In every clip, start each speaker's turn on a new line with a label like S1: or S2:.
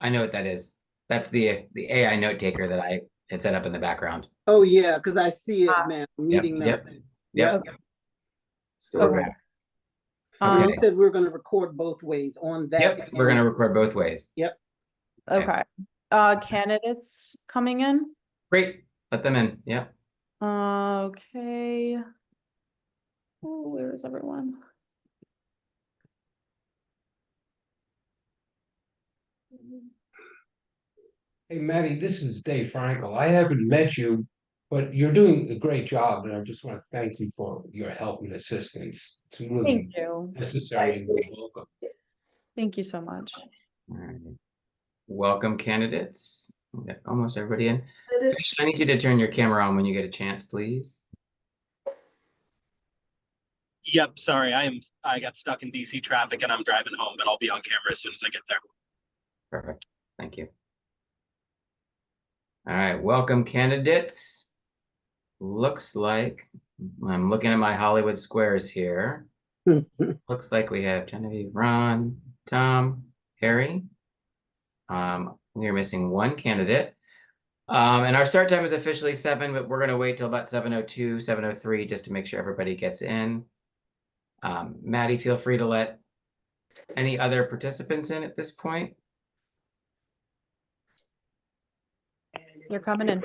S1: I know what that is. That's the AI note taker that I had set up in the background.
S2: Oh, yeah, because I see it
S3: Ah.
S2: now, meeting
S1: Yep.
S2: notes.
S1: Yep.
S2: Yep.
S1: So we're
S3: Okay.
S1: back.
S2: And
S1: Okay.
S2: you said we were going to record both ways on that.
S1: Yep. We're going to record both ways.
S2: Yep.
S3: Okay. Candidates coming in.
S1: Great. Let them in. Yep.
S3: Okay. Oh, where is everyone?
S4: Hey, Maddie, this is Dave Frankel. I haven't met you, but you're doing a great job, and I just want to thank you for your help and assistance. It's really
S3: Thank you.
S4: necessary and welcome.
S3: Thank you so much.
S1: All right. Welcome, candidates. We got almost everybody in. Fish, I need you to turn your camera on when you get a chance, please.
S5: Yep, sorry, I got stuck in DC traffic and I'm driving home, but I'll be on camera as soon as I get there.
S1: Perfect. Thank you. All right, welcome, candidates. Looks like I'm looking at my Hollywood squares here. Looks like we have Genevieve, Ron, Tom, Harry. We are missing one candidate. And our start time is officially 7, but we're going to wait till about 7:02, 7:03 just to make sure everybody gets in. Maddie, feel free to let any other participants in at this point.
S3: You're coming in.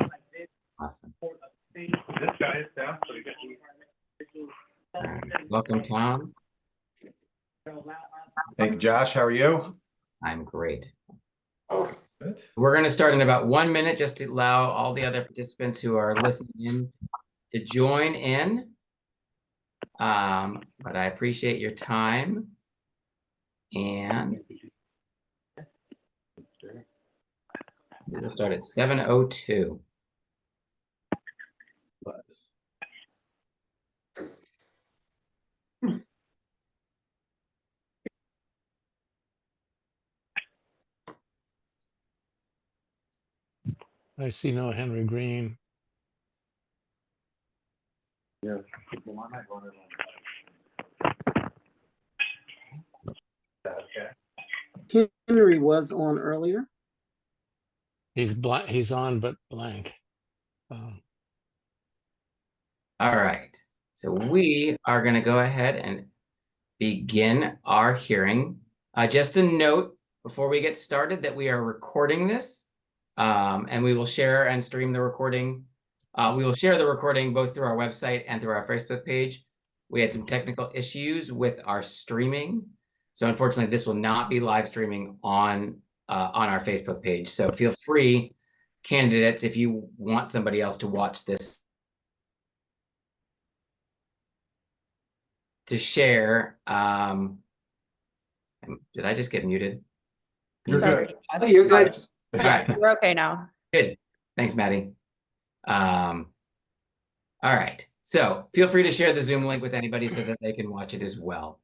S1: Awesome. All right. Welcome, Tom.
S6: Thank you, Josh. How are you?
S1: I'm great.
S6: Good.
S1: We're going to start in about 1 minute just to allow all the other participants who are listening in to join in. But I appreciate your time. And we'll start at 7:02.
S7: I see no Henry Green.
S2: Henry was on earlier.
S7: He's on, but blank.
S1: All right. So we are going to go ahead and begin our hearing. Just a note before we get started that we are recording this, and we will share and stream the recording. We will share the recording both through our website and through our Facebook page. We had some technical issues with our streaming, so unfortunately this will not be live streaming on our Facebook page. So feel free, candidates, if you want somebody else to watch this, to share. Did I just get muted?
S6: You're
S3: Sorry.
S6: good.
S3: Oh,
S1: you're good.
S6: All
S1: right.
S3: We're okay now.
S1: Good. Thanks, Maddie. All right. So feel free to share the Zoom link with anybody so that they can watch it as well.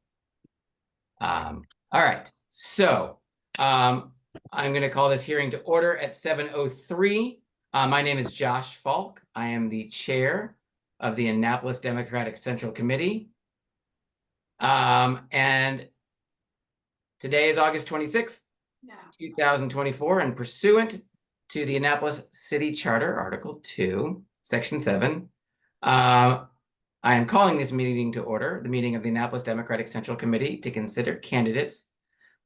S1: All right. So I'm going to call this hearing to order at 7:03. My name is Josh Falk. I am the chair of the Annapolis Democratic Central Committee. And today is August 26th, 2024, and pursuant to the Annapolis City Charter, Article 2, Section 7, I am calling this meeting to order, the meeting of the Annapolis Democratic Central Committee, to consider candidates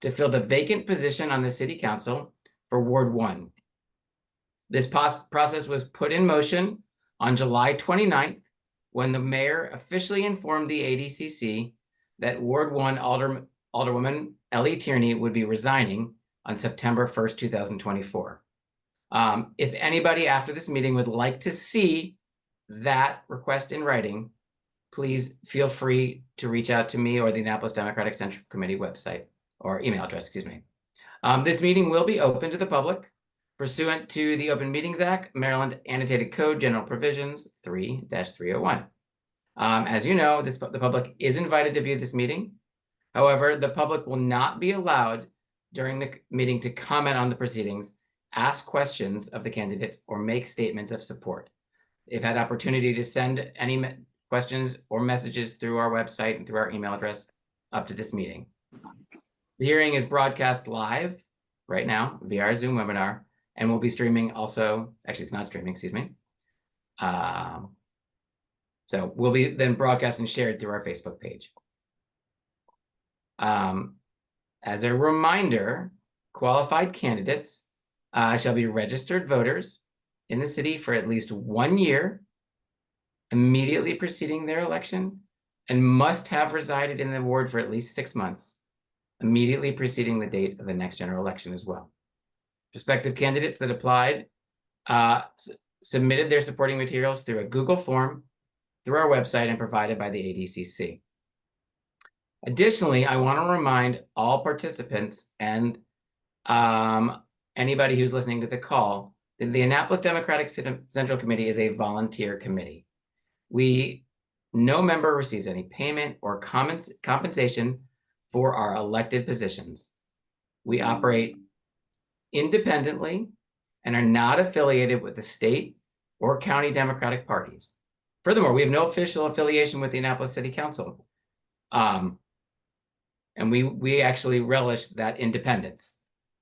S1: to fill the vacant position on the City Council for Ward 1. This process was put in motion on July 29th, when the mayor officially informed the ADCC that Ward 1 Alderwoman Elly Tierney would be resigning on September 1st, 2024. If anybody after this meeting would like to see that request in writing, please feel free to reach out to me or the Annapolis Democratic Central Committee website or email address, excuse me. This meeting will be open to the public pursuant to the Open Meetings Act, Maryland Annotated Code, General Provisions 3-301. As you know, the public is invited to view this meeting. However, the public will not be allowed during the meeting to comment on the proceedings, ask questions of the candidates, or make statements of support. They've had opportunity to send any questions or messages through our website and through our email address up to this meeting. The hearing is broadcast live, right now via our Zoom webinar, and we'll be streaming also. Actually, it's not streaming, excuse me. So we'll be then broadcast and shared through our Facebook page. As a reminder, qualified candidates shall be registered voters in the city for at least 1 year immediately preceding their election and must have resided in the ward for at least 6 months immediately preceding the date of the next general election as well. Prospective candidates that applied submitted their supporting materials through a Google form through our website and provided by the ADCC. Additionally, I want to remind all participants and anybody who's listening to the call that the Annapolis Democratic Central Committee is a volunteer committee. No member receives any payment or compensation for our elected positions. We operate independently and are not affiliated with the state or county Democratic parties. Furthermore, we have no official affiliation with the Annapolis City Council. And we actually relish that independence.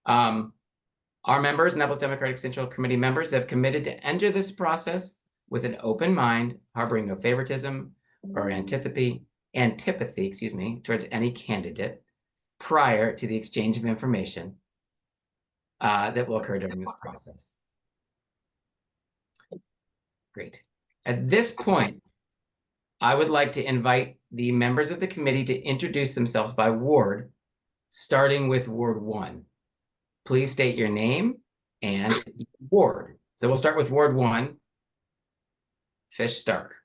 S1: Our members, Annapolis Democratic Central Committee members, have committed to enter this process with an open mind, harboring no favoritism or antipathy, towards any candidate prior to the exchange of information that will occur during this process. Great. At this point, I would like to invite the members of the committee to introduce themselves by ward, starting with Ward 1. Please state your name and ward. So we'll start with Ward 1, Fish Stark.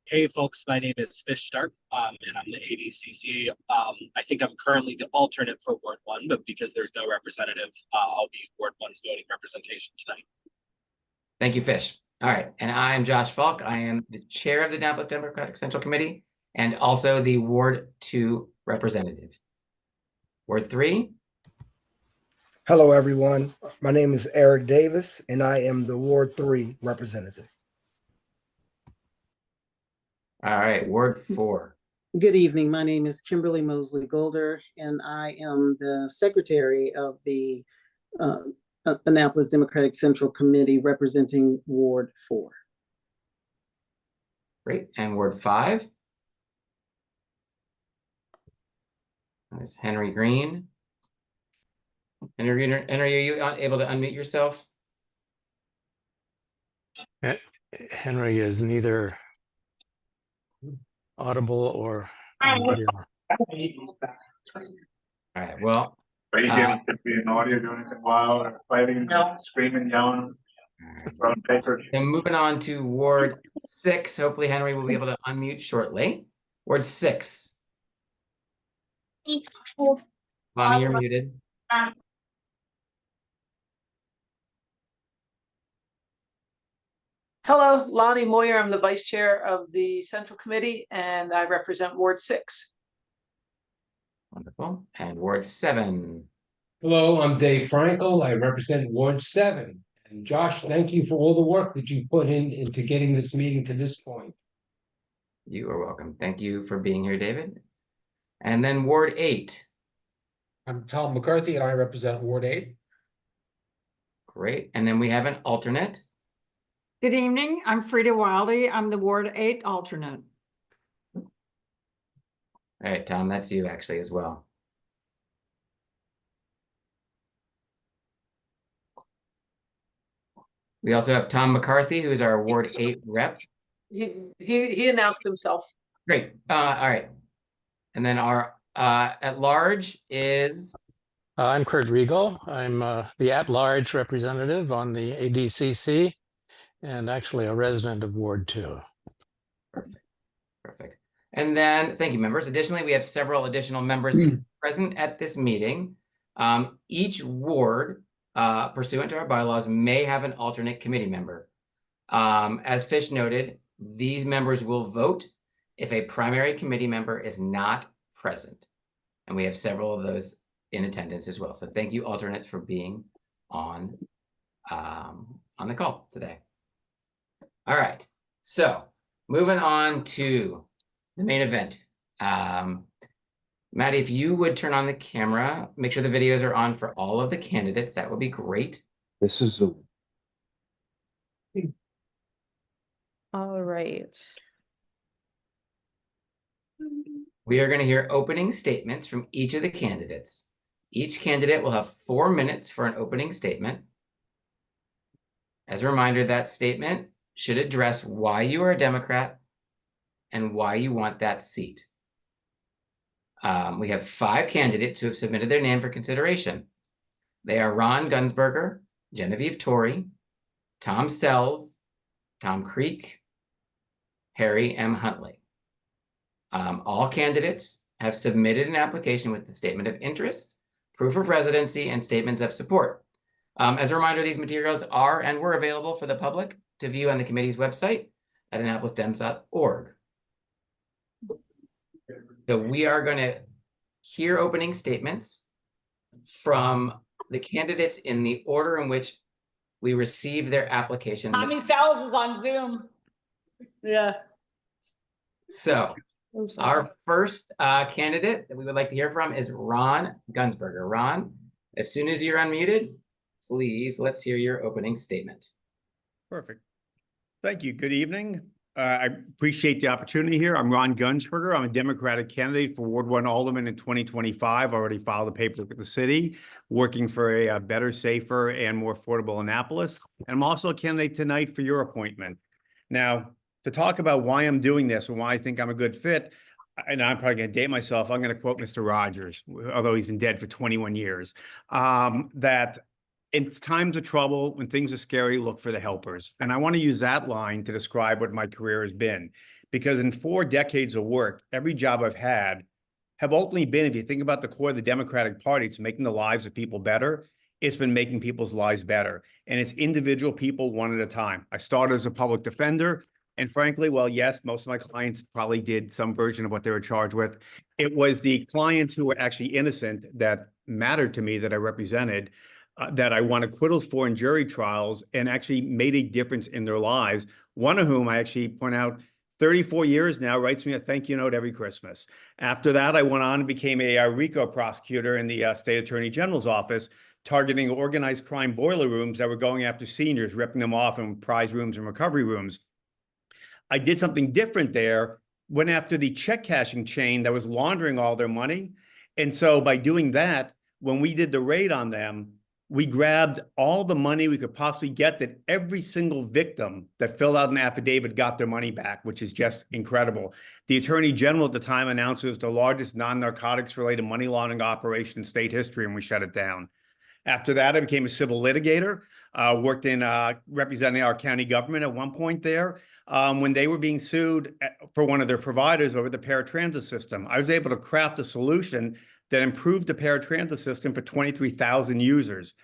S5: Hey folks, my name is Fish Stark, and I'm the ADCC. I think I'm currently the alternate for Ward 1, but because there's no representative, I'll be Ward 1's voting representation tonight.
S1: Thank you, Fish. All right, and I'm Josh Falk. I am the chair of the Annapolis Democratic Central Committee and also the Ward 2 representative. Ward 3.
S8: Hello, everyone. My name is Eric Davis, and I am the Ward 3 representative.
S1: All right, Ward 4.
S2: Good evening. My name is Kimberly Mosley Golder, and I am the secretary of the Annapolis Democratic Central Committee representing Ward 4.
S1: Great. And Ward 5. There's Henry Green. Henry, are you able to unmute yourself?
S7: Henry is neither audible or audio.
S1: All right, well.
S6: Could be an audio doing anything loud or fighting, screaming, yelling, throwing paper.
S1: Then moving on to Ward 6. Hopefully Henry will be able to unmute shortly. Ward 6. Bonnie, you're muted.
S9: Hello, Lonnie Moyer. I'm the vice chair of the Central Committee, and I represent Ward 6.
S1: Wonderful. And Ward 7.
S4: Hello, I'm Dave Frankel. I represent Ward 7. And Josh, thank you for all the work that you put into getting this meeting to this point.
S1: You are welcome. Thank you for being here, David. And then Ward 8.
S10: I'm Tom McCarthy, and I represent Ward 8.
S1: Great. And then we have an alternate.
S11: Good evening. I'm Frida Wildy. I'm the Ward 8 alternate.
S1: All right, Tom, that's you actually as well. We also have Tom McCarthy, who is our Ward 8 rep.
S9: He announced himself.
S1: Great. All right. And then our at large is.
S7: I'm Kurt Riegel. I'm the at-large representative on the ADCC and actually a resident of Ward 2.
S1: Perfect. Perfect. And then, thank you, members. Additionally, we have several additional members present at this meeting. Each ward, pursuant to our bylaws, may have an alternate committee member. As Fish noted, these members will vote if a primary committee member is not present. And we have several of those in attendance as well. So thank you, alternates, for being on the call today. All right, so moving on to the main event. Maddie, if you would turn on the camera, make sure the videos are on for all of the candidates, that would be great.
S12: This is the
S3: All right.
S1: We are going to hear opening statements from each of the candidates. Each candidate will have 4 minutes for an opening statement. As a reminder, that statement should address why you are a Democrat and why you want that seat. We have 5 candidates who have submitted their name for consideration. They are Ron Gunsberger, Genevieve Torrey, Tom Sells, Tom Creek, Harry M. Huntley. All candidates have submitted an application with the statement of interest, proof of residency, and statements of support. As a reminder, these materials are and were available for the public to view on the committee's website at annapolisdems.org. So we are going to hear opening statements from the candidates in the order in which we received their application.
S9: Tommy Sells is on Zoom. Yeah.
S1: So our first candidate that we would like to hear from is Ron Gunsberger. Ron, as soon as you're unmuted, please, let's hear your opening statement.
S13: Perfect. Thank you. Good evening. I appreciate the opportunity here. I'm Ron Gunsberger. I'm a Democratic candidate for Ward 1 Alderman in 2025. I already filed the paperwork with the city, working for a better, safer, and more affordable Annapolis. And I'm also a candidate tonight for your appointment. Now, to talk about why I'm doing this and why I think I'm a good fit, and I'm probably going to date myself, I'm going to quote Mr. Rogers, although he's been dead for 21 years, that it's times of trouble, when things are scary, look for the helpers. And I want to use that line to describe what my career has been. Because in 4 decades of work, every job I've had have ultimately been, if you think about the core of the Democratic Party, it's making the lives of people better. It's been making people's lives better. And it's individual people one at a time. I started as a public defender. And frankly, well, yes, most of my clients probably did some version of what they were charged with. It was the clients who were actually innocent that mattered to me, that I represented, that I won acquittals for in jury trials and actually made a difference in their lives. One of whom I actually point out, 34 years now, writes me a thank you note every Christmas. After that, I went on and became a RICO prosecutor in the State Attorney General's office, targeting organized crime boiler rooms that were going after seniors, ripping them off in prize rooms and recovery rooms. I did something different there, went after the check cashing chain that was laundering all their money. And so by doing that, when we did the raid on them, we grabbed all the money we could possibly get, that every single victim that filled out an affidavit got their money back, which is just incredible. The Attorney General at the time announced it was the largest non-narcotics related money laundering operation in state history, and we shut it down. After that, I became a civil litigator, worked in representing our county government at one point there. When they were being sued for one of their providers over the paratransit system, I was able to craft a solution that improved the paratransit system for 23,000 users.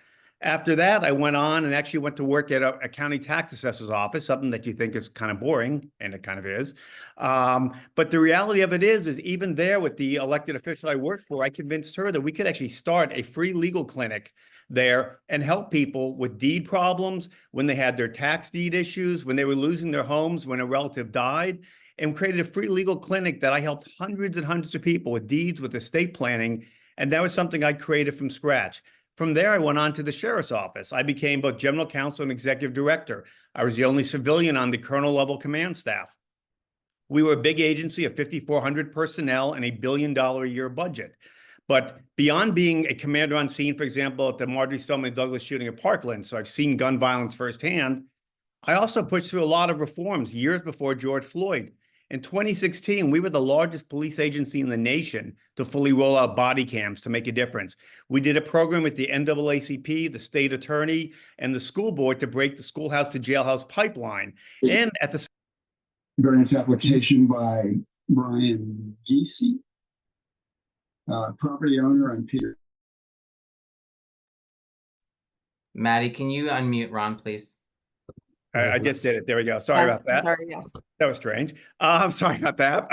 S13: After that, I went on and actually went to work at a county tax assessor's office, something that you think is kind of boring, and it kind of is. But the reality of it is even there with the elected official I worked for, I convinced her that we could actually start a free legal clinic there and help people with deed problems, when they had their tax deed issues, when they were losing their homes, when a relative died, and created a free legal clinic that I helped hundreds and hundreds of people with deeds, with estate planning. And that was something I created from scratch. From there, I went on to the sheriff's office. I became both general counsel and executive director. I was the only civilian on the colonel level command staff. We were a big agency of 5,400 personnel and $1 billion a year budget. But beyond being a commander on scene, for example, at the Marjorie Stoneman Douglas shooting at Parkland, so I've seen gun violence firsthand, I also pushed through a lot of reforms years before George Floyd. In 2016, we were the largest police agency in the nation to fully roll out body cams to make a difference. We did a program with the NAACP, the state attorney, and the school board to break the schoolhouse to jailhouse pipeline. And at the
S14: variance application by Brian Giese, property owner on Peter.
S1: Maddie, can you unmute Ron, please?
S13: I just did it. There we go. Sorry about that.
S3: Sorry, yes.
S13: That was strange. I'm sorry about that.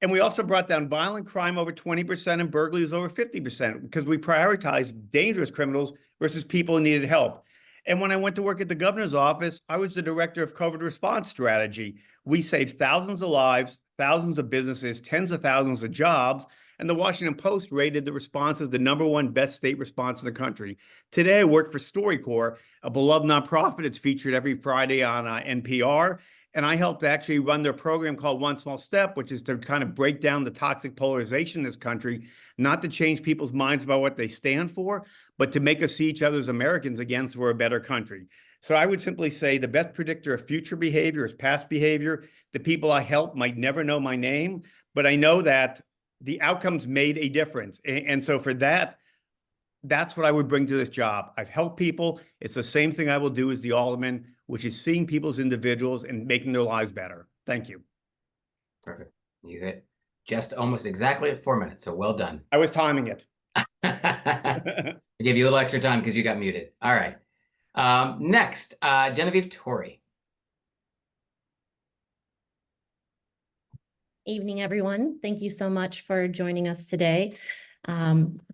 S13: And we also brought down violent crime over 20% and burglaries over 50% because we prioritized dangerous criminals versus people who needed help. And when I went to work at the governor's office, I was the director of COVID response strategy. We saved thousands of lives, thousands of businesses, tens of thousands of jobs. and the Washington Post rated the response as the #1 best state response in the country. Today, I work for StoryCorps, a beloved nonprofit. It's featured every Friday on NPR. And I helped actually run their program called One Small Step, which is to kind of break down the toxic polarization in this country, not to change people's minds about what they stand for, but to make us see each other as Americans again, so we're a better country. So I would simply say the best predictor of future behavior is past behavior. The people I help might never know my name, but I know that the outcomes made a difference. And so for that, that's what I would bring to this job. I've helped people. It's the same thing I will do as the alderman, which is seeing people as individuals and making their lives better. Thank you.
S1: Perfect. You hit just almost exactly at 4 minutes, so well done.
S13: I was timing it.
S1: I gave you a little extra time because you got muted. All right. Next, Genevieve Torrey.
S12: Evening, everyone. Thank you so much for joining us today.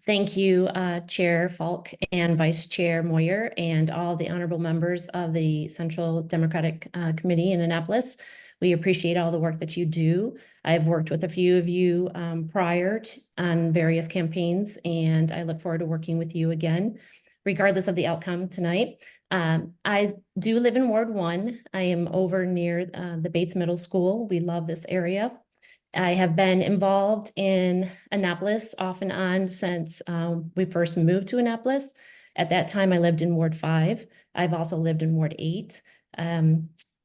S12: Thank you, Chair Falk and Vice Chair Moyer and all the honorable members of the Central Democratic Committee in Annapolis. We appreciate all the work that you do. I've worked with a few of you on various campaigns, and I look forward to working with you again, regardless of the outcome tonight. I do live in Ward 1. I am over near the Bates Middle School. We love this area. I have been involved in Annapolis off and on since we first moved to Annapolis. At that time, I lived in Ward 5. I've also lived in Ward 8.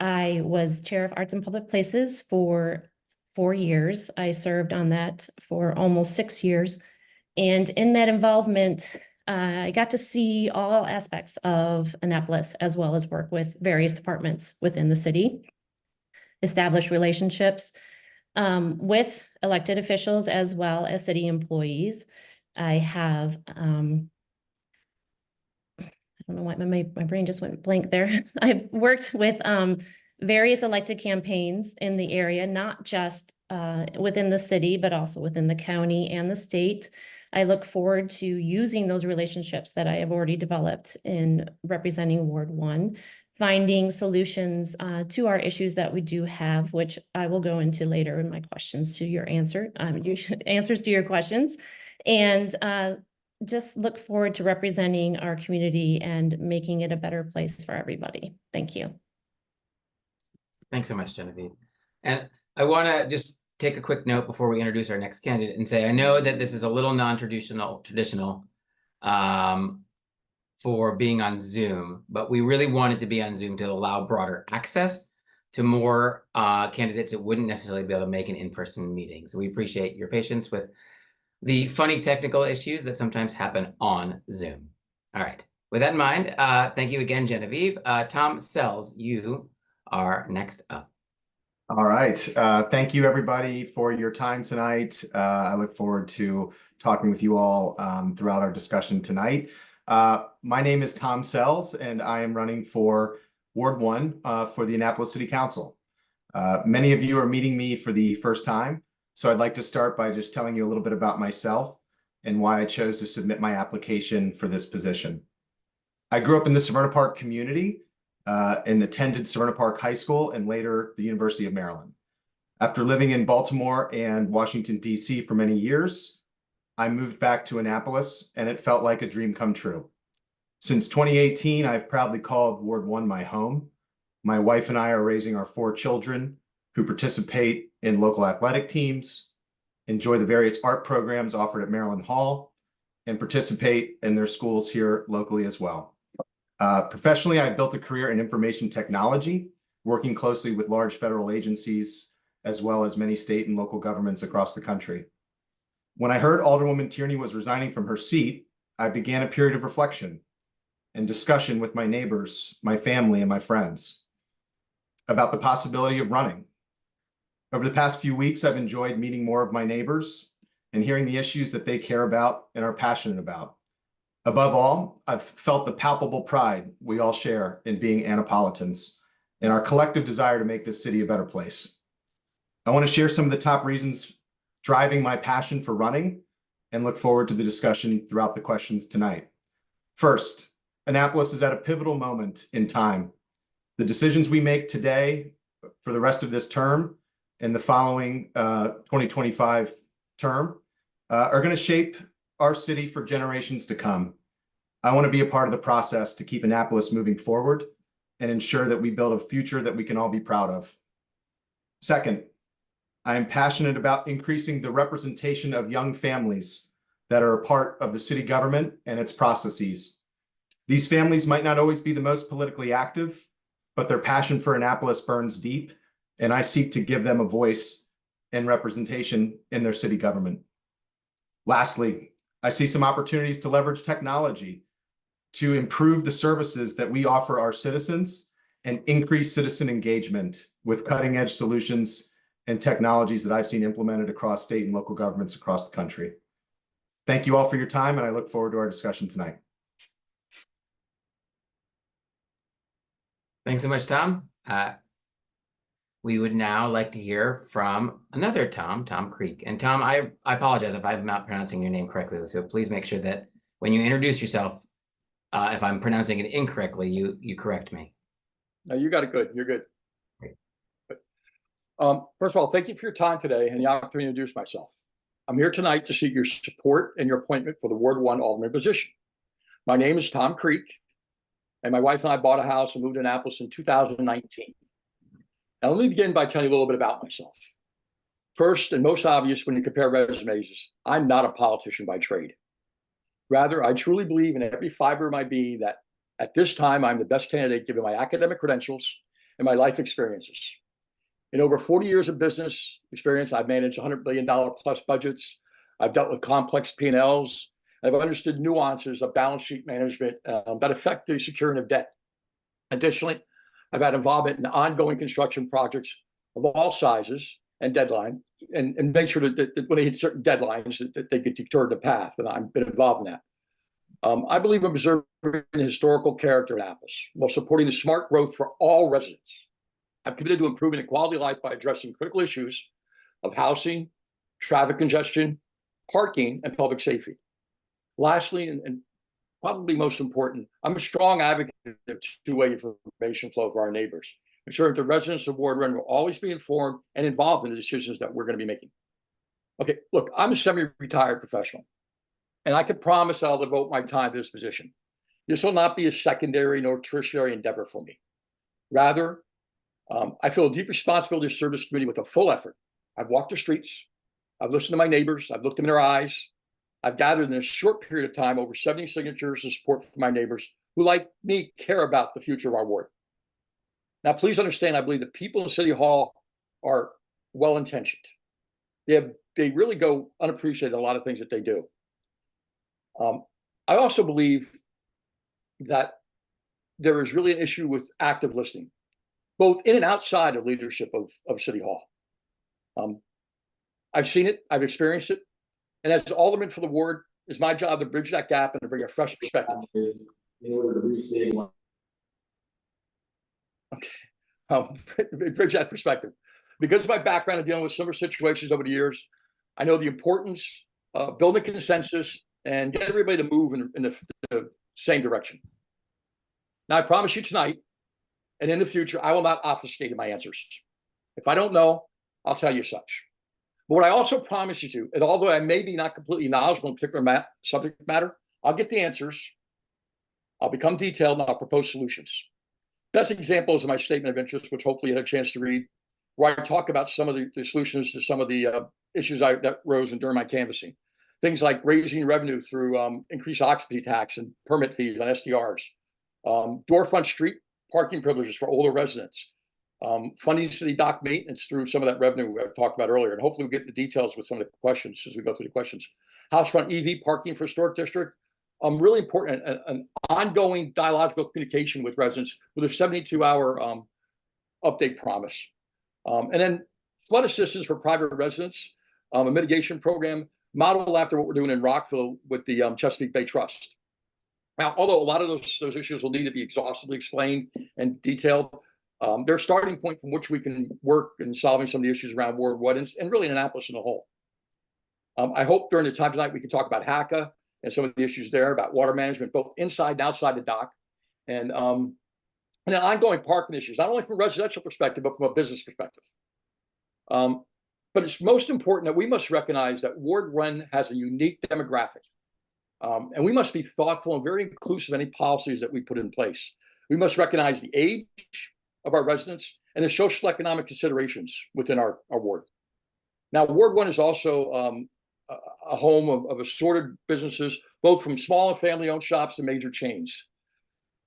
S12: I was chair of Arts and Public Places for 4 years. I served on that for almost 6 years. And in that involvement, I got to see all aspects of Annapolis, as well as work with various departments within the city, establish relationships with elected officials as well as city employees. I have, I don't know why my brain just went blank there. I've worked with various elected campaigns in the area, not just within the city, but also within the county and the state. I look forward to using those relationships that I have already developed in representing Ward 1, finding solutions to our issues that we do have, which I will go into later in my questions to your answers to your questions. And just look forward to representing our community and making it a better place for everybody. Thank you.
S1: Thanks so much, Genevieve. And I want to just take a quick note before we introduce our next candidate and say, I know that this is a little traditional for being on Zoom, but we really wanted to be on Zoom to allow broader access to more candidates that wouldn't necessarily be able to make an in-person meeting. So we appreciate your patience with the funny technical issues that sometimes happen on Zoom. All right. With that in mind, thank you again, Genevieve. Tom Sells, you are next up.
S15: All right. Thank you, everybody, for your time tonight. I look forward to talking with you all throughout our discussion tonight. My name is Tom Sells, and I am running for Ward 1 for the Annapolis City Council. Many of you are meeting me for the first time, so I'd like to start by just telling you a little bit about myself and why I chose to submit my application for this position. I grew up in the Severna Park community and attended Severna Park High School and later the University of Maryland. After living in Baltimore and Washington, D.C. for many years, I moved back to Annapolis, and it felt like a dream come true. Since 2018, I've proudly called Ward 1 my home. My wife and I are raising our 4 children who participate in local athletic teams, enjoy the various art programs offered at Maryland Hall, and participate in their schools here locally as well. Professionally, I built a career in information technology, working closely with large federal agencies, as well as many state and local governments across the country. When I heard Alderwoman Tierney was resigning from her seat, I began a period of reflection and discussion with my neighbors, my family, and my friends about the possibility of running. Over the past few weeks, I've enjoyed meeting more of my neighbors and hearing the issues that they care about and are passionate about. Above all, I've felt the palpable pride we all share in being Annapolitans and our collective desire to make this city a better place. I want to share some of the top reasons driving my passion for running and look forward to the discussion throughout the questions tonight. First, Annapolis is at a pivotal moment in time. The decisions we make today for the rest of this term and the following 2025 term are going to shape our city for generations to come. I want to be a part of the process to keep Annapolis moving forward and ensure that we build a future that we can all be proud of. Second, I am passionate about increasing the representation of young families that are a part of the city government and its processes. These families might not always be the most politically active, but their passion for Annapolis burns deep, and I seek to give them a voice and representation in their city government. Lastly, I see some opportunities to leverage technology to improve the services that we offer our citizens and increase citizen engagement with cutting-edge solutions and technologies that I've seen implemented across state and local governments across the country. Thank you all for your time, and I look forward to our discussion tonight.
S1: Thanks so much, Tom. We would now like to hear from another Tom Creek. And Tom, I apologize if I'm not pronouncing your name correctly, so please make sure that when you introduce yourself, if I'm pronouncing it incorrectly, you correct me.
S16: No, you got it good. You're good.
S1: Great.
S16: First of all, thank you for your time today and the opportunity to introduce myself. I'm here tonight to seek your support and your appointment for the Ward 1 Alderman position. My name is Tom Creek, and my wife and I bought a house and moved to Annapolis in 2019. Now, let me begin by telling you a little bit about myself. First, and most obvious when you compare resumes, is I'm not a politician by trade. Rather, I truly believe in every fiber of my being that at this time, I'm the best candidate given my academic credentials and my life experiences. In over 40 years of business experience, I've managed $100 billion plus budgets. I've dealt with complex P&Ls. I've understood nuances of balance sheet management that affect the securing of debt. Additionally, I've had involvement in ongoing construction projects of all sizes and deadline, and make sure that when they hit certain deadlines, that they get deterred the path, and I've been involved in that. I believe in preserving the historical character of Annapolis while supporting the smart growth for all residents. I'm committed to improving the quality of life by addressing critical issues of housing, traffic congestion, parking, and public safety. Lastly, and probably most important, I'm a strong advocate of two-way information flow for our neighbors, ensuring that the residents of Ward 1 will always be informed and involved in the decisions that we're going to be making. Okay, look, I'm a semi-retired professional, and I can promise I'll devote my time to this position. This will not be a secondary nor tertiary endeavor for me. Rather, I feel a deep responsibility to serve this community with a full effort. I've walked the streets. I've listened to my neighbors. I've looked them in their eyes. I've gathered in a short period of time over 70 signatures of support from my neighbors who, like me, care about the future of our ward. Now, please understand, I believe that people in City Hall are well-intentioned. They really go unappreciated in a lot of things that they do. I also believe that there is really an issue with active listening, both in and outside of leadership of City Hall. I've seen it, I've experienced it, and as Alderman for the ward, it's my job to bridge that gap and to bring a fresh perspective.
S17: In order to restate one.
S16: Okay, bridge that perspective. Because of my background in dealing with similar situations over the years, I know the importance of building consensus and get everybody to move in the same direction. Now, I promise you tonight, and in the future, I will not obfuscate in my answers. If I don't know, I'll tell you such. But what I also promise you to, and although I may be not completely knowledgeable in particular subject matter, I'll get the answers, I'll become detailed, and I'll propose solutions. Best example is my statement of interest, which hopefully you had a chance to read, where I talk about some of the solutions to some of the issues that rose during my canvassing. Things like raising revenue through increased occupancy tax and permit fees on SDRs, doorfront street parking privileges for older residents, funding city dock maintenance through some of that revenue we talked about earlier, and hopefully we'll get the details with some of the questions as we go through the questions. House front EV parking for historic district, really important, an ongoing dialogical communication with residents with a 72-hour update promise. And then flood assistance for private residents, a mitigation program modeled after what we're doing in Rockville with the Chesapeake Bay Trust. Now, although a lot of those issues will need to be exhaustively explained and detailed, they're a starting point from which we can work in solving some of the issues around Ward 1 and really in Annapolis in the whole. I hope during the time tonight we can talk about HACA and some of the issues there, about water management, both inside and outside the dock, and then ongoing parking issues, not only from a residential perspective, but from a business perspective. But But it's most important that we must recognize that Ward 1 has a unique demographic. And we must be thoughtful and very inclusive of any policies that we put in place. We must recognize the age of our residents and the social economic considerations within our ward. Now, Ward 1 is also a home of assorted businesses, both from small and family-owned shops to major chains.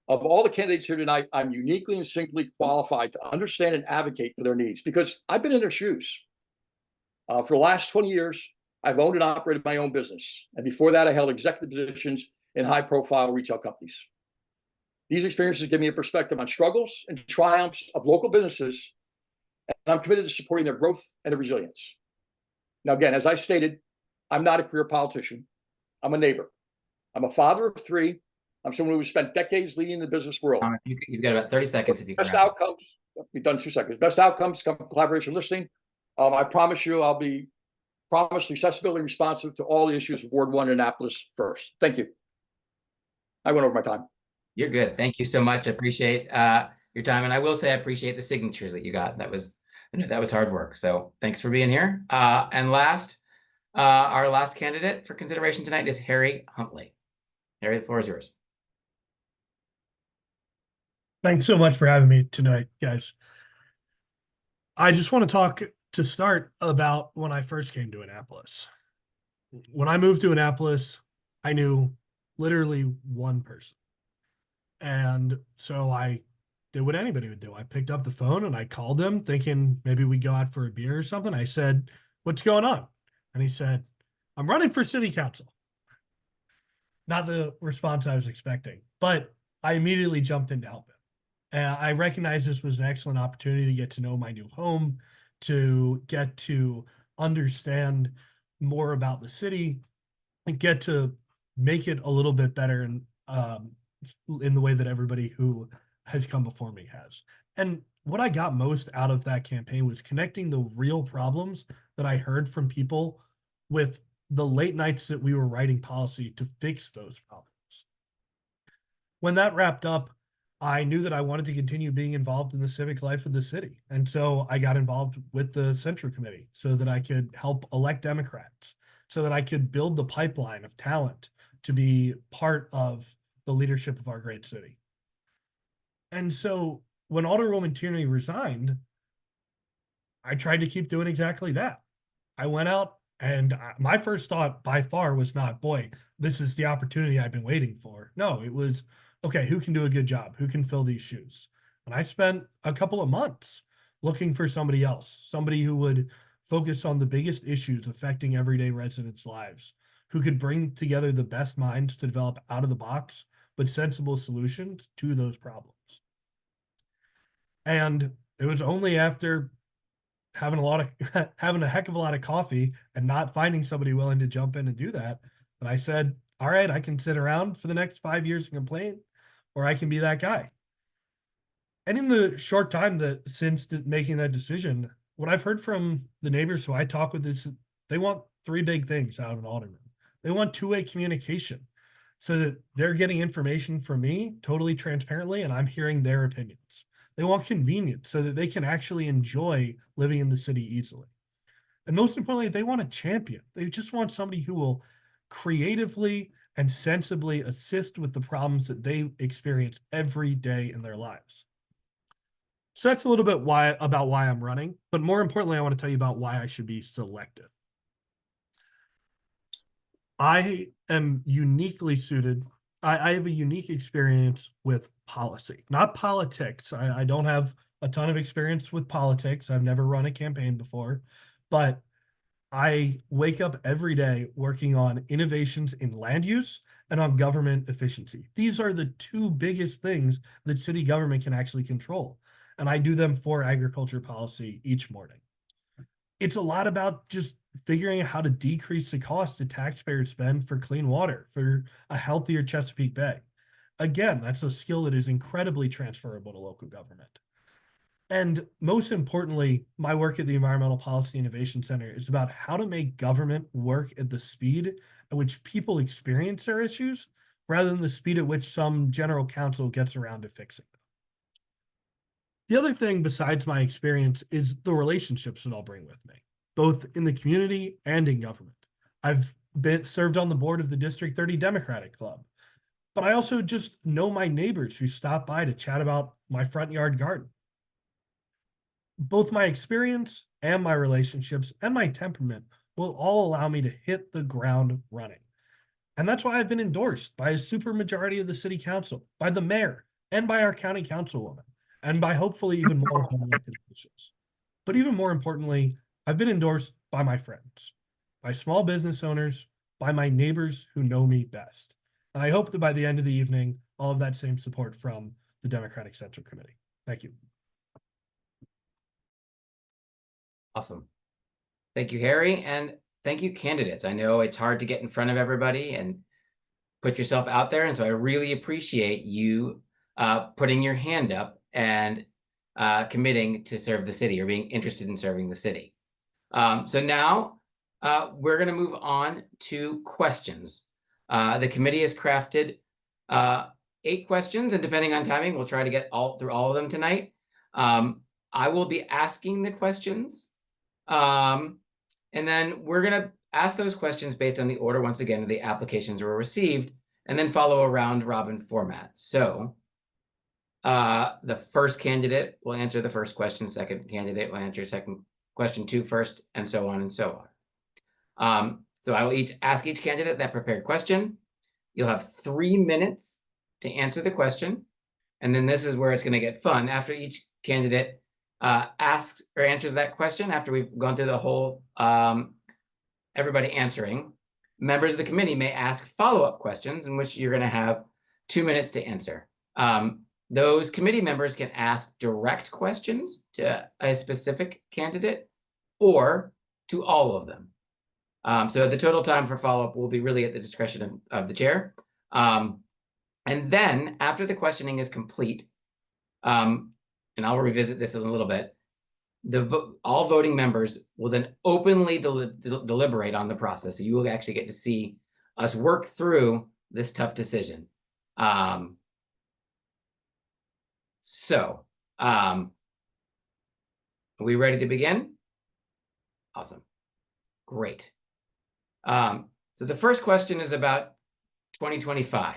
S16: Of all the candidates here tonight, I'm uniquely and simply qualified to understand and advocate for their needs because I've been in their shoes. For the last 20 years, I've owned and operated my own business. And before that, I held executive positions in high-profile retail companies. These experiences give me a perspective on struggles and triumphs of local businesses, and I'm committed to supporting their growth and their resilience. Now, again, as I stated, I'm not a career politician. I'm a neighbor. I'm a father of 3. I'm someone who spent decades leading the business world.
S1: You've got about 30 seconds if you can.
S16: Best outcomes, we've done 2 seconds. Best outcomes come from collaboration listening. I promise you I'll be accessibility responsive to all the issues of Ward 1 Annapolis first. Thank you. I went over my time.
S1: You're good. Thank you so much. I appreciate your time. And I will say I appreciate the signatures that you got. That was hard work. So thanks for being here. And our last candidate for consideration tonight is Harry Huntley. Harry, the floor is yours.
S18: Thanks so much for having me tonight, guys. I just want to talk to start about when I first came to Annapolis. When I moved to Annapolis, I knew literally one person. And so I did what anybody would do. I picked up the phone and I called him thinking maybe we'd go out for a beer or something. I said, "What's going on?" And he said, "I'm running for city council." Not the response I was expecting, but I immediately jumped in to help him. And I recognized this was an excellent opportunity to get to know my new home, to get to understand more about the city, and get to make it a little bit better in the way that everybody who has come before me has. And what I got most out of that campaign was connecting the real problems that I heard from people with the late nights that we were writing policy to fix those problems. When that wrapped up, I knew that I wanted to continue being involved in the civic life of the city. And so I got involved with the Central Committee so that I could help elect Democrats, so that I could build the pipeline of talent to be part of the leadership of our great city. And so when Alderwoman Tierney resigned, I tried to keep doing exactly that. I went out and my first thought by far was not, boy, this is the opportunity I've been waiting for. No, it was, okay, who can do a good job? Who can fill these shoes? And I spent a couple of months looking for somebody else, somebody who would focus on the biggest issues affecting everyday residents' lives, who could bring together the best minds to develop out of the box, but sensible solutions to those problems. And it was only after having a heck of a lot of coffee and not finding somebody willing to jump in and do that I said, all right, I can sit around for the next 5 years and complain, or I can be that guy. And in the short time since making that decision, what I've heard from the neighbors who I talk with is they want 3 big things out of an alderman. They want two-way communication so that they're getting information from me totally transparently and I'm hearing their opinions. They want convenience so that they can actually enjoy living in the city easily. And most importantly, they want a champion. They just want somebody who will creatively and sensibly assist with the problems that they experience every day in their lives. So that's a little bit about why I'm running, but more importantly, I want to tell you about why I should be selected. I am uniquely suited. I have a unique experience with policy, not politics. I don't have a ton of experience with politics. I've never run a campaign before, but I wake up every day working on innovations in land use and on government efficiency. These are the 2 biggest things that city government can actually control. And I do them for agriculture policy each morning. It's a lot about just figuring out how to decrease the cost that taxpayers spend for clean water, for a healthier Chesapeake Bay. Again, that's a skill that is incredibly transferable to local government. And most importantly, my work at the Environmental Policy Innovation Center is about how to make government work at the speed at which people experience their issues, rather than the speed at which some general counsel gets around to fixing them. The other thing besides my experience is the relationships that I'll bring with me. both in the community and in government. I've served on the board of the District 30 Democratic Club, but I also just know my neighbors who stop by to chat about my front yard garden. Both my experience and my relationships and my temperament will all allow me to hit the ground running. And that's why I've been endorsed by a supermajority of the city council, by the mayor, and by our county councilwoman, and by hopefully even more of my elected officials. But even more importantly, I've been endorsed by my friends, by small business owners, by my neighbors who know me best. And I hope that by the end of the evening, I'll have that same support from the Democratic Central Committee. Thank you.
S1: Awesome. Thank you, Harry, and thank you, candidates. I know it's hard to get in front of everybody and put yourself out there, and so I really appreciate you putting your hand up and committing to serve the city or being interested in serving the city. So now we're going to move on to questions. The committee has crafted 8 questions, and depending on timing, we'll try to get through all of them tonight. I will be asking the questions. And then we're going to ask those questions based on the order, once again, the applications were received, and then follow a round robin format. So the first candidate will answer the first question, second candidate will answer second question 2 first, and so on and so on. So I will ask each candidate that prepared question. You'll have 3 minutes to answer the question. And then this is where it's going to get fun. After each candidate asks or answers that question, after we've gone through the whole everybody answering, members of the committee may ask follow-up questions in which you're going to have 2 minutes to answer. Those committee members can ask direct questions to a specific candidate or to all of them. So the total time for follow-up will be really at the discretion of the chair. And then after the questioning is complete, and I'll revisit this in a little bit, all voting members will then openly deliberate on the process. So you will actually get to see us work through this tough decision. Are we ready to begin? Awesome. Great. So the first question is about 2025.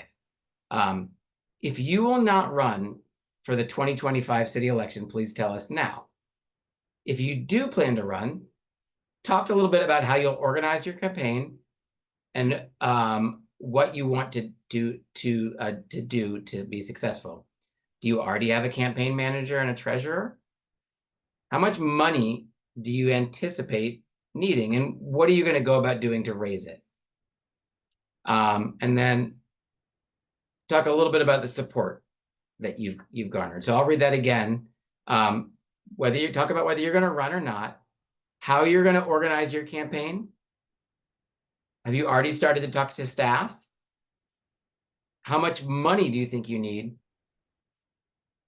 S1: If you will not run for the 2025 city election, please tell us now. If you do plan to run, talk a little bit about how you'll organize your campaign and what you want to do to be successful. Do you already have a campaign manager and a treasurer? How much money do you anticipate needing, and what are you going to go about doing to raise it? And then talk a little bit about the support that you've garnered. So I'll read that again. Whether you're going to run or not, how you're going to organize your campaign. Have you already started to talk to staff? How much money do you think you need?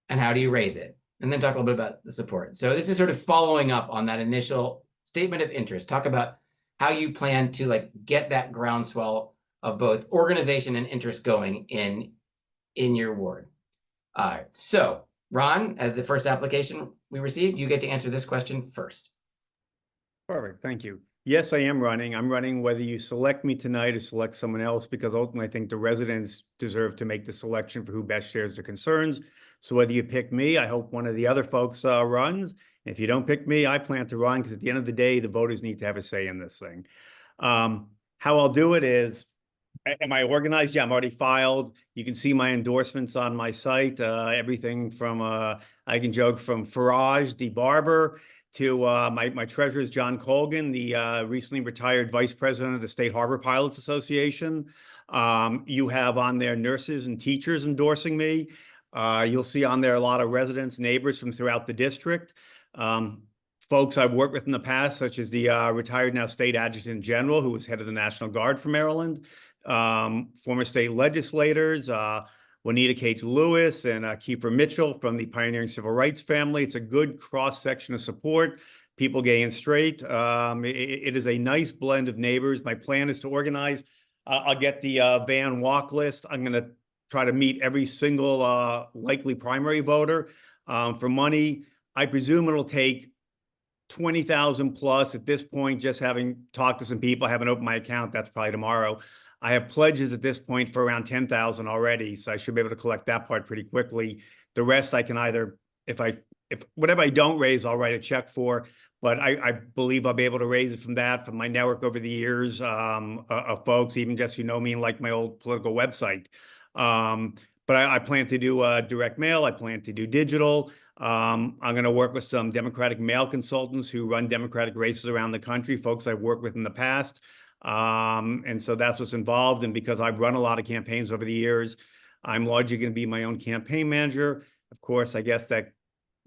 S1: And how do you raise it? And then talk a little bit about the support. So this is sort of following up on that initial statement of interest. Talk about how you plan to get that groundswell of both organization and interest going in your ward. All right, so Ron, as the first application we received, you get to answer this question first.
S13: Perfect, thank you. Yes, I am running. I'm running whether you select me tonight or select someone else, because ultimately I think the residents deserve to make the selection for who best shares their concerns. So whether you pick me, I hope one of the other folks runs. If you don't pick me, I plan to run, because at the end of the day, the voters need to have a say in this thing. How I'll do it is, am I organized? Yeah, I'm already filed. You can see my endorsements on my site. Everything from, I can joke, from Farage, the barber, to my treasurer is John Colgan, the recently retired vice president of the State Harbor Pilots Association. You have on there nurses and teachers endorsing me. You'll see on there a lot of residents, neighbors from throughout the district. Folks I've worked with in the past, such as the retired now state adjutant general, who was head of the National Guard for Maryland. Former state legislators, Juanita Cage Lewis and Kiefer Mitchell from the pioneering civil rights family. It's a good cross-section of support, people gay and straight. It is a nice blend of neighbors. My plan is to organize. I'll get the van walk list. I'm going to try to meet every single likely primary voter. For money, I presume it'll take 20,000 plus at this point, just having talked to some people. I haven't opened my account. That's probably tomorrow. I have pledges at this point for around 10,000 already. So I should be able to collect that part pretty quickly. The rest I can either, if whatever I don't raise, I'll write a check for. But I believe I'll be able to raise it from that, from my network over the years of folks, even just, me, like my old political website. But I plan to do direct mail. I plan to do digital. I'm going to work with some Democratic mail consultants who run Democratic races around the country, folks I've worked with in the past. And so that's what's involved. And because I've run a lot of campaigns over the years, I'm largely going to be my own campaign manager. Of course, I guess that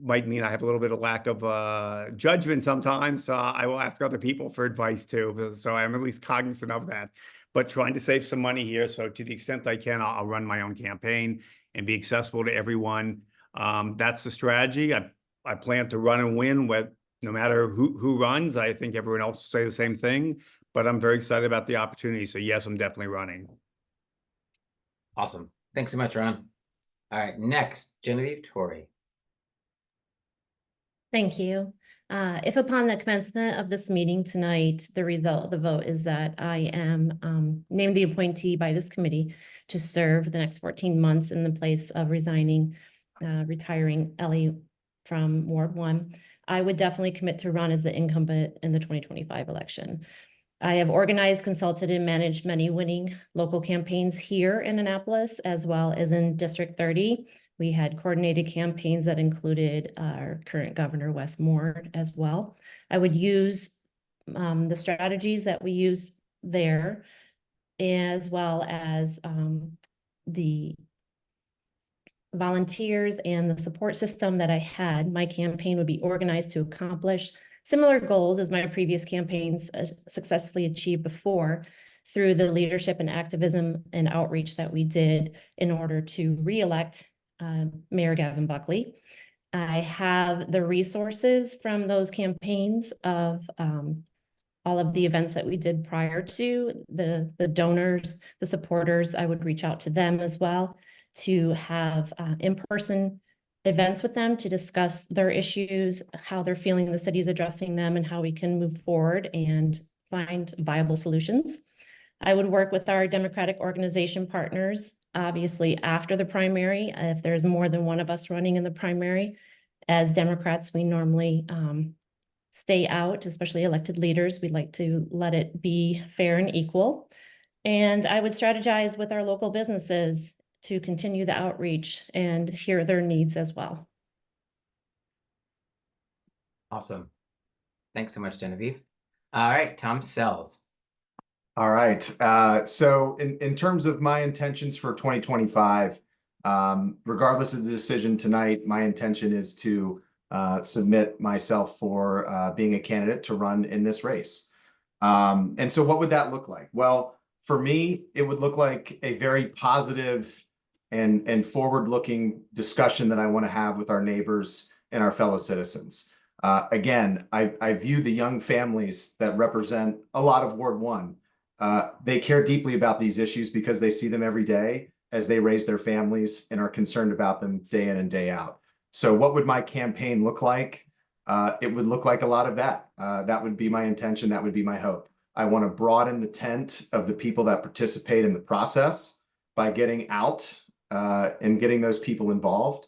S13: might mean I have a little bit of lack of judgment sometimes. I will ask other people for advice too. So I'm at least cognizant of that, but trying to save some money here. So to the extent I can, I'll run my own campaign and be accessible to everyone. That's the strategy. I plan to run and win no matter who runs. I think everyone else will say the same thing, but I'm very excited about the opportunity. So yes, I'm definitely running.
S1: Awesome. Thanks so much, Ron. All right, next, Genevieve Torrey.
S12: Thank you. If upon the commencement of this meeting tonight, the result of the vote is that I am named the appointee by this committee to serve the next 14 months in the place of retiring Elly from Ward 1, I would definitely commit to run as the incumbent in the 2025 election. I have organized, consulted, and managed many winning local campaigns here in Annapolis, as well as in District 30. We had coordinated campaigns that included our current governor, Wes Moore, as well. I would use the strategies that we use there, as well as the volunteers and the support system that I had. My campaign would be organized to accomplish similar goals as my previous campaigns successfully achieved before, through the leadership and activism and outreach that we did in order to re-elect Mayor Gavin Buckley. I have the resources from those campaigns of all of the events that we did prior to, the donors, the supporters. I would reach out to them as well to have in-person events with them to discuss their issues, how they're feeling the city's addressing them, and how we can move forward and find viable solutions. I would work with our Democratic organization partners, obviously after the primary, if there's more than one of us running in the primary. As Democrats, we normally stay out, especially elected leaders. We'd like to let it be fair and equal. And I would strategize with our local businesses to continue the outreach and hear their needs as well.
S1: Awesome. Thanks so much, Genevieve. All right, Tom Sells.
S15: All right. So in terms of my intentions for 2025, regardless of the decision tonight, my intention is to submit myself for being a candidate to run in this race. And so what would that look like? Well, for me, it would look like a very positive and forward-looking discussion that I want to have with our neighbors and our fellow citizens. Again, I view the young families that represent a lot of Ward 1. They care deeply about these issues because they see them every day as they raise their families and are concerned about them day in and day out. So what would my campaign look like? It would look like a lot of that. That would be my intention. That would be my hope. I want to broaden the tent of the people that participate in the process by getting out and getting those people involved,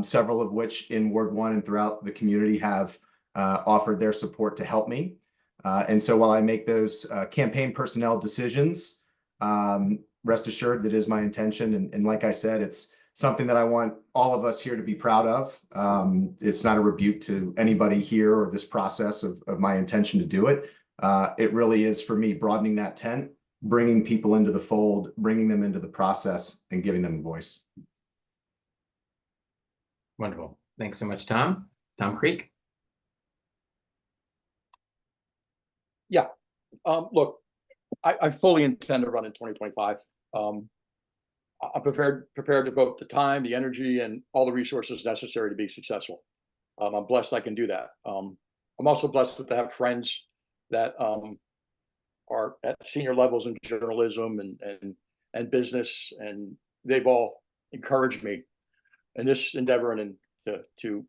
S15: several of which in Ward 1 and throughout the community have offered their support to help me. And so while I make those campaign personnel decisions, rest assured that is my intention. And like I said, it's something that I want all of us here to be proud of. It's not a rebuke to anybody here or this process of my intention to do it. It really is, for me, broadening that tent, bringing people into the fold, bringing them into the process, and giving them a voice.
S1: Wonderful. Thanks so much, Tom. Tom Creek.
S16: Yeah. Look, I fully intend to run in 2025. I'm prepared to devote the time, the energy, and all the resources necessary to be successful. I'm blessed I can do that. I'm also blessed to have friends that are at senior levels in journalism and business, and they've all encouraged me in this endeavor and to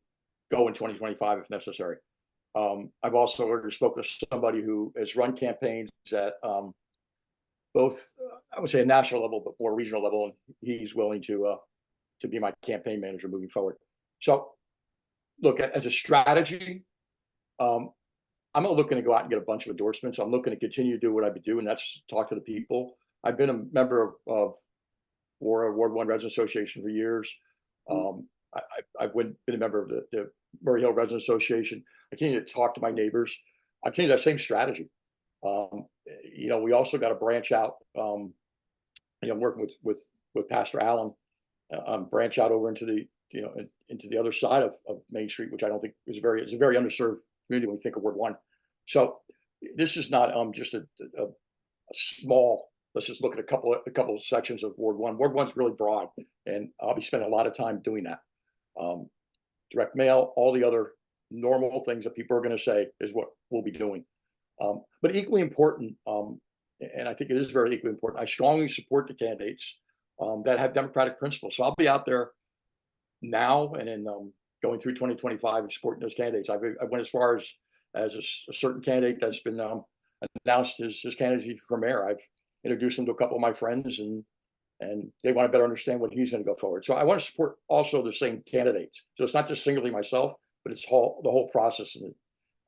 S16: go in 2025 if necessary. I've also already spoken to somebody who has run campaigns at both, I would say a national level, but more regional level, and he's willing to be my campaign manager moving forward. So, look, as a strategy, I'm not looking to go out and get a bunch of endorsements. I'm looking to continue to do what I've been doing. That's talk to the people. I've been a member of Ward 1 Residents Association for years. I've been a member of the Murray Hill Residents Association. I continue to talk to my neighbors. I continue that same strategy. We also got to branch out. I'm working with Pastor Allen, branch out over into the into the other side of Main Street, which I don't think is it's a very underserved community when you think of Ward 1. So this is not just a small. Let's just look at a couple of sections of Ward 1. Ward 1's really broad, and I'll be spending a lot of time doing that. Direct mail, all the other normal things that people are going to say is what we'll be doing. But equally important, and I think it is very equally important, I strongly support the candidates that have democratic principles. So I'll be out there now and then going through 2025 and supporting those candidates. I went as far as a certain candidate that's been announced his candidacy for mayor. I've introduced him to a couple of my friends, and they want to better understand what he's going to go forward. So I want to support also the same candidates. So it's not just singly myself, but it's the whole process, and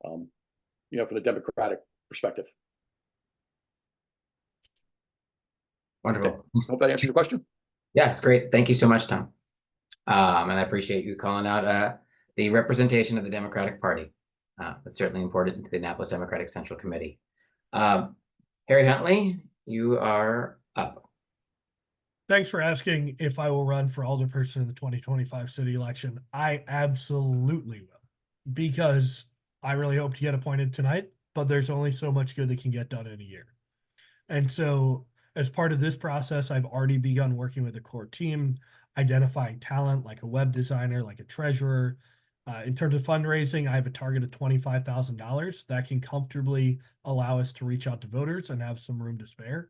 S16: from the Democratic perspective.
S1: Wonderful.
S16: Okay. Hope that answers your question.
S1: Yeah, it's great. Thank you so much, Tom. And I appreciate you calling out the representation of the Democratic Party. That's certainly important to the Annapolis Democratic Central Committee. Harry Huntley, you are up.
S18: Thanks for asking if I will run for alderperson in the 2025 city election. I absolutely will, because I really hope to get appointed tonight, but there's only so much good that can get done in a year. And so as part of this process, I've already begun working with a core team, identifying talent like a web designer, like a treasurer. In terms of fundraising, I have a target of $25,000 that can comfortably allow us to reach out to voters and have some room to spare.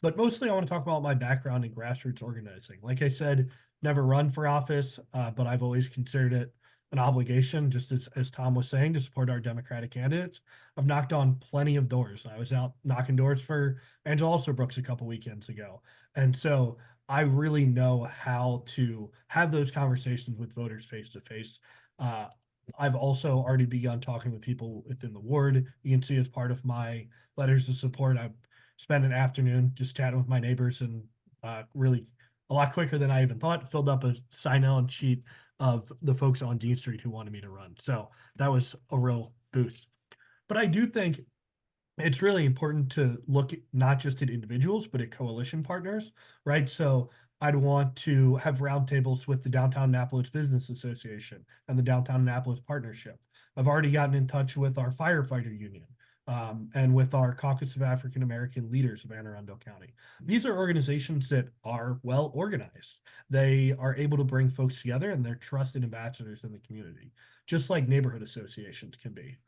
S18: But mostly I want to talk about my background in grassroots organizing. Like I said, never run for office, but I've always considered it an obligation, just as Tom was saying, to support our Democratic candidates. I've knocked on plenty of doors. I was out knocking doors for Angela Alsobrooks a couple weekends ago. And so I really know how to have those conversations with voters face to face. I've also already begun talking with people within the ward. You can see as part of my letters of support, I've spent an afternoon just chatting with my neighbors, and really a lot quicker than I even thought, filled up a sign-on sheet of the folks on Dean Street who wanted me to run. So that was a real boost. But I do think it's really important to look not just at individuals, but at coalition partners, right? So I'd want to have roundtables with the Downtown Annapolis Business Association and the Downtown Annapolis Partnership. I've already gotten in touch with our firefighter union and with our Caucus of African American Leaders of Anne Arundel County. These are organizations that are well organized. They are able to bring folks together, and they're trusted ambassadors in the community, just like neighborhood associations can be.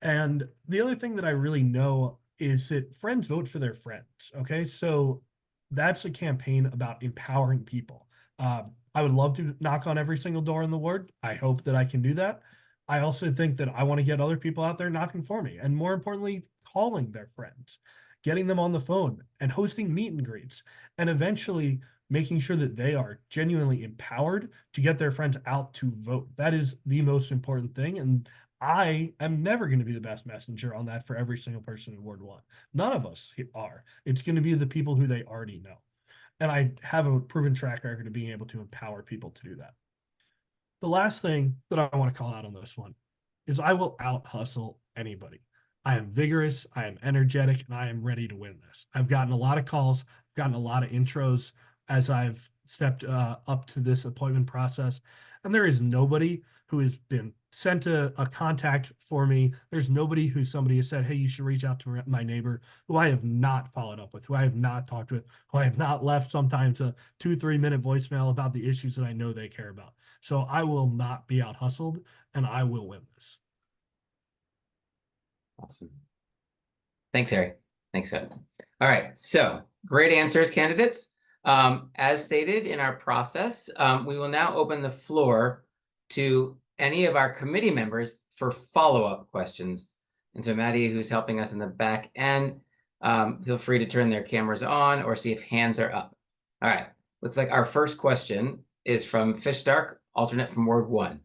S18: And the other thing that I really know is that friends vote for their friends. Okay, so that's a campaign about empowering people. I would love to knock on every single door in the ward. I hope that I can do that. I also think that I want to get other people out there knocking for me, and more importantly, calling their friends, getting them on the phone and hosting meet and greets, and eventually making sure that they are genuinely empowered to get their friends out to vote. That is the most important thing. And I am never going to be the best messenger on that for every single person in Ward 1. None of us are. It's going to be the people who they already know. And I have a proven track record of being able to empower people to do that. The last thing that I want to call out on this one is I will out hustle anybody. I am vigorous, I am energetic, and I am ready to win this. I've gotten a lot of calls, I've gotten a lot of intros as I've stepped up to this appointment process. And there is nobody who has been sent a contact for me. There's nobody who somebody has said, hey, you should reach out to my neighbor, who I have not followed up with, who I have not talked with, who I have not left sometimes a 2-3 minute voicemail about the issues that I know they care about. So I will not be out hustled, and I will win this.
S1: Awesome. Thanks, Harry. Thanks, Ed. All right, so great answers, candidates. As stated in our process, we will now open the floor to any of our committee members for follow-up questions. And so Maddie, who's helping us in the back end, feel free to turn their cameras on or see if hands are up. All right, looks like our first question is from Fish Stark, alternate from Ward 1.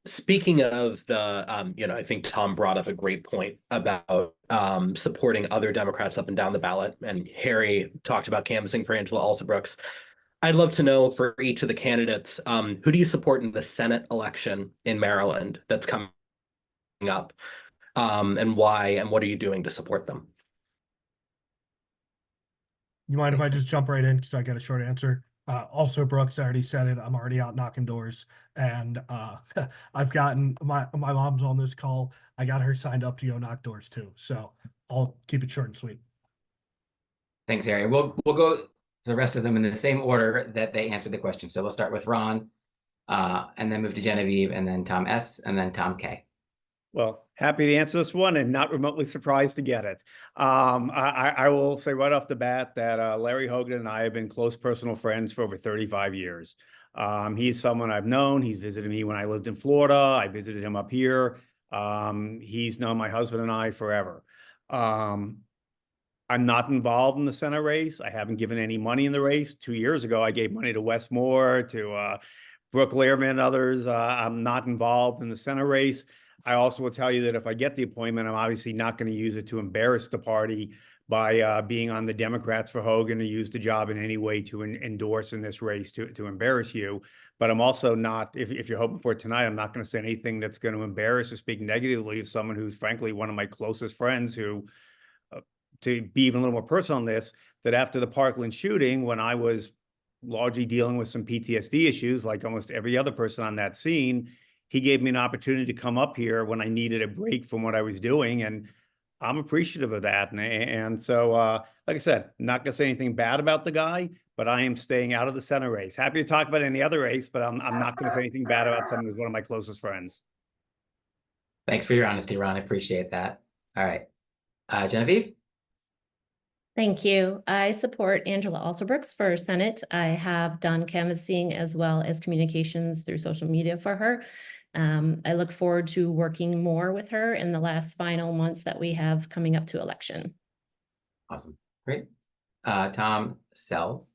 S5: Speaking of the, I think Tom brought up a great point about supporting other Democrats up and down the ballot, and Harry talked about canvassing for Angela Alsobrooks. I'd love to know for each of the candidates, who do you support in the Senate election in Maryland that's coming up, and why, and what are you doing to support them?
S18: You mind if I just jump right in because I got a short answer? Also, Brooks, I already said it. I'm already out knocking doors, and I've gotten my mom's on this call. I got her signed up to go knock doors too. So I'll keep it short and sweet.
S1: Thanks, Harry. We'll go the rest of them in the same order that they answered the question. So we'll start with Ron, and then move to Genevieve, and then Tom S, and then Tom K.
S13: Well, happy to answer this one and not remotely surprised to get it. I will say right off the bat that Larry Hogan and I have been close personal friends for over 35 years. He's someone I've known. He's visited me when I lived in Florida. I visited him up here. He's known my husband and I forever. I'm not involved in the Senate race. I haven't given any money in the race. 2 years ago, I gave money to Westmore, to Brooke Lehrman and others. I'm not involved in the Senate race. I also will tell you that if I get the appointment, I'm obviously not going to use it to embarrass the party by being on the Democrats for Hogan, or use the job in any way to endorse in this race to embarrass you. But I'm also not, if you're hoping for it tonight, I'm not going to say anything that's going to embarrass or speak negatively of someone who's frankly one of my closest friends who, to be even a little more personal on this, that after the Parkland shooting, when I was largely dealing with some PTSD issues, like almost every other person on that scene, he gave me an opportunity to come up here when I needed a break from what I was doing. And I'm appreciative of that. And so, like I said, not going to say anything bad about the guy, but I am staying out of the Senate race. Happy to talk about any other race, but I'm not going to say anything bad about someone who's one of my closest friends.
S1: Thanks for your honesty, Ron. I appreciate that. All right. Genevieve?
S12: Thank you. I support Angela Alsobrooks for Senate. I have done canvassing as well as communications through social media for her. I look forward to working more with her in the last final months that we have coming up to election.
S1: Awesome. Great. Tom Sells?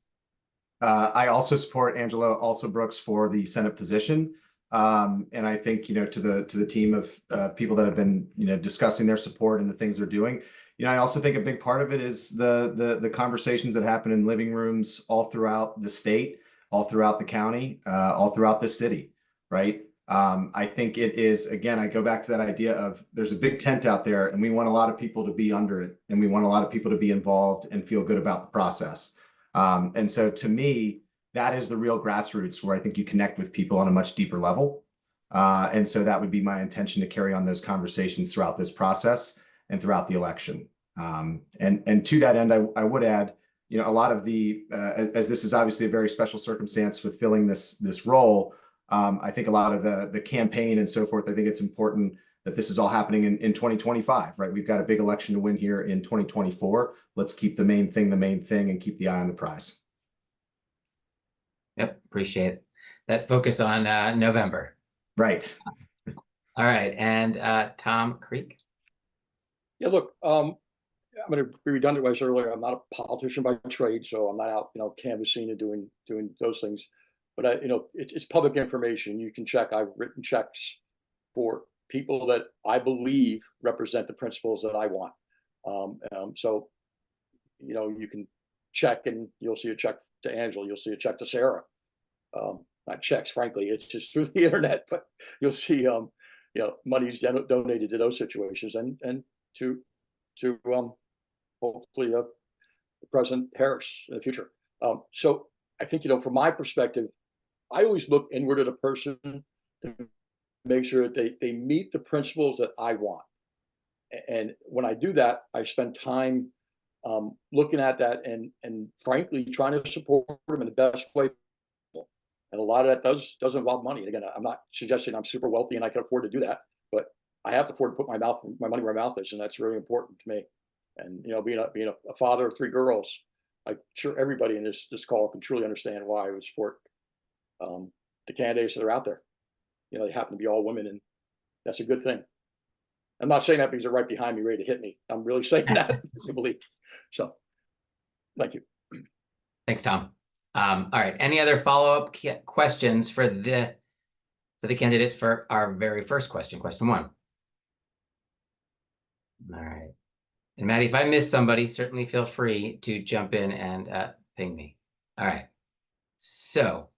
S15: I also support Angela Alsobrooks for the Senate position. And I think, to the team of people that have been, discussing their support and the things they're doing, I also think a big part of it is the conversations that happen in living rooms all throughout the state, all throughout the county, all throughout the city, right? I think it is, again, I go back to that idea of there's a big tent out there and we want a lot of people to be under it, and we want a lot of people to be involved and feel good about the process. And so to me, that is the real grassroots where I think you connect with people on a much deeper level. And so that would be my intention, to carry on those conversations throughout this process and throughout the election. And to that end, I would add, a lot of the, as this is obviously a very special circumstance with filling this role, I think a lot of the campaign and so forth, I think it's important that this is all happening in 2025, right? We've got a big election to win here in 2024. Let's keep the main thing, and keep the eye on the prize.
S1: Yep, appreciate that focus on November.
S15: Right.
S1: All right, and Tom Creek?
S16: Yeah, look, I'm going to be redundant what I said earlier. I'm not a politician by trade, so I'm not out, canvassing and doing those things. But it's public information. You can check. I've written checks for people that I believe represent the principles that I want. So, you can check, and you'll see a check to Angela. You'll see a check to Sarah. Not checks, frankly. It's just through the internet. But you'll see, money's donated to those situations, and to hopefully President Harris in the future. So I think, from my perspective, I always look inward at a person to make sure that they meet the principles that I want. And when I do that, I spend time looking at that and frankly trying to support them in the best way possible. And a lot of that does involve money. And again, I'm not suggesting I'm super wealthy and I can afford to do that, but I have to afford to put my money where my mouth is, and that's really important to me. And being a father of 3 girls, I'm sure everybody in this call can truly understand why I would support the candidates that are out there. You know, they happen to be all women, and that's a good thing. I'm not saying that because they're right behind me, ready to hit me. I'm really saying that, I believe. So, thank you.
S1: Thanks, Tom. All right. Any other follow-up questions for the candidates for our very first question, question 1? All right. And Maddie, if I miss somebody, certainly feel free to jump in and ping me. All right. So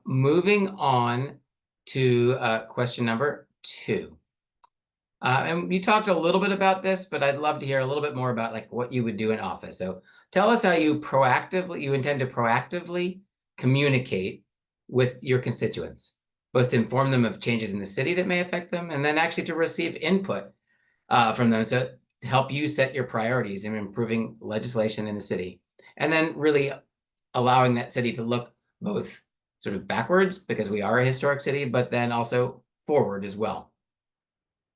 S1: moving on to question number 2. And you talked a little bit about this, but I'd love to hear a little bit more about like what you would do in office. So tell us how you intend to proactively communicate with your constituents, both to inform them of changes in the city that may affect them, and then actually to receive input from them to help you set your priorities in improving legislation in the city, and then really allowing that city to look both sort of backwards, because we are a historic city, but then also forward as well.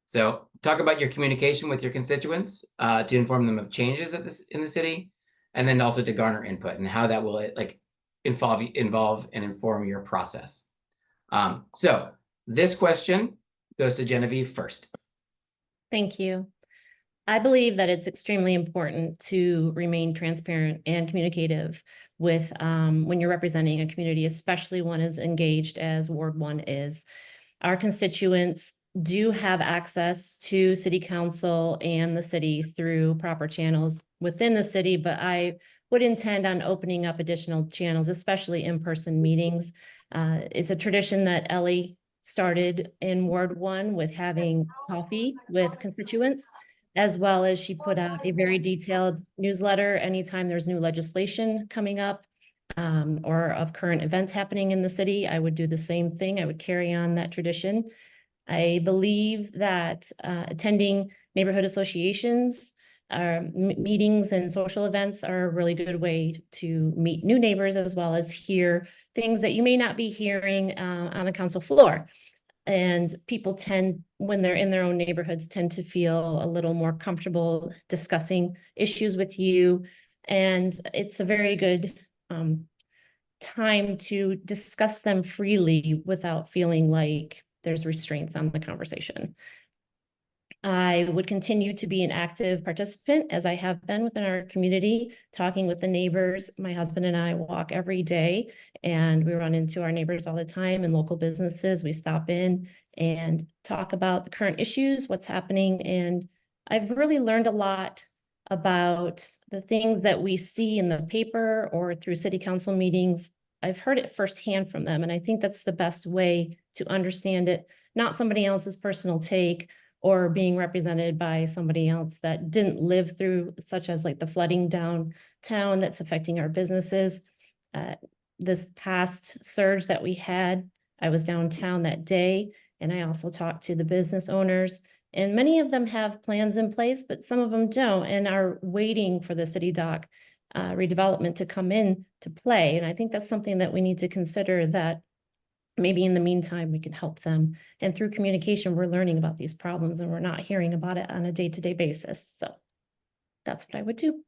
S1: So talk about your communication with your constituents to inform them of changes in the city, and then also to garner input and how that will like involve and inform your process. So this question goes to Genevieve first.
S12: Thank you. I believe that it's extremely important to remain transparent and communicative with when you're representing a community, especially one as engaged as Ward 1 is. Our constituents do have access to city council and the city through proper channels within the city, but I would intend on opening up additional channels, especially in-person meetings. It's a tradition that Elly started in Ward 1 with having coffee with constituents, as well as she put out a very detailed newsletter anytime there's new legislation coming up or of current events happening in the city. I would do the same thing. I would carry on that tradition. I believe that attending neighborhood associations, meetings and social events are a really good way to meet new neighbors, as well as hear things that you may not be hearing on the council floor. And people tend, when they're in their own neighborhoods, tend to feel a little more comfortable discussing issues with you. And it's a very good time to discuss them freely without feeling like there's restraints on the conversation. I would continue to be an active participant, as I have been within our community, talking with the neighbors. My husband and I walk every day, and we run into our neighbors all the time and local businesses. We stop in and talk about the current issues, what's happening. And I've really learned a lot about the things that we see in the paper or through city council meetings. I've heard it firsthand from them, and I think that's the best way to understand it, not somebody else's personal take or being represented by somebody else that didn't live through, such as like the flooding downtown that's affecting our businesses. This past surge that we had, I was downtown that day, and I also talked to the business owners, and many of them have plans in place, but some of them don't and are waiting for the city dock redevelopment to come in to play. And I think that's something that we need to consider, that maybe in the meantime, we can help them. And through communication, we're learning about these problems and we're not hearing about it on a day-to-day basis. So that's what I would do.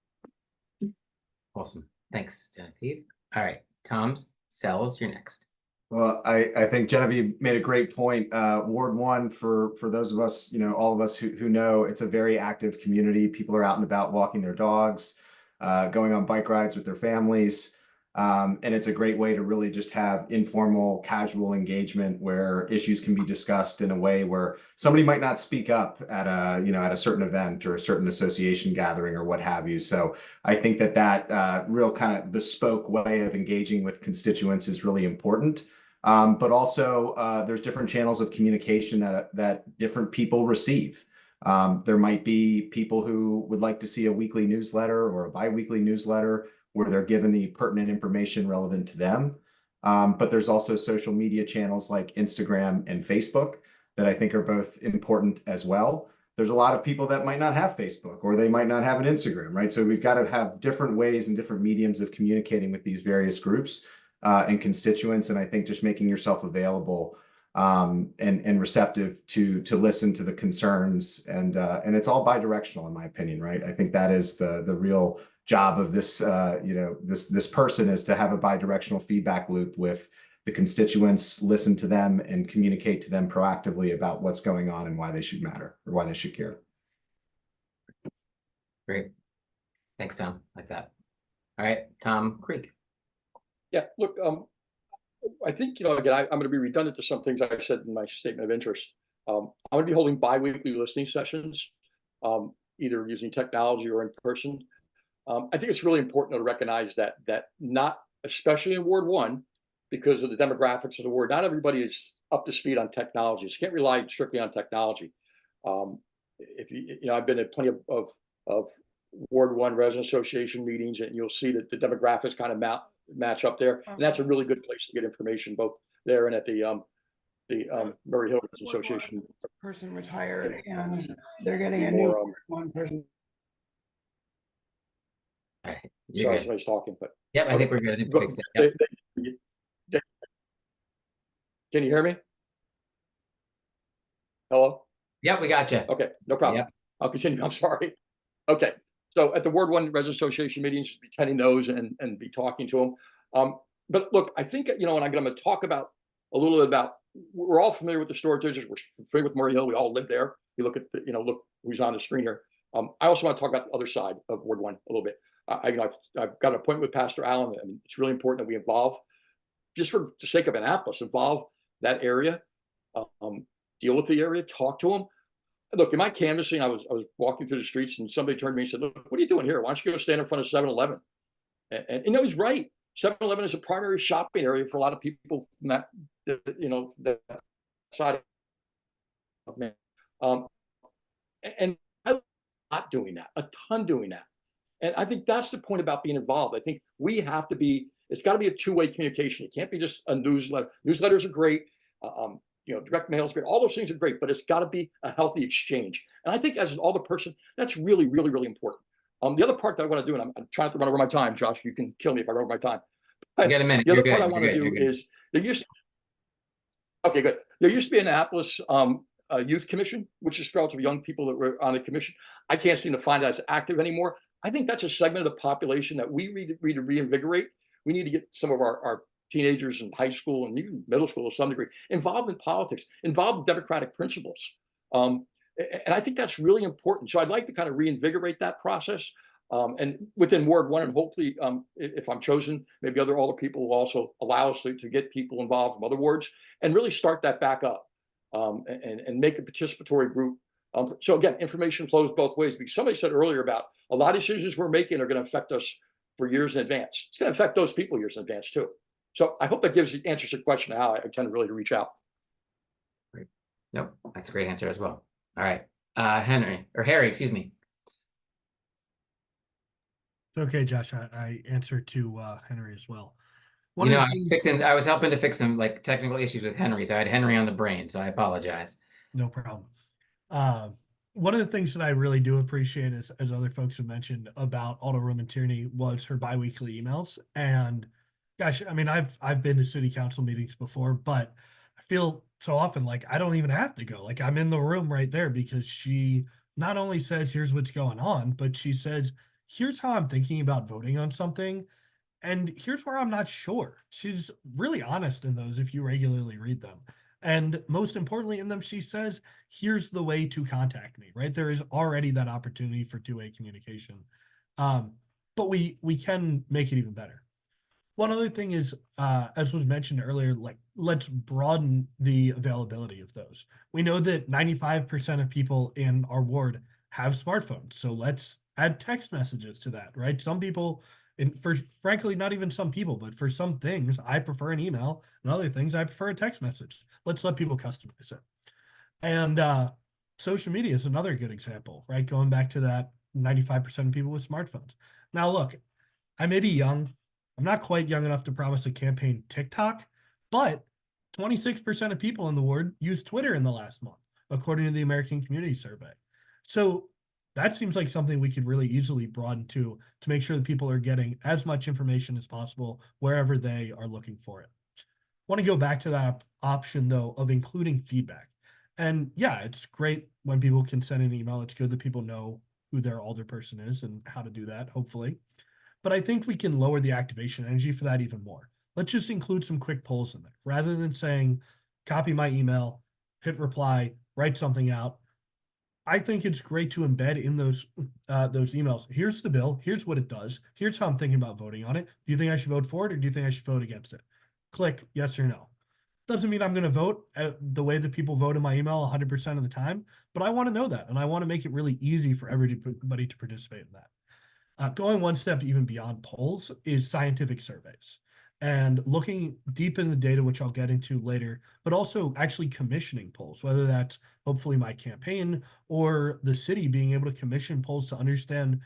S1: Awesome. Thanks, Genevieve. All right, Tom Sells, you're next.
S15: Well, I think Genevieve made a great point. Ward 1, for those of us, you know, all of us who know, it's a very active community. People are out and about walking their dogs, going on bike rides with their families. And it's a great way to really just have informal, casual engagement where issues can be discussed in a way where somebody might not speak up at a certain event or a certain association gathering or what have you. So I think that real kind of bespoke way of engaging with constituents is really important. But also there's different channels of communication that different people receive. There might be people who would like to see a weekly newsletter or a bi-weekly newsletter where they're given the pertinent information relevant to them. But there's also social media channels like Instagram and Facebook that I think are both important as well. There's a lot of people that might not have Facebook, or they might not have an Instagram, right? So we've got to have different ways and different mediums of communicating with these various groups and constituents. And I think just making yourself available and receptive to listen to the concerns, and it's all bi-directional in my opinion, right? I think that is the real job of this this person, is to have a bi-directional feedback loop with the constituents, listen to them, and communicate to them proactively about what's going on and why they should matter or why they should care.
S1: Great. Thanks, Tom. Like that. All right, Tom Creek.
S16: Yeah, look, I think, again, I'm going to be redundant to some things I said in my statement of interest. I'm going to be holding bi-weekly listening sessions, either using technology or in person. I think it's really important to recognize that not, especially in Ward 1, because of the demographics of the ward, not everybody is up to speed on technology. So you can't rely strictly on technology. If I've been at plenty of Ward 1 resident association meetings, and you'll see that the demographics kind of match up there, and that's a really good place to get information, both there and at the Murray Hill Association.
S19: Person retired, and they're getting a new one person.
S1: All right,
S16: sorry, somebody's talking, but
S1: yep, I think we're good. I think we fixed it. Yep.
S16: Can you hear me? Hello?
S1: Yep, we got you.
S16: Okay, no problem.
S1: Yep.
S16: I'll continue. I'm sorry. Okay, so at the Ward 1 Resident Association meetings, be attending those and be talking to them. But look, I think, and I'm going to talk about a little bit about, we're all familiar with the storage districts. We're familiar with Murray Hill. We all live there. You look at, look who's on the screen here. I also want to talk about the other side of Ward 1 a little bit. I've got an appointment with Pastor Allen, and it's really important that we involve, just for the sake of Annapolis, involve that area, deal with the area, talk to them. Look, in my canvassing, I was walking through the streets, and somebody turned to me and said, "Look, what are you doing here? Why don't you go stand in front of 7-Eleven?" And he's right. 7-Eleven is a primary shopping area for a lot of people from that, that side of me. And I'm not doing that, a ton doing that. And I think that's the point about being involved. I think we have to be, it's got to be a two-way communication. It can't be just a newsletter. Newsletters are great. Direct mail is great. All those things are great, but it's got to be a healthy exchange. And I think as an older person, that's really, really, really important. The other part that I want to do, and I'm trying to run over my time, Josh, you can kill me if I run over my time.
S1: You got a minute.
S16: The other part I want to do is, okay, good. There used to be an Annapolis Youth Commission, which is relatively young people that were on the commission. I can't seem to find it as active anymore. I think that's a segment of the population that we need to reinvigorate. We need to get some of our teenagers in high school and even middle school to some degree involved in politics, involved in democratic principles. And I think that's really important. So I'd like to kind of reinvigorate that process. And within Ward 1, and hopefully, if I'm chosen, maybe other people will also allow us to get people involved from other wards and really start that back up and make a participatory group. So again, information flows both ways. Because somebody said earlier about a lot of decisions we're making are going to affect us for years in advance. It's going to affect those people years in advance too. So I hope that answers your question how I tend really to reach out.
S1: Great. Nope, that's a great answer as well. All right, Harry, excuse me.
S18: It's okay, Josh. I answered to Henry as well.
S1: I was helping to fix some technical issues with Henry, so I had Henry on the brain, so I apologize.
S18: No problem. One of the things that I really do appreciate, as other folks have mentioned about Alderwoman Tierney, was her biweekly emails. And gosh, I mean, I've been to city council meetings before, but I feel so often like I don't even have to go. Like I'm in the room right there because she not only says, here's what's going on, but she says, here's how I'm thinking about voting on something. And here's where I'm not sure. She's really honest in those if you regularly read them. And most importantly in them, she says, here's the way to contact me, right? There is already that opportunity for two-way communication. But we can make it even better. One other thing is, as was mentioned earlier, let's broaden the availability of those. We know that 95% of people in our ward have smartphones. So let's add text messages to that, right? Some people, frankly, not even some people, but for some things, I prefer an email, and other things, I prefer a text message. Let's let people customize it. And social media is another good example, right? Going back to that 95% of people with smartphones. Now, look, I may be young. I'm not quite young enough to promise a campaign TikTok, but 26% of people in the ward used Twitter in the last month, according to the American Community Survey. So that seems like something we could really easily broaden to make sure that people are getting as much information as possible wherever they are looking for it. I want to go back to that option, though, of including feedback. And yeah, it's great when people can send an email. It's good that people know who their alderperson is and how to do that, hopefully. But I think we can lower the activation energy for that even more. let's just include some quick polls in there rather than saying, copy my email, hit reply, write something out. I think it's great to embed in those emails. Here's the bill. Here's what it does. Here's how I'm thinking about voting on it. Do you think I should vote for it, or do you think I should vote against it? Click yes or no. Doesn't mean I'm going to vote the way that people vote in my email 100% of the time, but I want to know that, and I want to make it really easy for everybody to participate in that. Going one step even beyond polls is scientific surveys and looking deep into the data, which I'll get into later, but also actually commissioning polls, whether that's hopefully my campaign or the city being able to commission polls to understand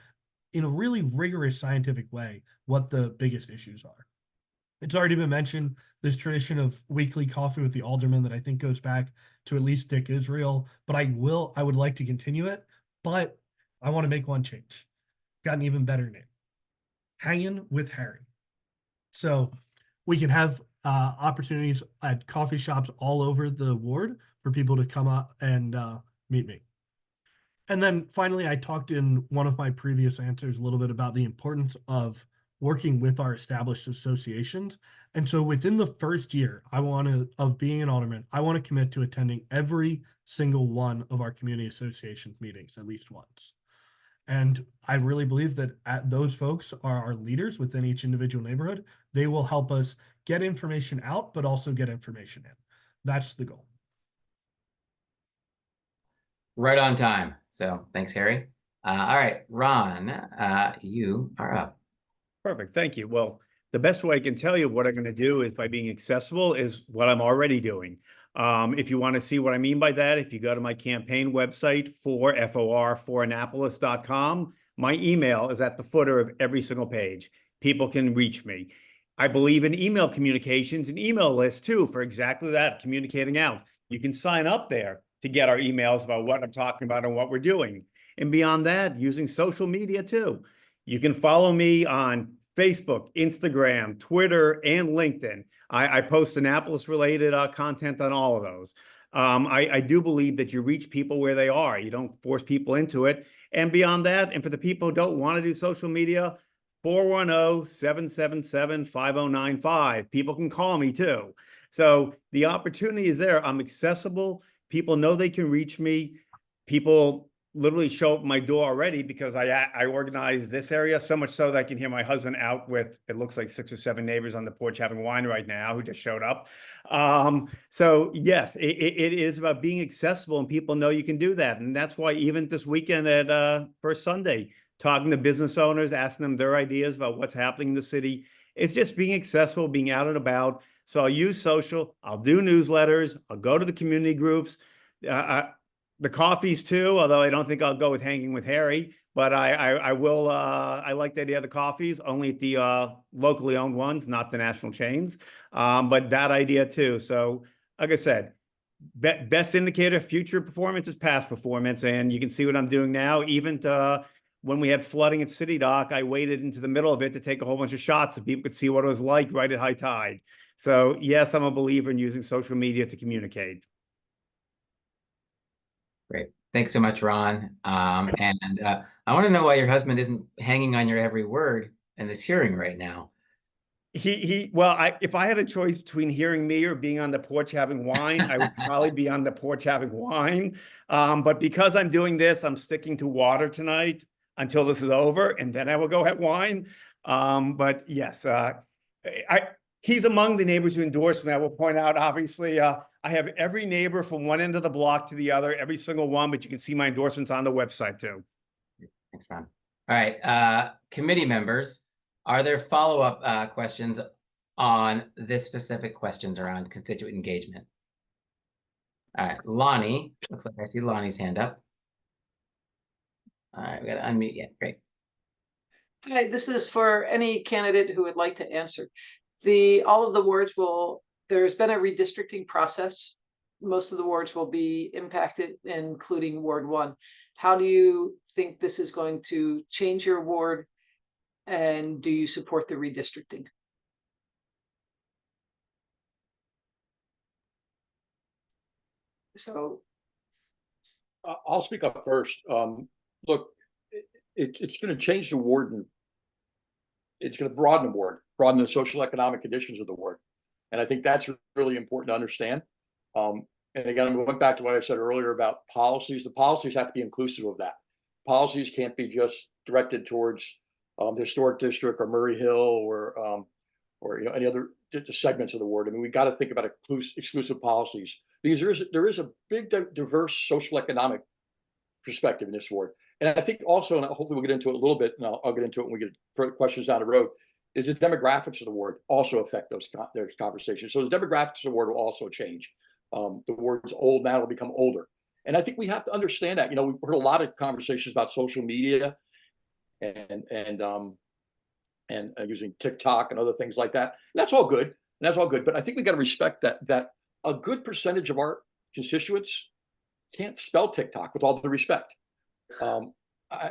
S18: in a really rigorous scientific way what the biggest issues are. It's already been mentioned, this tradition of weekly coffee with the alderman that I think goes back to at least Dick Israel, but I would like to continue it, but I want to make one change. Got an even better name. Hanging with Harry. So we can have opportunities at coffee shops all over the ward for people to come up and meet me. And then finally, I talked in one of my previous answers a little bit about the importance of working with our established associations. And so within the first year, of being an alderman, I want to commit to attending every single one of our community association meetings at least once. And I really believe that those folks are our leaders within each individual neighborhood. They will help us get information out, but also get information in. That's the goal.
S1: Right on time. So thanks, Harry. All right, Ron, you are up.
S13: Perfect. Thank you. Well, the best way I can tell you what I'm going to do is by being accessible is what I'm already doing. If you want to see what I mean by that, if you go to my campaign website for Annapolis.com, my email is at the footer of every single page. People can reach me. I believe in email communications and email lists too, for exactly that, communicating out. You can sign up there to get our emails about what I'm talking about and what we're doing. And beyond that, using social media too. You can follow me on Facebook, Instagram, Twitter, and LinkedIn. I post Annapolis-related content on all of those. I do believe that you reach people where they are. You don't force people into it. And beyond that, and for the people who don't want to do social media, 410-777-5095. People can call me too. So the opportunity is there. I'm accessible. People know they can reach me. People literally show up my door already because I organize this area so much so that I can hear my husband out with, it looks like 6 or 7 neighbors on the porch having wine right now who just showed up. So yes, it is about being accessible and people know you can do that. And that's why even this weekend at First Sunday, talking to business owners, asking them their ideas about what's happening in the city. It's just being accessible, being out and about. So I'll use social, I'll do newsletters, I'll go to the community groups, the coffees too, although I don't think I'll go with hanging with Harry, but I will, I like the idea of the coffees, only at the locally owned ones, not the national chains, but that idea too. So like I said, best indicator, future performance is past performance, and you can see what I'm doing now. Even when we had flooding at City Dock, I waited into the middle of it to take a whole bunch of shots so people could see what it was like right at high tide. So yes, I'm a believer in using social media to communicate.
S1: Great. Thanks so much, Ron. And I want to know why your husband isn't hanging on your every word in this hearing right now.
S13: Well, if I had a choice between hearing me or being on the porch having wine, I would probably be on the porch having wine. But because I'm doing this, I'm sticking to water tonight until this is over, and then I will go have wine. But yes, he's among the neighbors who endorsed me. I will point out, obviously, I have every neighbor from one end of the block to the other, every single one, but you can see my endorsements on the website too.
S1: Thanks, Ron. All right, committee members, are there follow-up questions on this specific questions around constituent engagement? All right, Lonnie, looks like I see Lonnie's hand up. All right, we got to unmute yet. Great.
S9: Hi, this is for any candidate who would like to answer. All of the wards there's been a redistricting process. Most of the wards will be impacted, including Ward 1. How do you think this is going to change your ward? And do you support the redistricting? So
S16: I'll speak up first. Look, it's going to change the warden it's going to broaden the ward, broaden the social economic conditions of the ward. And I think that's really important to understand. And again, I'm going back to what I said earlier about policies. The policies have to be inclusive of that. Policies can't be just directed towards the historic district or Murray Hill or any other segments of the ward. I mean, we got to think about exclusive policies because there is a big diverse social economic perspective in this ward. And I think also, and hopefully we'll get into it a little bit, and I'll get into it when we get further questions down the road, is the demographics of the ward also affect those conversations. So the demographics of the ward will also change. The ward's old now, it'll become older. And I think we have to understand that. We've heard a lot of conversations about social media and using TikTok and other things like that. And that's all good. And that's all good. But I think we got to respect that a good percentage of our constituents can't spell TikTok, with all the respect. I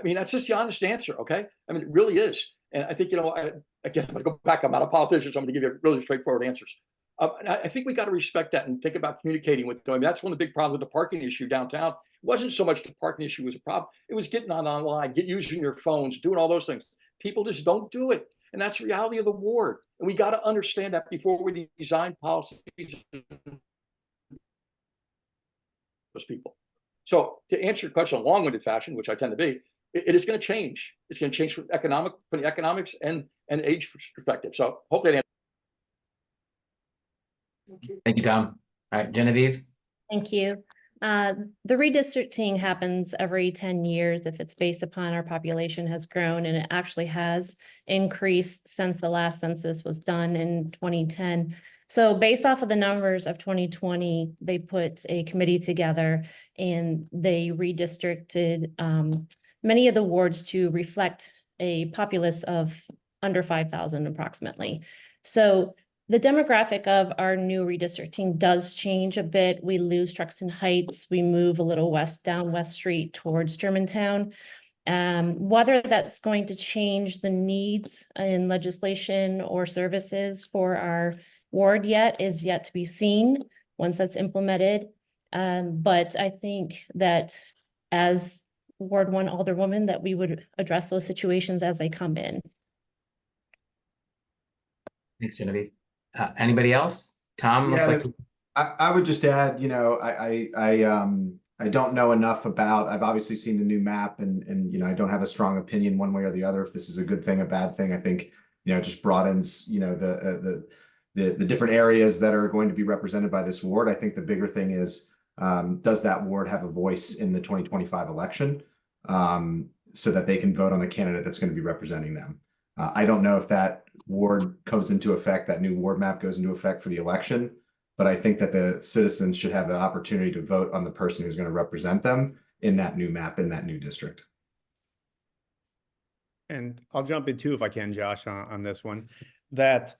S16: mean, that's just the honest answer. Okay. I mean, it really is. And I think, again, I'm going to go back. I'm not a politician, so I'm going to give you really straightforward answers. I think we got to respect that and think about communicating with them. I mean, that's one of the big problems with the parking issue downtown. It wasn't so much the parking issue was a problem. It was getting online, using your phones, doing all those things. People just don't do it. And that's the reality of the ward. And we got to understand that before we design policies. Those people. So to answer your question in a long-winded fashion, which I tend to be, it is going to change. It's going to change from the economics and age perspective. So hopefully that
S1: Thank you, Tom. All right, Genevieve.
S12: Thank you. The redistricting happens every 10 years if it's based upon our population has grown, and it actually has increased since the last census was done in 2010. So based off of the numbers of 2020, they put a committee together and they redistricted many of the wards to reflect a populace of under 5,000 approximately. So the demographic of our new redistricting does change a bit. We lose Truxton Heights. We move a little down West Street towards Germantown. Whether that's going to change the needs in legislation or services for our ward is yet to be seen once that's implemented. But I think that as Ward 1 Alderwoman, that we would address those situations as they come in.
S1: Thanks, Genevieve. Anybody else? Tom, looks like
S15: I would just add, I don't know enough about, I've obviously seen the new map and I don't have a strong opinion one way or the other if this is a good thing, a bad thing. I think, it just broadens, the different areas that are going to be represented by this ward. I think the bigger thing is, does that ward have a voice in the 2025 election so that they can vote on the candidate that's going to be representing them? I don't know if that ward goes into effect, that new ward map goes into effect for the election, but I think that the citizens should have the opportunity to vote on the person who's going to represent them in that new map, in that new district.
S13: And I'll jump in too, if I can, Josh, on this one, that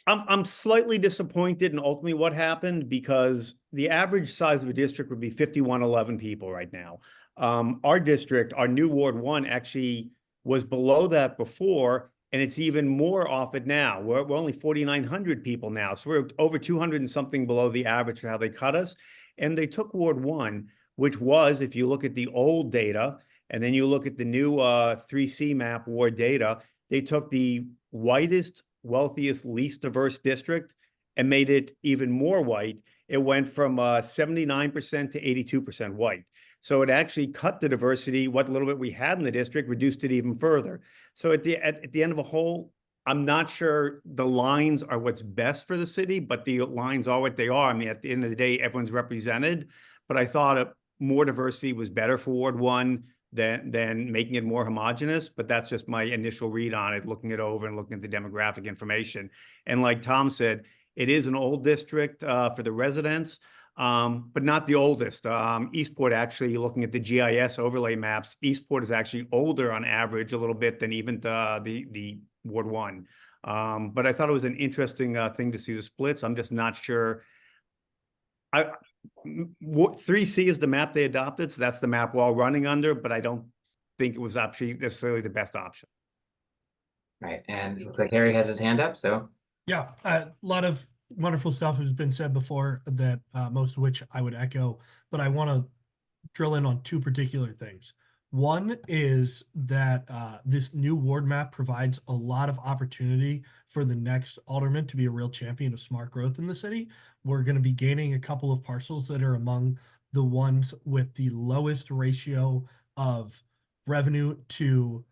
S13: I'm slightly disappointed in ultimately what happened, because the average size of a district would be 5111 people right now. Our district, our new Ward 1 actually was below that before, and it's even more off it now. We're only 4,900 people now. So we're over 200 and something below the average for how they cut us. And they took Ward 1, which was, if you look at the old data, and then you look at the new 3C map ward data, they took the whitest, wealthiest, least diverse district and made it even more white. It went from 79% to 82% white. So it actually cut the diversity, what little bit we had in the district, reduced it even further. So at the end of a whole, I'm not sure the lines are what's best for the city, but the lines are what they are. I mean, at the end of the day, everyone's represented, but I thought more diversity was better for Ward 1 than making it more homogenous. But that's just my initial read on it, looking it over and looking at the demographic information. And like Tom said, it is an old district for the residents, but not the oldest. Eastport, actually, looking at the GIS overlay maps, Eastport is actually older on average a little bit than even the Ward 1. But I thought it was an interesting thing to see the splits. I'm just not sure. 3C is the map they adopted, so that's the map we're all running under, but I don't think it was actually necessarily the best option.
S1: Right, and it looks like Harry has his hand up, so.
S18: Yeah, a lot of wonderful stuff has been said before that most of which I would echo, but I want to drill in on two particular things. One is that this new ward map provides a lot of opportunity for the next alderman to be a real champion of smart growth in the city. We're going to be gaining a couple of parcels that are among the ones with the lowest ratio of revenue to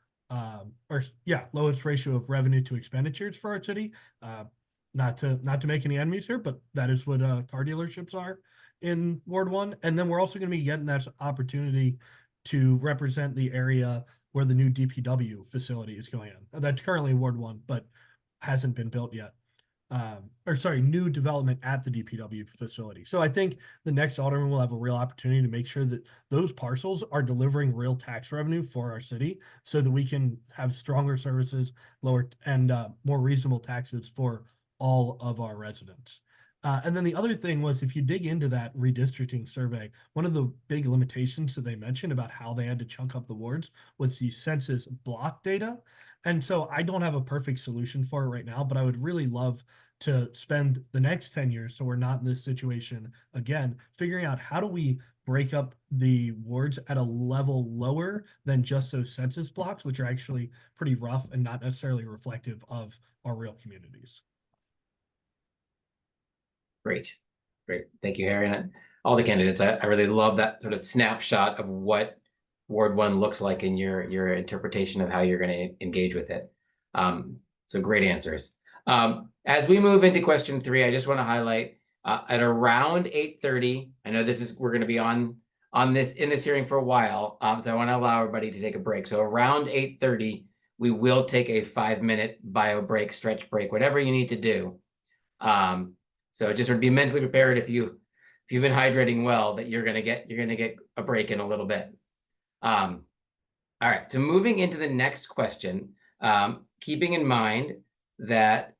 S18: lowest ratio of revenue to expenditures for our city. Not to make any enemies here, but that is what car dealerships are in Ward 1. And then we're also going to be getting that opportunity to represent the area where the new DPW facility is going on. That's currently Ward 1, but hasn't been built yet. New development at the DPW facility. So I think the next alderman will have a real opportunity to make sure that those parcels are delivering real tax revenue for our city so that we can have stronger services, lower and more reasonable taxes for all of our residents. And then the other thing was, if you dig into that redistricting survey, one of the big limitations that they mentioned about how they had to chunk up the wards was the census block data. And so I don't have a perfect solution for it right now, but I would really love to spend the next 10 years, so we're not in this situation again, figuring out how do we break up the wards at a level lower than just those census blocks, which are actually pretty rough and not necessarily reflective of our real communities.
S1: Great. Thank you, Harry. And all the candidates, I really love that sort of snapshot of what Ward 1 looks like in your interpretation of how you're going to engage with it. So great answers. As we move into question 3, I just want to highlight at around 8:30. I know we're going to be on this in this hearing for a while, so I want to allow everybody to take a break. So around 8:30, we will take a 5-minute bio break, stretch break, whatever you need to do. So just sort of be mentally prepared if you've been hydrating well, that you're gonna get a break in a little bit. All right. So moving into the next question, keeping in mind that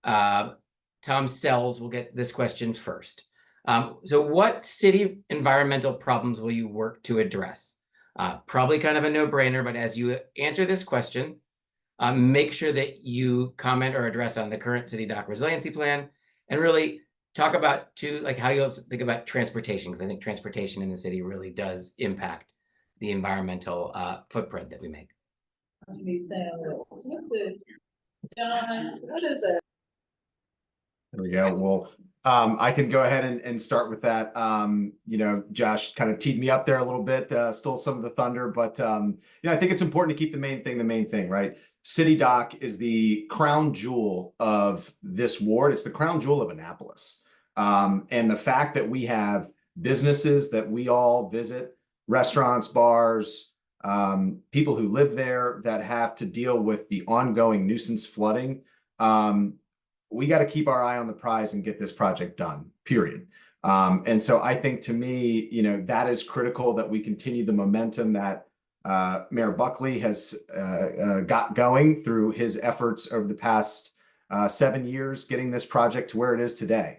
S1: Tom Sells will get this question first. So what city environmental problems will you work to address? Probably kind of a no-brainer, but as you answer this question, make sure that you comment or address on the current city dock resiliency plan, and really talk about how you'll think about transportation, because I think transportation in the city really does impact the environmental footprint that we make.
S15: There we go. Well, I can go ahead and start with that. Josh kind of teed me up there a little bit, stole some of the thunder, but I think it's important to keep the main thing, right? City Dock is the crown jewel of this ward. It's the crown jewel of Annapolis. And the fact that we have businesses that we all visit, restaurants, bars, people who live there that have to deal with the ongoing nuisance flooding, we got to keep our eye on the prize and get this project done, period. And so I think, to me, that is critical, that we continue the momentum that Mayor Buckley has got going through his efforts over the past 7 years, getting this project to where it is today.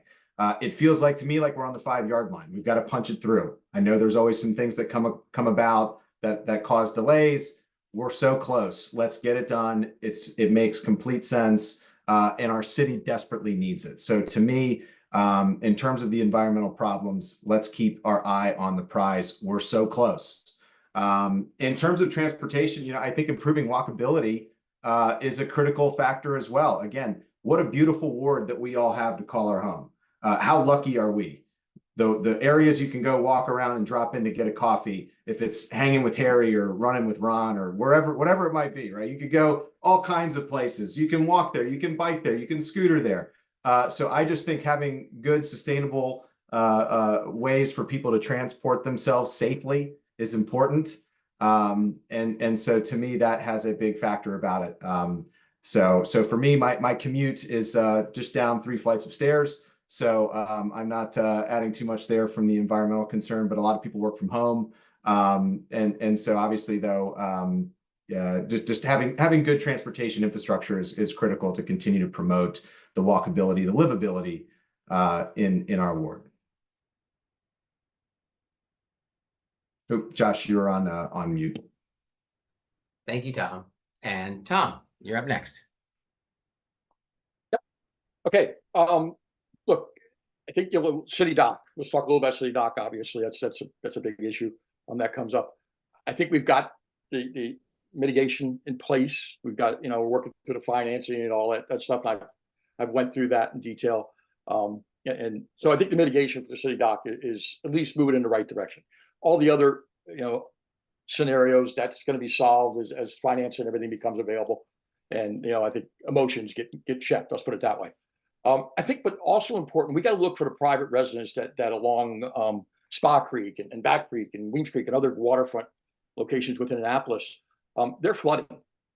S15: It feels like to me like we're on the 5-yard line. We've got to punch it through. I know there's always some things that come about that cause delays. We're so close. Let's get it done. It makes complete sense. And our city desperately needs it. So to me, in terms of the environmental problems, let's keep our eye on the prize. We're so close. In terms of transportation, I think improving walkability is a critical factor as well. Again, what a beautiful ward that we all have to call our home. How lucky are we? The areas you can go walk around and drop in to get a coffee, if it's hanging with Harry or running with Ron or whatever it might be, right? You could go all kinds of places. You can walk there, you can bike there, you can scooter there. So I just think having good, sustainable ways for people to transport themselves safely is important. And so to me, that has a big factor about it. So for me, my commute is just down 3 flights of stairs. So I'm not adding too much there from the environmental concern, but a lot of people work from home. And so obviously, though, just having good transportation infrastructure is critical to continue to promote the walkability, the livability in our ward. Oh, Josh, you're on mute.
S1: Thank you, Tom. And Tom, you're up next.
S16: Yep. Okay. Look, I think City Dock. Let's talk a little about City Dock. Obviously, that's a big issue that comes up. I think we've got the mitigation in place. We've got, we're working through the financing and all that stuff. I've went through that in detail. And so I think the mitigation for the city dock is at least moving in the right direction. All the other, scenarios, that's going to be solved as finance and everything becomes available. And, I think emotions get checked. Let's put it that way. I think, but also important, we got to look for the private residents that along Spa Creek and Back Creek and Weems Creek and other waterfront locations within Annapolis. They're flooding.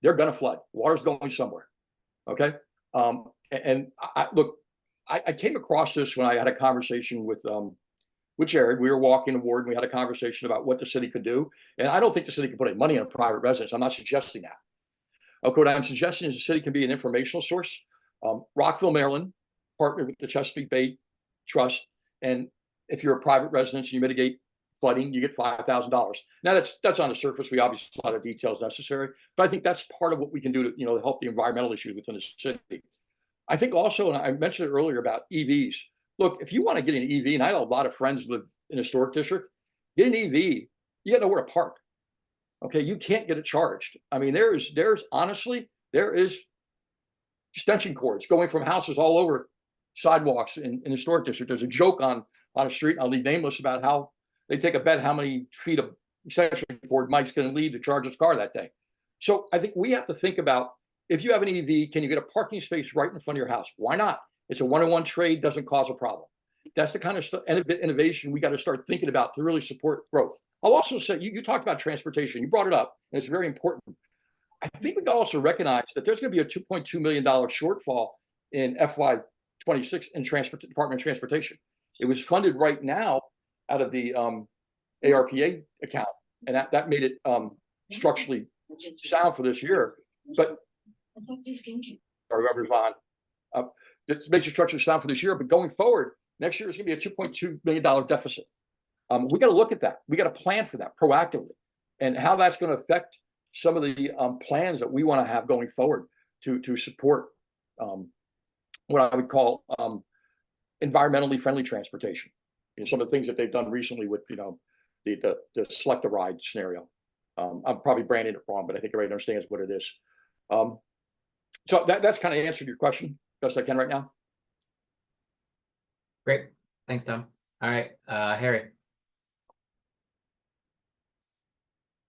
S16: They're going to flood. Water's going somewhere. Okay. And I came across this when I had a conversation with Jared. We were walking the ward and we had a conversation about what the city could do. And I don't think the city can put any money in a private residence. I'm not suggesting that. Okay, what I'm suggesting is the city can be an informational source. Rockville, Maryland, partnered with the Chesapeake Bay Trust. And if you're a private residence and you mitigate flooding, you get $5,000. Now that's on the surface. We obviously have a lot of details necessary, but I think that's part of what we can do to, to help the environmental issues within the city. I think also, and I mentioned it earlier about EVs. Look, if you want to get an EV, and I have a lot of friends who live in a historic district, get an EV, you got to know where to park. Okay, you can't get it charged. I mean, there is extension cords going from houses all over sidewalks in the historic district. There's a joke on a street, I'll leave nameless, about how they take a bet how many feet of extension cord Mike's going to need to charge his car that day. So I think we have to think about, if you have an EV, can you get a parking space right in front of your house? Why not? It's a one-on-one trade, doesn't cause a problem. That's the kind of innovation we got to start thinking about to really support growth. I'll also say, you talked about transportation. You brought it up, and it's very important. I think we got to also recognize that there's going to be a $2.2 million shortfall in FY26 in Department of Transportation. It was funded right now out of the ARPA account, and that made it structurally sound for this year. But whoever's on, it makes it structurally sound for this year. But going forward, next year is going to be a $2.2 million deficit. We got to look at that. We got to plan for that proactively, and how that's going to affect some of the plans that we want to have going forward to support what I would call environmentally friendly transportation. Some of the things that they've done recently with the select a ride scenario. I'm probably branding it wrong, but I think everybody understands what it is. So that's kind of answered your question best I can right now.
S1: Great. Thanks, Tom. All right, Harry.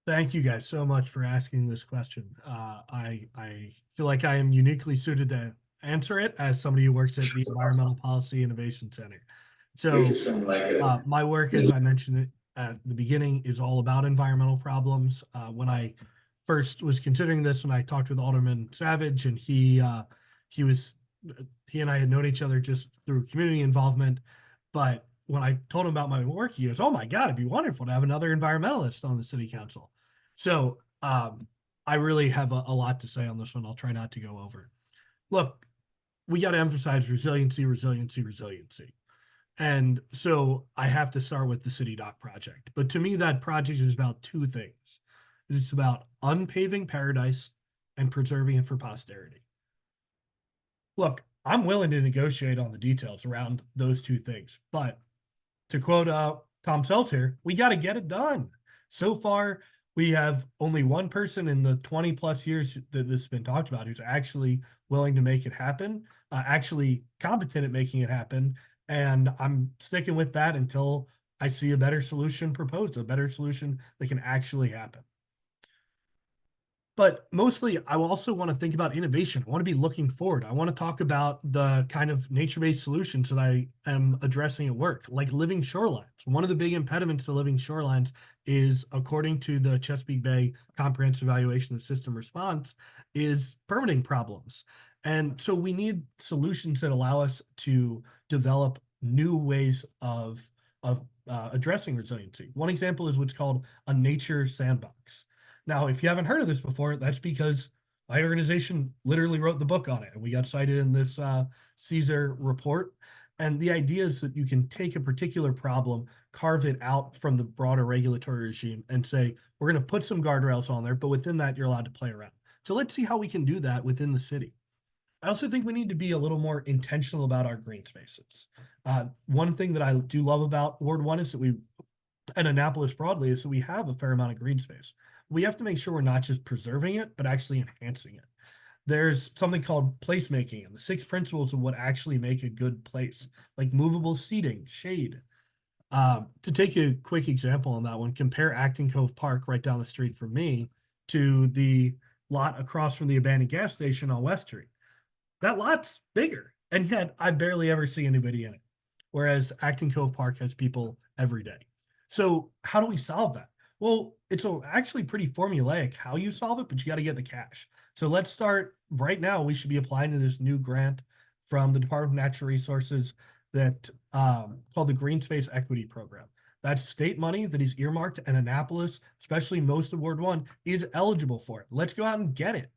S18: Thank you guys so much for asking this question. I feel like I am uniquely suited to answer it as somebody who works at the Environmental Policy Innovation Center. So my work, as I mentioned it at the beginning, is all about environmental problems. When I first was considering this, when I talked with Alderman Savage, and he and I had known each other just through community involvement, but when I told him about my work, he goes, "Oh my God, it'd be wonderful to have another environmentalist on the city council." So I really have a lot to say on this one. I'll try not to go over. Look, we got to emphasize resiliency, resiliency, resiliency. And so I have to start with the City Dock project. But to me, that project is about two things. It's about unpaving paradise and preserving it for posterity. Look, I'm willing to negotiate on the details around those two things. But to quote Tom Sells here, we got to get it done. So far, we have only one person in the 20 plus years that this has been talked about who's actually willing to make it happen, actually competent at making it happen. And I'm sticking with that until I see a better solution proposed, a better solution that can actually happen. But mostly, I also want to think about innovation. I want to be looking forward. I want to talk about the kind of nature-based solutions that I am addressing at work, like living shorelines. One of the big impediments to living shorelines is, according to the Chesapeake Bay Comprehensive Evaluation of System Response, is permitting problems. And so we need solutions that allow us to develop new ways of addressing resiliency. One example is what's called a nature sandbox. Now, if you haven't heard of this before, that's because my organization literally wrote the book on it, and we got cited in this Caesar report. And the idea is that you can take a particular problem, carve it out from the broader regulatory regime, and say, we're going to put some guardrails on there, but within that, you're allowed to play around. So let's see how we can do that within the city. I also think we need to be a little more intentional about our green spaces. One thing that I do love about Ward 1 is that and Annapolis broadly, is that we have a fair amount of green space. we have to make sure we're not just preserving it, but actually enhancing it. There's something called placemaking and the 6 principles of what actually make a good place, like movable seating, shade. To take a quick example on that one, compare Acton Cove Park right down the street from me to the lot across from the abandoned gas station on West Street. That lot's bigger, and yet I barely ever see anybody in it. Whereas Acton Cove Park has people every day. So how do we solve that? Well, it's actually pretty formulaic how you solve it, but you got to get the cash. So let's start right now. We should be applying to this new grant from the Department of Natural Resources that called the Green Space Equity Program. That's state money that is earmarked, and Annapolis, especially most of Ward 1, is eligible for it. Let's go out and get it.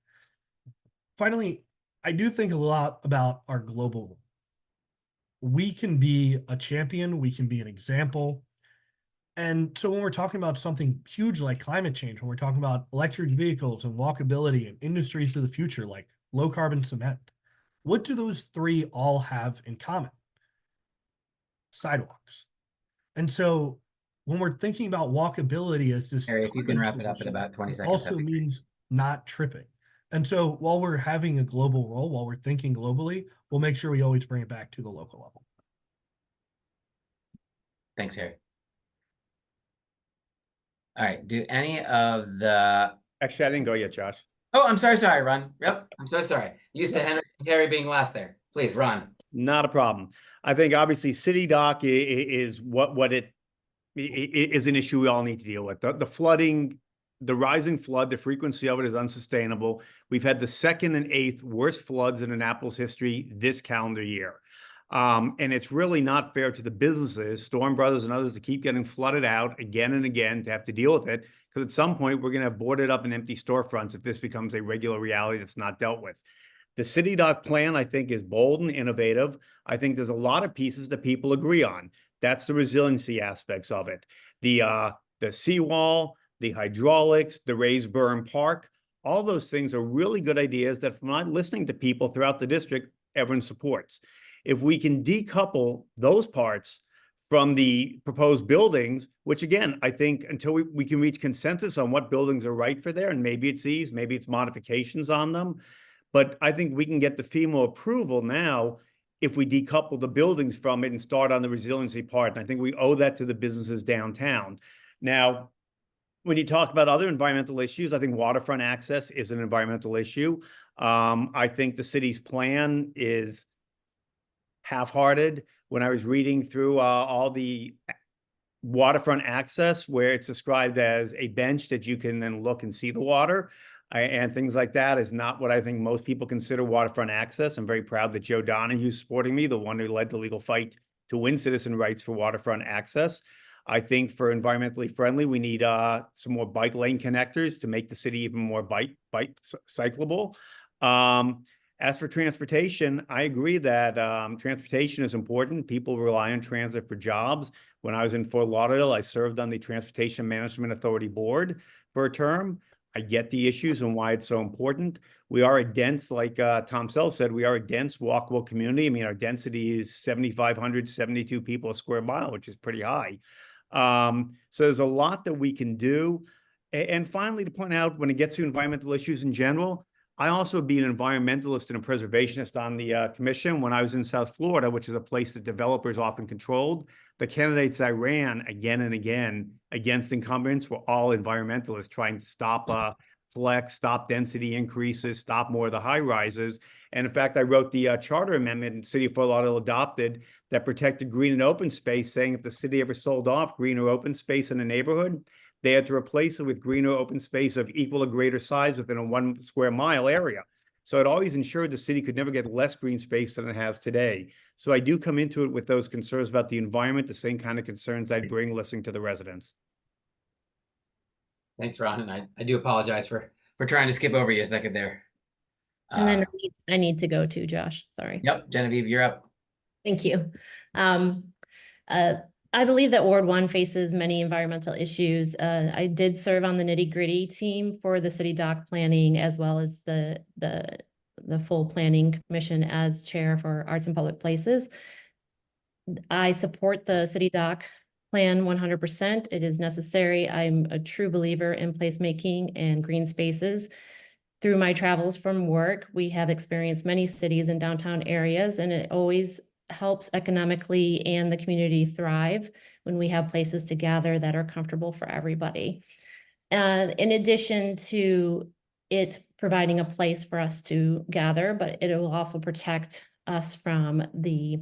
S18: Finally, I do think a lot about our global role. We can be a champion, we can be an example. And so when we're talking about something huge like climate change, when we're talking about electric vehicles and walkability and industries of the future like low carbon cement, what do those 3 all have in common? Sidewalks. And so when we're thinking about walkability as this,
S1: Harry, if you can wrap it up in about 20 seconds,
S18: also means not tripping. And so while we're having a global role, while we're thinking globally, we'll make sure we always bring it back to the local level.
S1: Thanks, Harry. All right. Do any of the...
S13: Actually, I didn't go yet, Josh.
S1: Oh, I'm sorry, Ron. Yep, I'm so sorry. Used to Harry being last there. Please, Ron.
S13: Not a problem. I think obviously city dock is what it is an issue we all need to deal with. The flooding, the rising flood, the frequency of it is unsustainable. We've had the 2nd and 8th worst floods in Annapolis history this calendar year. And it's really not fair to the businesses, Storm Brothers and others, to keep getting flooded out again and again to have to deal with it. Because at some point, we're going to have boarded up and empty storefronts if this becomes a regular reality that's not dealt with. The city dock plan, I think, is bold and innovative. I think there's a lot of pieces that people agree on. That's the resiliency aspects of it. The seawall, the hydraulics, the raised berm park, all those things are really good ideas that from my listening to people throughout the district, everyone supports. If we can decouple those parts from the proposed buildings, which again, I think until we can reach consensus on what buildings are right for there, and maybe it's these, maybe it's modifications on them, but I think we can get the FEMA approval now if we decouple the buildings from it and start on the resiliency part. And I think we owe that to the businesses downtown. Now, when you talk about other environmental issues, I think waterfront access is an environmental issue. I think the city's plan is half-hearted. When I was reading through all the waterfront access, where it's described as a bench that you can then look and see the water, and things like that, is not what I think most people consider waterfront access. I'm very proud that Joe Donahue's supporting me, the one who led the legal fight to win citizen rights for waterfront access. I think for environmentally friendly, we need some more bike lane connectors to make the city even more bike cyclable. As for transportation, I agree that transportation is important. People rely on transit for jobs. When I was in Fort Lauderdale, I served on the Transportation Management Authority Board for a term. I get the issues and why it's so important. We are a dense, like Tom Self said, we are a dense walkable community. I mean, our density is 7,572 people a square mile, which is pretty high. So there's a lot that we can do. And finally, to point out, when it gets to environmental issues in general, I also be an environmentalist and a preservationist on the commission. When I was in South Florida, which is a place that developers often controlled, the candidates I ran again and again against incumbents were all environmentalists trying to stop flex, stop density increases, stop more of the high rises. And in fact, I wrote the charter amendment the city of Fort Lauderdale adopted that protected green and open space, saying if the city ever sold off green or open space in a neighborhood, they had to replace it with green or open space of equal or greater size within a 1 square mile area. So it always ensured the city could never get less green space than it has today. So I do come into it with those concerns about the environment, the same kind of concerns I'd bring listening to the residents.
S1: Thanks, Ron. And I do apologize for trying to skip over you a second there.
S12: And then I need to go too, Josh. Sorry.
S1: Yep, Genevieve, you're up.
S12: Thank you. I believe that Ward 1 faces many environmental issues. I did serve on the nitty-gritty team for the city dock planning, as well as the full planning commission as chair for arts and public places. I support the city dock plan 100%. It is necessary. I'm a true believer in placemaking and green spaces. Through my travels from work, we have experienced many cities and downtown areas, and it always helps economically and the community thrive when we have places to gather that are comfortable for everybody. In addition to it providing a place for us to gather, but it will also protect us from the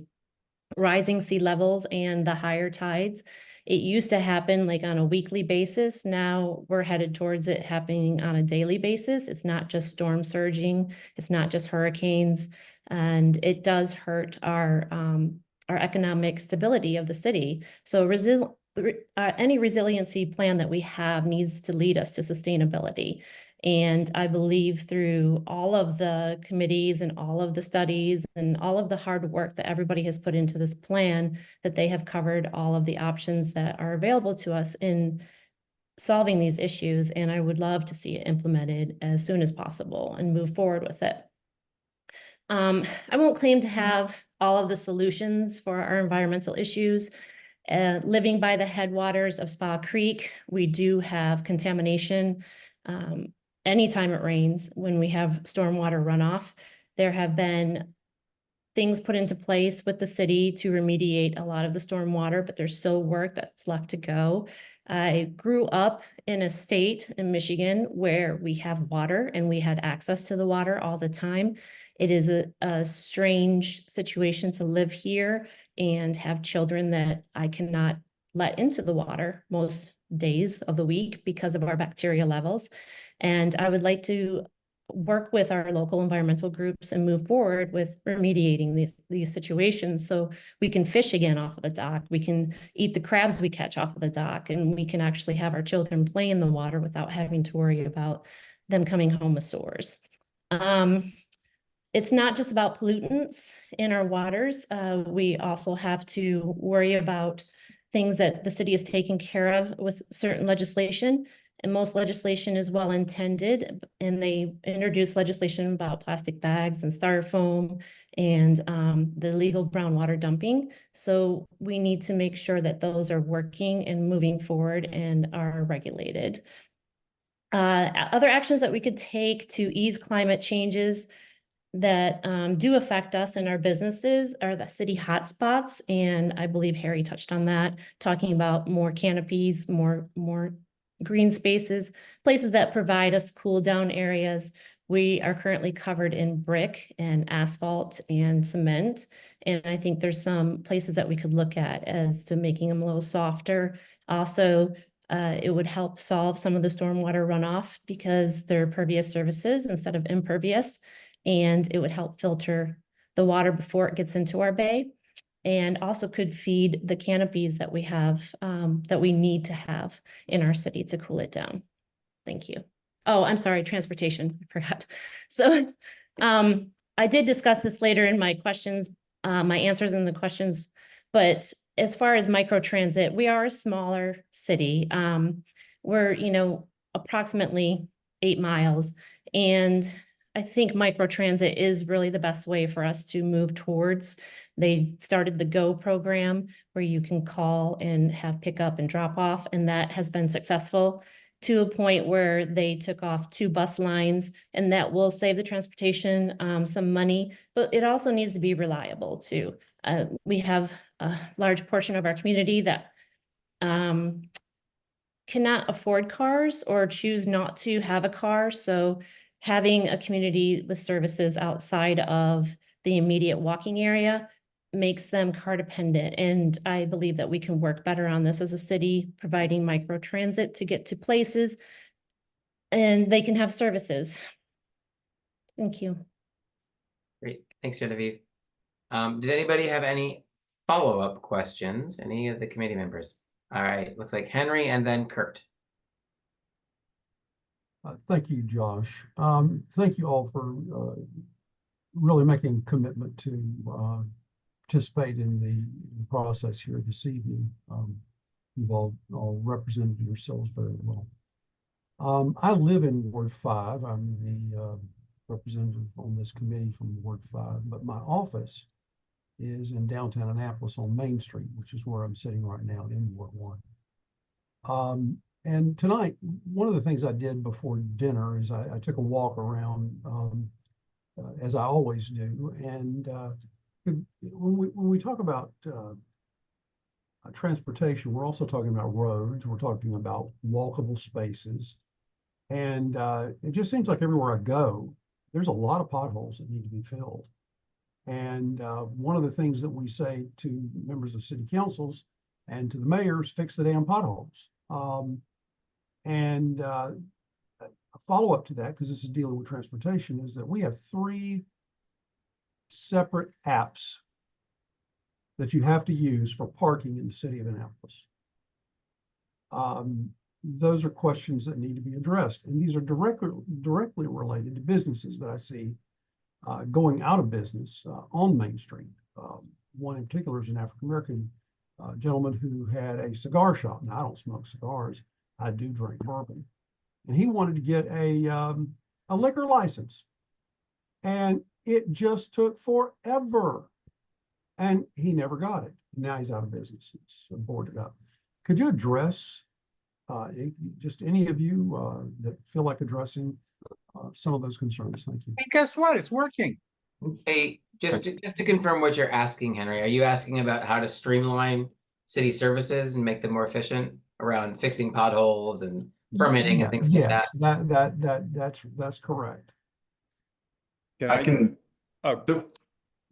S12: rising sea levels and the higher tides. It used to happen like on a weekly basis. Now we're headed towards it happening on a daily basis. It's not just storm surging. It's not just hurricanes. And it does hurt our economic stability of the city. So any resiliency plan that we have needs to lead us to sustainability. And I believe through all of the committees and all of the studies and all of the hard work that everybody has put into this plan, that they have covered all of the options that are available to us in solving these issues. And I would love to see it implemented as soon as possible and move forward with it. I won't claim to have all of the solutions for our environmental issues. Living by the headwaters of Spa Creek, we do have contamination. Anytime it rains, when we have stormwater runoff, there have been things put into place with the city to remediate a lot of the stormwater, but there's still work that's left to go. I grew up in a state in Michigan where we have water and we had access to the water all the time. It is a strange situation to live here and have children that I cannot let into the water most days of the week because of our bacteria levels. And I would like to work with our local environmental groups and move forward with remediating these situations so we can fish again off of the dock. We can eat the crabs we catch off of the dock, and we can actually have our children play in the water without having to worry about them coming home with sores. It's not just about pollutants in our waters. We also have to worry about things that the city is taking care of with certain legislation. And most legislation is well-intended, and they introduce legislation about plastic bags and styrofoam and the legal brown water dumping. So we need to make sure that those are working and moving forward and are regulated. Other actions that we could take to ease climate changes that do affect us and our businesses are the city hotspots. And I believe Harry touched on that, talking about more canopies, more green spaces, places that provide us cool down areas. We are currently covered in brick and asphalt and cement. And I think there's some places that we could look at as to making them a little softer. Also, it would help solve some of the stormwater runoff because they're pervious surfaces instead of impervious. And it would help filter the water before it gets into our bay, and also could feed the canopies that we have, that we need to have in our city to cool it down. Thank you. Oh, I'm sorry, transportation, I forgot. So I did discuss this later in my questions, my answers in the questions, but as far as microtransit, we are a smaller city. We're, approximately 8 miles, and I think microtransit is really the best way for us to move towards. They started the GO program where you can call and have pickup and drop off, and that has been successful to a point where they took off 2 bus lines, and that will save the transportation some money, but it also needs to be reliable too. We have a large portion of our community that cannot afford cars or choose not to have a car. So having a community with services outside of the immediate walking area makes them car dependent. And I believe that we can work better on this as a city, providing microtransit to get to places and they can have services. Thank you.
S1: Great. Thanks, Genevieve. Did anybody have any follow-up questions? Any of the committee members? All right, looks like Henry and then Kurt.
S14: Thank you, Josh. Thank you all for really making a commitment to participate in the process here this evening. You've all represented yourselves very well. I live in Ward 5. I'm the representative on this committee from Ward 5, but my office is in downtown Annapolis on Main Street, which is where I'm sitting right now in Ward 1. And tonight, one of the things I did before dinner is I took a walk around, as I always do. And when we talk about transportation, we're also talking about roads, we're talking about walkable spaces. And it just seems like everywhere I go, there's a lot of potholes that need to be filled. And one of the things that we say to members of city councils and to the mayors, fix the damn potholes. And a follow-up to that, because this is dealing with transportation, is that we have 3 separate apps that you have to use for parking in the city of Annapolis. Those are questions that need to be addressed. And these are directly related to businesses that I see going out of business on Main Street. One in particular is an African-American gentleman who had a cigar shop. Now, I don't smoke cigars. I do drink bourbon. And he wanted to get a liquor license. And it just took forever. And he never got it. Now he's out of business. It's boarded up. Could you address, just any of you that feel like addressing some of those concerns? Thank you.
S6: Hey, guess what? It's working.
S1: Hey, just to confirm what you're asking, Henry, are you asking about how to streamline city services and make them more efficient around fixing potholes and permitting and things like that?
S14: Yes, that's correct.
S15: I can.
S16: Oh, go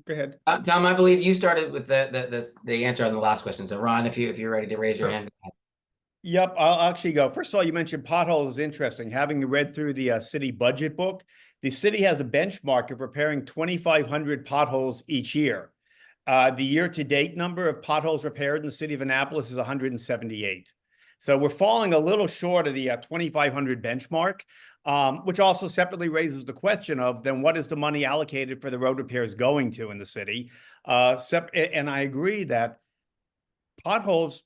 S16: ahead.
S1: Tom, I believe you started with the answer on the last question. So Ron, if you're ready to raise your hand.
S13: Yep, I'll actually go. First of all, you mentioned potholes is interesting. Having read through the city budget book, the city has a benchmark of repairing 2,500 potholes each year. The year-to-date number of potholes repaired in the city of Annapolis is 178. So we're falling a little short of the 2,500 benchmark, which also separately raises the question of then what is the money allocated for the road repairs going to in the city? And I agree that potholes,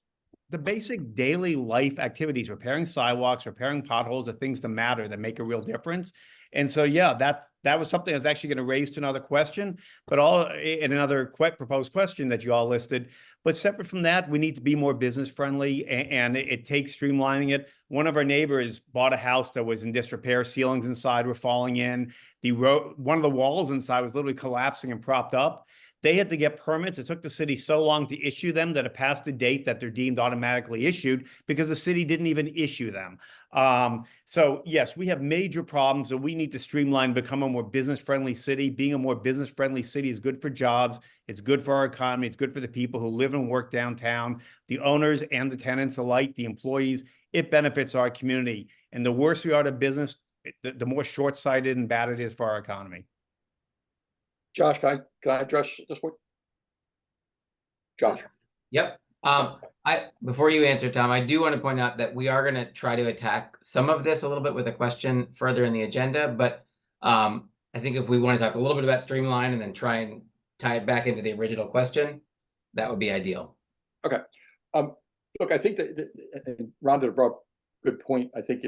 S13: the basic daily life activities, repairing sidewalks, repairing potholes, are things that matter, that make a real difference. And so, yeah, that was something that's actually going to raise to another question, but in another proposed question that you all listed. But separate from that, we need to be more business friendly, and it takes streamlining it. One of our neighbors bought a house that was in disrepair. Ceilings inside were falling in. One of the walls inside was literally collapsing and propped up. They had to get permits. It took the city so long to issue them that it passed a date that they're deemed automatically issued because the city didn't even issue them. So yes, we have major problems that we need to streamline, become a more business-friendly city. Being a more business-friendly city is good for jobs. It's good for our economy. It's good for the people who live and work downtown, the owners and the tenants alike, the employees. It benefits our community. And the worse we are to business, the more short-sighted and bad it is for our economy.
S16: Josh, can I address this one? Josh.
S1: Yep. Before you answer, Tom, I do want to point out that we are going to try to attack some of this a little bit with a question further in the agenda, but I think if we want to talk a little bit about streamline and then try and tie it back into the original question, that would be ideal.
S16: Okay. Look, I think that and Rhonda brought up a good point. I think,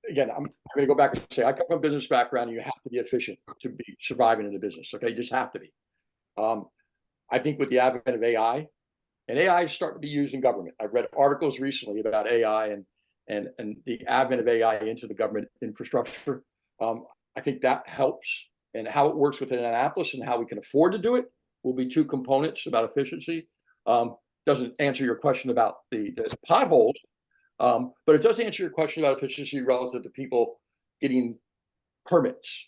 S16: again, I'm going to go back and say, I come from a business background, and you have to be efficient to be surviving in the business. Okay. You just have to be. I think with the advent of AI, and AI is starting to be used in government. I've read articles recently about AI and the advent of AI into the government infrastructure. I think that helps, and how it works within Annapolis and how we can afford to do it will be 2 components about efficiency. Doesn't answer your question about the potholes, but it does answer your question about efficiency relative to people getting permits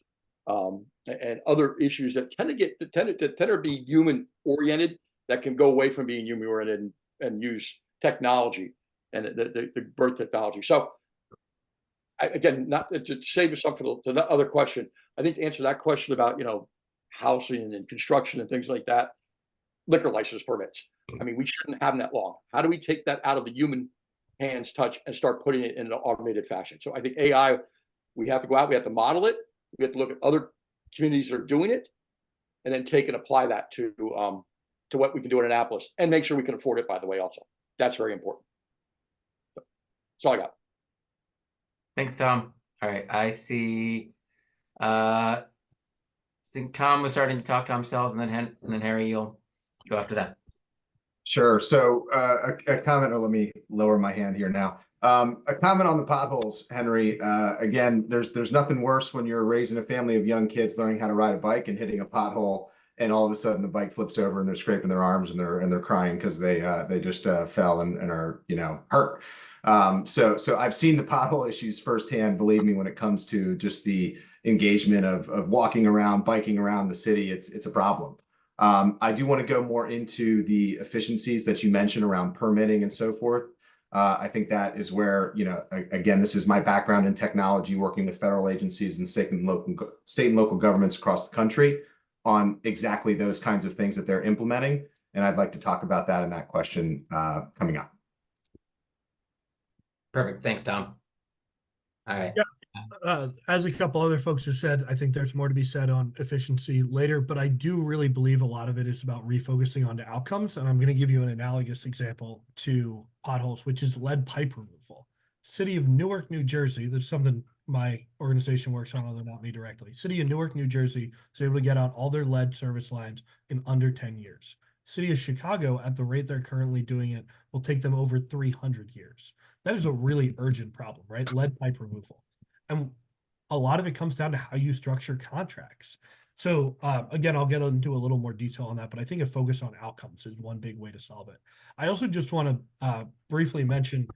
S16: and other issues that tend to be human oriented, that can go away from being human oriented and use technology and the birth technology. So again, not to save us up for the other question, I think to answer that question about housing and construction and things like that, liquor license permits. I mean, we shouldn't have them that long. How do we take that out of the human hands touch and start putting it in an automated fashion? So I think AI, we have to go out, we have to model it, we have to look at other communities that are doing it, and then take and apply that to what we can do in Annapolis, and make sure we can afford it, by the way, also. That's very important. So, that's all I got.
S1: Thanks, Tom. All right, I see think Tom was starting to talk, Tom Sells, and then Harry, you'll go after that.
S15: Sure. So a comment, or let me lower my hand here now. A comment on the potholes, Henry. Again, there's nothing worse when you're raising a family of young kids learning how to ride a bike and hitting a pothole, and all of a sudden the bike flips over and they're scraping their arms and they're crying because they just fell and are hurt. So I've seen the pothole issues firsthand. Believe me, when it comes to just the engagement of walking around, biking around the city, it's a problem. I do want to go more into the efficiencies that you mentioned around permitting and so forth. I think that is where, again, this is my background in technology, working with federal agencies and state and local governments across the country on exactly those kinds of things that they're implementing. And I'd like to talk about that in that question coming up.
S1: Perfect. Thanks, Tom. All right.
S18: Yeah. As a couple other folks have said, I think there's more to be said on efficiency later, but I do really believe a lot of it is about refocusing on the outcomes. And I'm going to give you an analogous example to potholes, which is lead pipe removal. City of Newark, New Jersey, that's something my organization works on, although not me directly. City of Newark, New Jersey is able to get out all their lead service lines in under 10 years. City of Chicago, at the rate they're currently doing it, will take them over 300 years. That is a really urgent problem, right? Lead pipe removal. And a lot of it comes down to how you structure contracts. So again, I'll get into a little more detail on that, but I think a focus on outcomes is one big way to solve it. I also just want to briefly mention,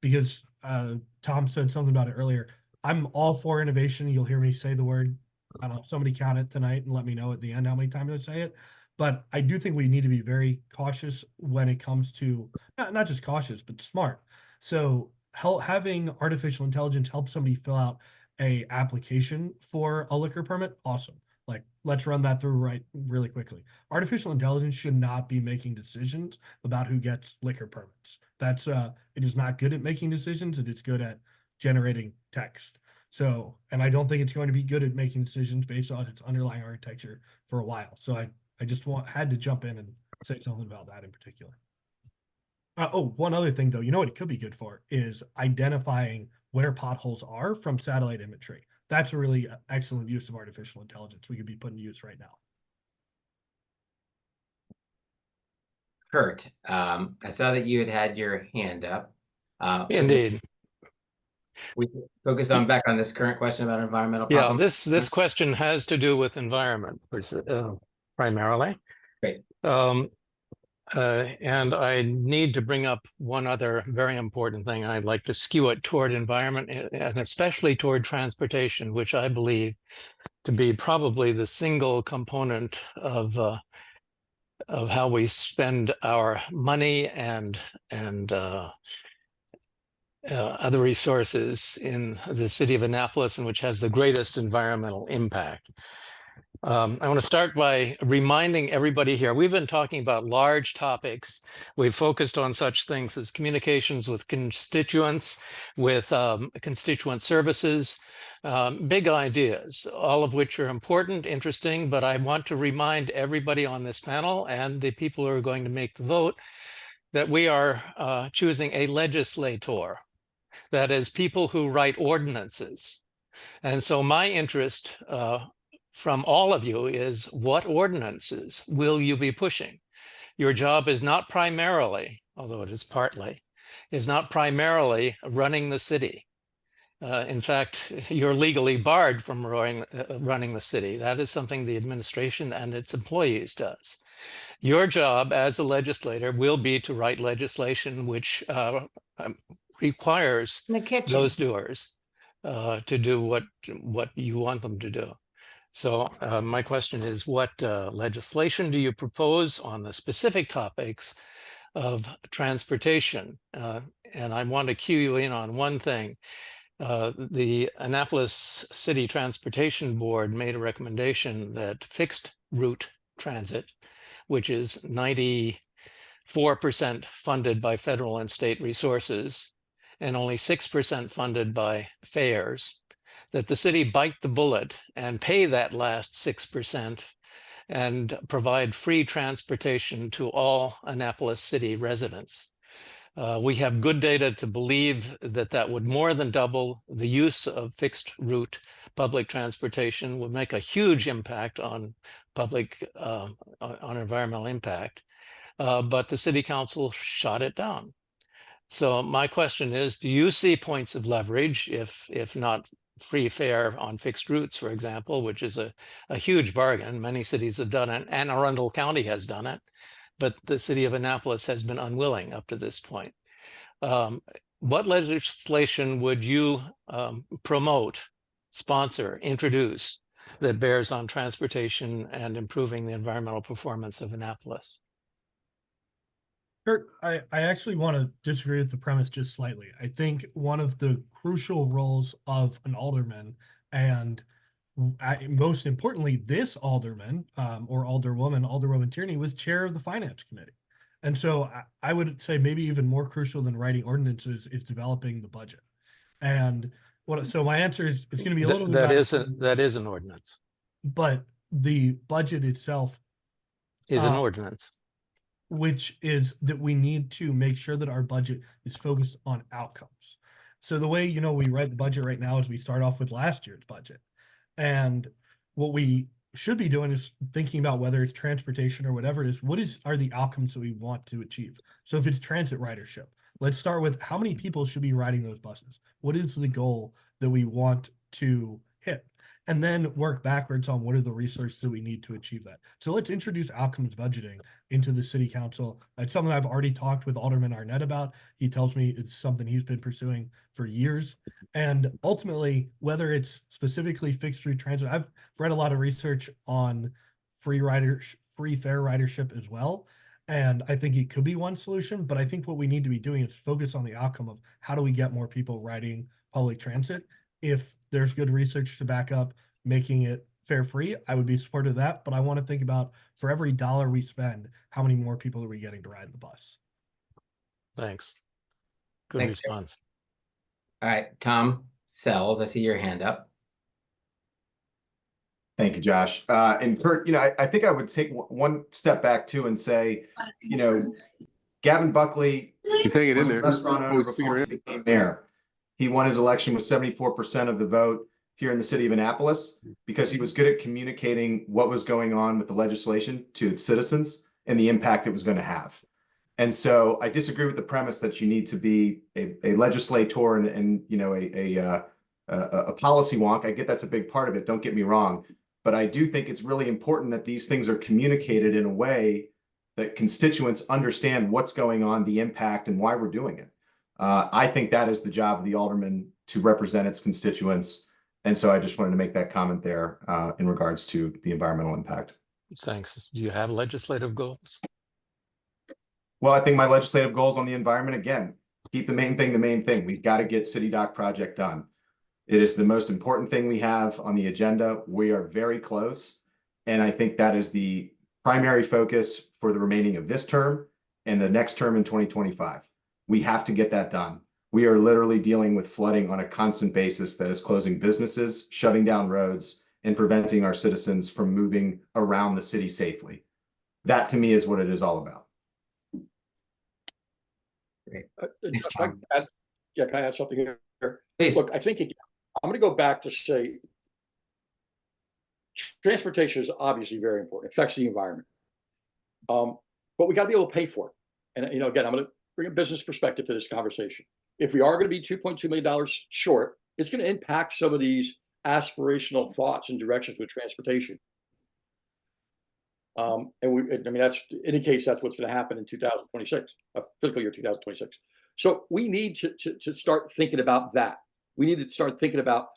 S18: because Tom said something about it earlier, I'm all for innovation. You'll hear me say the word, I don't know, somebody count it tonight and let me know at the end how many times I say it. But I do think we need to be very cautious when it comes to, not just cautious, but smart. So having artificial intelligence help somebody fill out a application for a liquor permit, awesome. Like, let's run that through really quickly. Artificial intelligence should not be making decisions about who gets liquor permits. That's it is not good at making decisions. It is good at generating text. So, and I don't think it's going to be good at making decisions based on its underlying architecture for a while. So I just had to jump in and say something about that in particular. One other thing, though, you know what it could be good for is identifying where potholes are from satellite imagery. That's a really excellent use of artificial intelligence we could be putting to use right now.
S1: Kurt, I saw that you had your hand up.
S7: Indeed.
S1: We focus back on this current question about environmental
S7: Yeah,
S1: problems.
S7: this question has to do with environment primarily.
S1: Great.
S7: And I need to bring up one other very important thing. I'd like to skew it toward environment and especially toward transportation, which I believe to be probably the single component of how we spend our money and other resources in the city of Annapolis, and which has the greatest environmental impact. I want to start by reminding everybody here, we've been talking about large topics. We've focused on such things as communications with constituents, with constituent services, big ideas, all of which are important, interesting, but I want to remind everybody on this panel and the people who are going to make the vote that we are choosing a legislator, that is, people who write ordinances. And so my interest from all of you is, what ordinances will you be pushing? Your job is not primarily, although it is partly, is not primarily running the city. In fact, you're legally barred from running the city. That is something the administration and its employees does. Your job as a legislator will be to write legislation which requires those doers to do what you want them to do. So my question is, what legislation do you propose on the specific topics of transportation? And I want to cue you in on one thing. The Annapolis City Transportation Board made a recommendation that fixed route transit, which is 94% funded by federal and state resources and only 6% funded by fares, that the city bite the bullet and pay that last 6% and provide free transportation to all Annapolis City residents. We have good data to believe that that would more than double the use of fixed route public transportation would make a huge impact on public, on environmental impact. But the city council shot it down. So my question is, do you see points of leverage, if not free fare on fixed routes, for example, which is a huge bargain? Many cities have done it. Anne Arundel County has done it, but the city of Annapolis has been unwilling up to this point. What legislation would you promote, sponsor, introduce that bears on transportation and improving the environmental performance of Annapolis?
S18: Kurt, I actually want to disagree with the premise just slightly. I think one of the crucial roles of an alderman, and most importantly, this alderman or Alderwoman Tierney, was chair of the finance committee. And so I would say maybe even more crucial than writing ordinances is developing the budget. And so my answer is it's going to be a little bit
S7: that is an ordinance.
S18: But the budget itself
S7: is an ordinance.
S18: Which is that we need to make sure that our budget is focused on outcomes. So the way, we write the budget right now is we start off with last year's budget. And what we should be doing is thinking about whether it's transportation or whatever it is, are the outcomes that we want to achieve? So if it's transit ridership, let's start with how many people should be riding those buses? What is the goal that we want to hit? And then work backwards on what are the resources that we need to achieve that. So let's introduce outcomes budgeting into the city council. It's something I've already talked with Alderman Arnett about. He tells me it's something he's been pursuing for years. And ultimately, whether it's specifically fixed route transit, I've read a lot of research on free fare ridership as well. And I think it could be one solution, but I think what we need to be doing is focus on the outcome of how do we get more people riding public transit. If there's good research to back up making it fare free, I would be supportive of that. But I want to think about, for every dollar we spend, how many more people are we getting to ride the bus?
S7: Thanks. Good
S1: Thanks,
S7: response.
S1: All right, Tom Sells, I see your hand up.
S15: Thank you, Josh. And Kurt, I think I would take one step back too and say, Gavin Buckley
S20: He's hanging in there.
S15: Restaurant owner before he became mayor. He won his election with 74% of the vote here in the city of Annapolis because he was good at communicating what was going on with the legislation to its citizens and the impact it was going to have. And so I disagree with the premise that you need to be a legislator and a policy wonk. I get that's a big part of it. Don't get me wrong. But I do think it's really important that these things are communicated in a way that constituents understand what's going on, the impact, and why we're doing it. I think that is the job of the alderman, to represent its constituents. And so I just wanted to make that comment there in regards to the environmental impact.
S7: Thanks. Do you have legislative goals?
S15: Well, I think my legislative goals on the environment, again, keep the main thing the main thing. We've got to get City Dock project done. It is the most important thing we have on the agenda. We are very close. And I think that is the primary focus for the remaining of this term and the next term in 2025. We have to get that done. We are literally dealing with flooding on a constant basis that is closing businesses, shutting down roads, and preventing our citizens from moving around the city safely. That to me is what it is all about.
S1: Great.
S16: Can I add something here?
S1: Please.
S16: Look, I think I'm going to go back to say transportation is obviously very important. It affects the environment. But we got to be able to pay for it. And again, I'm going to bring a business perspective to this conversation. If we are going to be $2.2 million short, it's going to impact some of these aspirational thoughts and directions with transportation. That's indicates that's what's going to happen in 2026, fiscal year 2026. So we need to start thinking about that. We need to start thinking about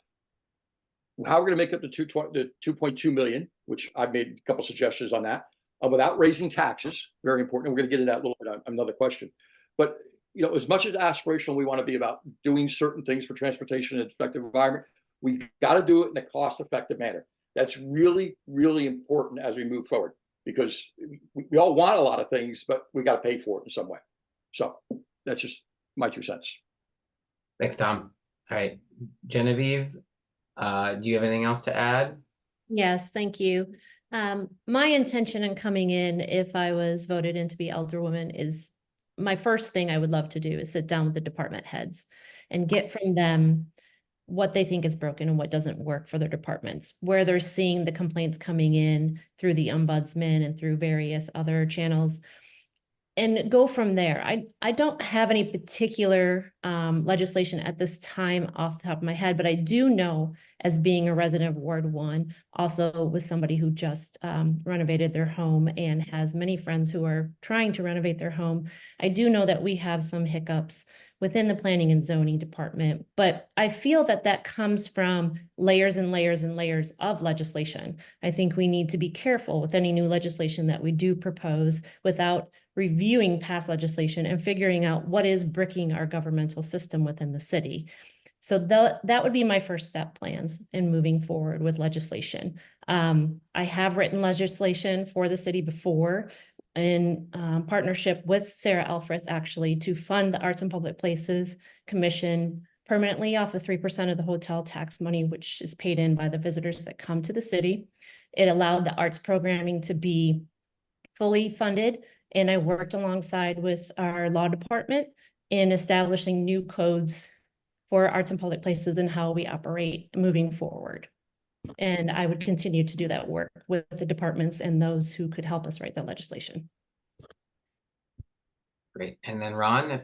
S16: how we're going to make up the 2.2 million, which I've made a couple suggestions on that, without raising taxes. Very important. We're going to get into that a little bit on another question. But as much as aspirational we want to be about doing certain things for transportation and effective environment, we've got to do it in a cost-effective manner. That's really, really important as we move forward, because we all want a lot of things, but we got to pay for it in some way. So that's just my 2 cents.
S1: Thanks, Tom. All right, Genevieve, do you have anything else to add?
S12: Yes, thank you. My intention in coming in, if I was voted in to be Alderwoman, is my first thing I would love to do is sit down with the department heads and get from them what they think is broken and what doesn't work for their departments, where they're seeing the complaints coming in through the ombudsman and through various other channels, and go from there. I don't have any particular legislation at this time off the top of my head, but I do know, as being a resident of Ward 1, also with somebody who just renovated their home and has many friends who are trying to renovate their home, I do know that we have some hiccups within the planning and zoning department, but I feel that that comes from layers and layers and layers of legislation. I think we need to be careful with any new legislation that we do propose without reviewing past legislation and figuring out what is bricking our governmental system within the city. So that would be my first step plans in moving forward with legislation. I have written legislation for the city before in partnership with Sarah Elfrith, actually, to fund the Arts and Public Places Commission permanently off of 3% of the hotel tax money, which is paid in by the visitors that come to the city. It allowed the arts programming to be fully funded, and I worked alongside with our law department in establishing new codes for arts and public places and how we operate moving forward. And I would continue to do that work with the departments and those who could help us write that legislation.
S1: Great. And then Ron, if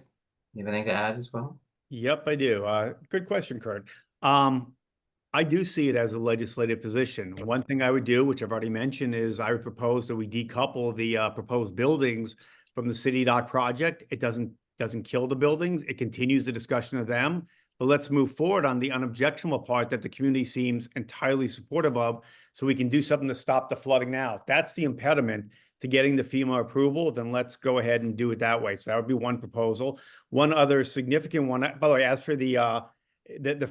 S1: you have anything to add as well?
S13: Yep, I do. Good question, Kurt. I do see it as a legislative position. One thing I would do, which I've already mentioned, is I would propose that we decouple the proposed buildings from the city dock project. It doesn't kill the buildings. It continues the discussion of them. But let's move forward on the unobjectionable part that the community seems entirely supportive of, so we can do something to stop the flooding now. If that's the impediment to getting the FEMA approval, then let's go ahead and do it that way. So that would be one proposal. One other significant one, by the way, as for the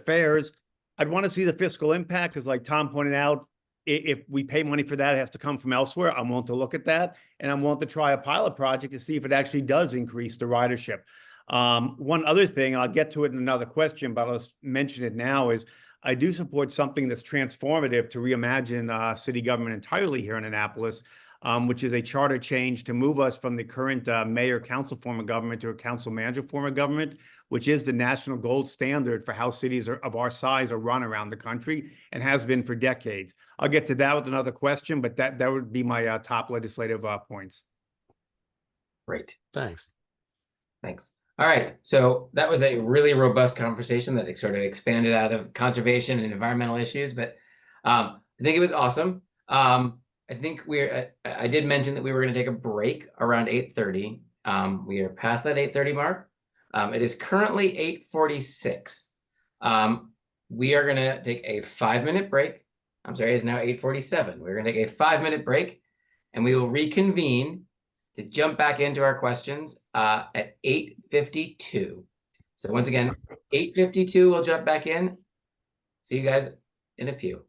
S13: fares, I'd want to see the fiscal impact, because like Tom pointed out, if we pay money for that, it has to come from elsewhere. I'm willing to look at that, and I'm willing to try a pilot project to see if it actually does increase the ridership. One other thing, I'll get to it in another question, but I'll just mention it now, is I do support something that's transformative to reimagine city government entirely here in Annapolis, which is a charter change to move us from the current mayor council form of government to a council manager form of government, which is the national gold standard for how cities of our size are run around the country and has been for decades. I'll get to that with another question, but that would be my top legislative points.
S1: Great.
S7: Thanks.
S1: Thanks. All right. So that was a really robust conversation that sort of expanded out of conservation and environmental issues, but I think it was awesome. I think I did mention that we were going to take a break around 8:30. We are past that 8:30 mark. It is currently 8:46. We are going to take a 5-minute break. I'm sorry, it's now 8:47. We're going to take a 5-minute break, and we will reconvene to jump back into our questions at 8:52. So once again, 8:52, we'll jump back in. See you guys in a few.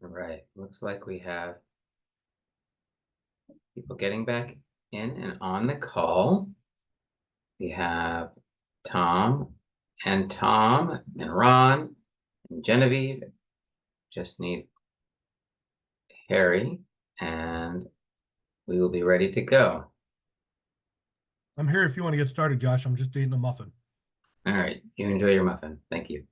S1: All right, looks like we have people getting back in and on the call. We have Tom and Ron and Genevieve. Just need Harry, and we will be ready to go.
S18: I'm here if you want to get started, Josh. I'm just eating a muffin.
S1: All right, you enjoy your muffin. Thank you.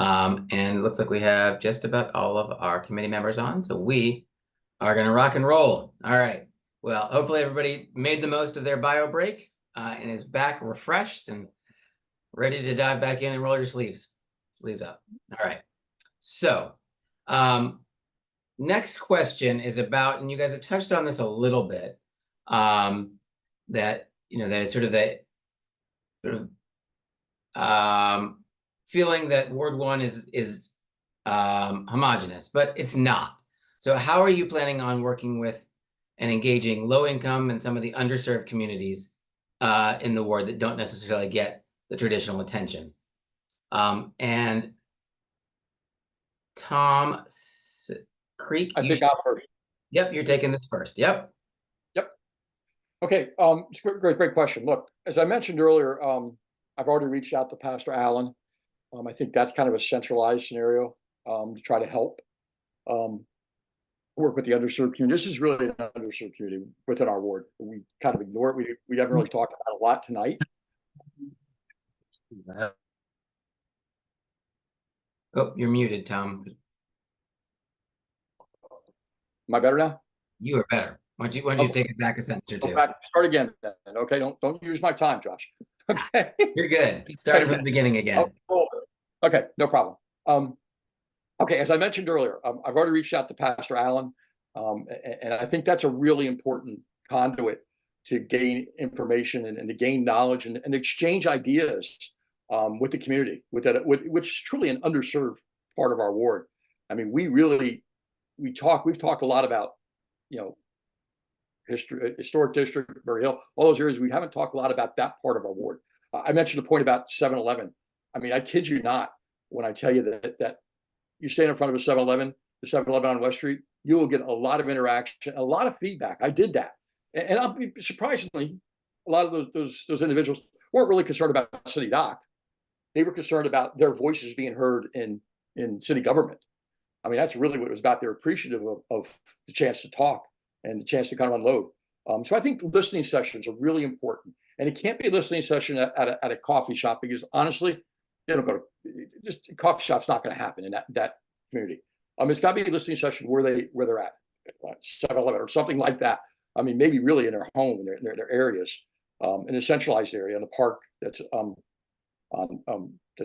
S1: And it looks like we have just about all of our committee members on, so we are going to rock and roll. All right. Well, hopefully everybody made the most of their bio break and is back refreshed and ready to dive back in and roll your sleeves up. All right. So next question is about, and you guys have touched on this a little bit, that, you know, there's sort of feeling that Ward 1 is homogenous, but it's not. So how are you planning on working with and engaging low income and some of the underserved communities in the ward that don't necessarily get the traditional attention? And Tom Creek,
S16: I think I'm first.
S1: Yep, you're taking this first. Yep.
S16: Okay, it's a great question. Look, as I mentioned earlier, I've already reached out to Pastor Allen. I think that's kind of a centralized scenario to try to help work with the underserved community. This is really an underserved community within our ward. We kind of ignore it. We haven't really talked about it a lot tonight.
S1: Oh, you're muted, Tom.
S16: Am I better now?
S1: You are better. Why don't you take it back a sentence or two?
S16: Start again, then. Okay, don't use my time, Josh. Okay,
S1: you're good. Starting from the beginning again.
S16: Okay, no problem. Okay, as I mentioned earlier, I've already reached out to Pastor Allen, and I think that's a really important conduit to gain information and to gain knowledge and exchange ideas with the community, which is truly an underserved part of our ward. I mean, we've talked a lot about, you know, historic district, Berry Hill, all those areas. We haven't talked a lot about that part of our ward. I mentioned the point about 7-Eleven. I mean, I kid you not when I tell you that you stand in front of a 7-Eleven, the 7-Eleven on West Street, you will get a lot of interaction, a lot of feedback. I did that. And I'll be surprisingly, a lot of those individuals weren't really concerned about city doc. They were concerned about their voices being heard in city government. I mean, that's really what it was about. They're appreciative of the chance to talk and the chance to kind of unload. So I think listening sessions are really important. And it can't be a listening session at a coffee shop, because honestly, they don't go to, just coffee shop's not going to happen in that community. It's got to be a listening session where they're at, 7-Eleven or something like that. I mean, maybe really in their home, in their areas, in a centralized area, in the park that's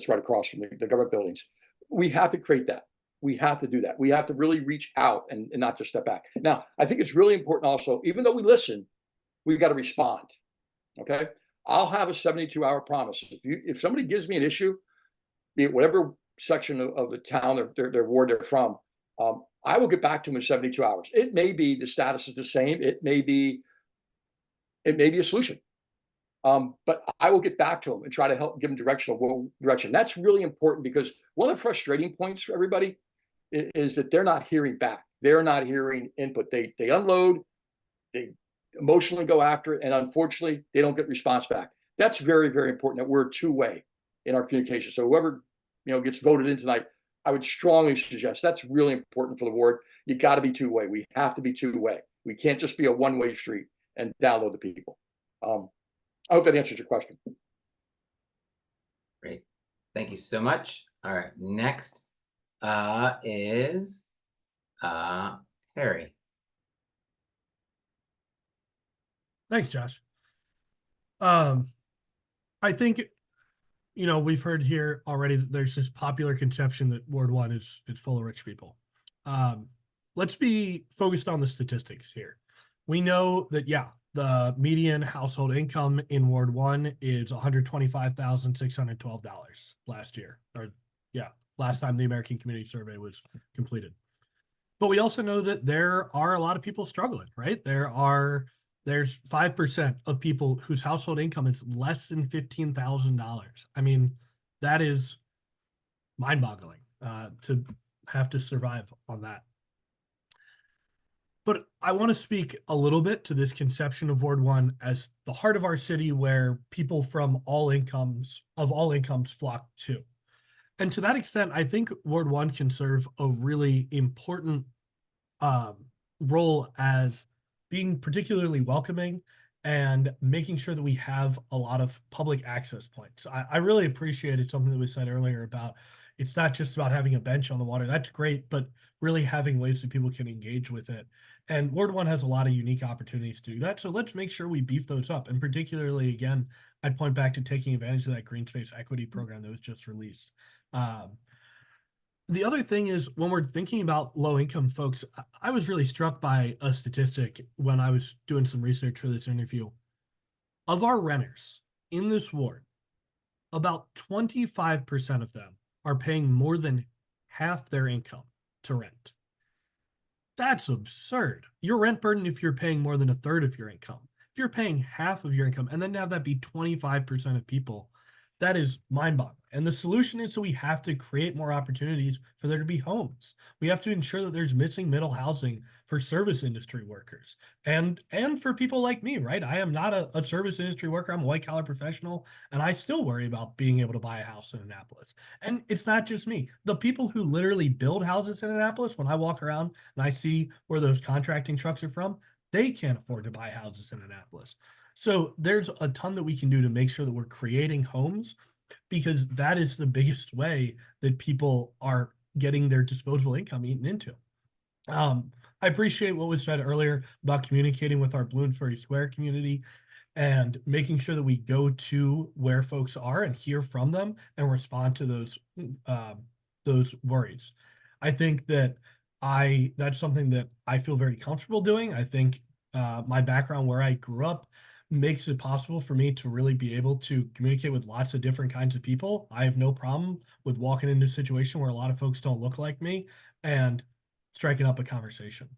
S16: right across from the government buildings. We have to create that. We have to do that. We have to really reach out and not just step back. Now, I think it's really important also, even though we listen, we've got to respond. Okay, I'll have a 72-hour promise. If somebody gives me an issue, be it whatever section of the town or their ward they're from, I will get back to them in 72 hours. It may be the status is the same. It may be a solution. But I will get back to them and try to help give them direction. That's really important, because one of the frustrating points for everybody is that they're not hearing back. They're not hearing input. They unload, they emotionally go after it, and unfortunately, they don't get response back. That's very, very important that we're two-way in our communication. So whoever gets voted in tonight, I would strongly suggest that's really important for the ward. You got to be two-way. We have to be two-way. We can't just be a one-way street and download the people. I hope that answers your question.
S1: Great. Thank you so much. All right. Next is Harry.
S18: Thanks, Josh. I think, we've heard here already that there's this popular conception that Ward 1 is full of rich people. Let's be focused on the statistics here. We know that, the median household income in Ward 1 is $125,612 last year. Last time the American Community Survey was completed. But we also know that there are a lot of people struggling, right? There's 5% of people whose household income is less than $15,000. I mean, that is mind-boggling to have to survive on that. But I want to speak a little bit to this conception of Ward 1 as the heart of our city where people from all incomes flock to. And to that extent, I think Ward 1 can serve a really important role as being particularly welcoming and making sure that we have a lot of public access points. I really appreciated something that was said earlier about it's not just about having a bench on the water. That's great, but really having ways that people can engage with it. And Ward 1 has a lot of unique opportunities to do that. So let's make sure we beef those up. And particularly, again, I'd point back to taking advantage of that green space equity program that was just released. The other thing is when we're thinking about low income folks, I was really struck by a statistic when I was doing some research for this interview. Of our renters in this ward, about 25% of them are paying more than half their income to rent. That's absurd. Your rent burden if you're paying more than a third of your income. If you're paying half of your income and then to have that be 25% of people, that is mind-boggling. And the solution is so we have to create more opportunities for there to be homes. We have to ensure that there's missing middle housing for service industry workers and for people like me, right? I am not a service industry worker. I'm a white-collar professional, and I still worry about being able to buy a house in Annapolis. And it's not just me. The people who literally build houses in Annapolis, when I walk around and I see where those contracting trucks are from, they can't afford to buy houses in Annapolis. So there's a ton that we can do to make sure that we're creating homes, because that is the biggest way that people are getting their disposable income eaten into. I appreciate what was said earlier about communicating with our Bloomsbury Square community and making sure that we go to where folks are and hear from them and respond to those worries. I think that that's something that I feel very comfortable doing. I think my background where I grew up makes it possible for me to really be able to communicate with lots of different kinds of people. I have no problem with walking into a situation where a lot of folks don't look like me and striking up a conversation.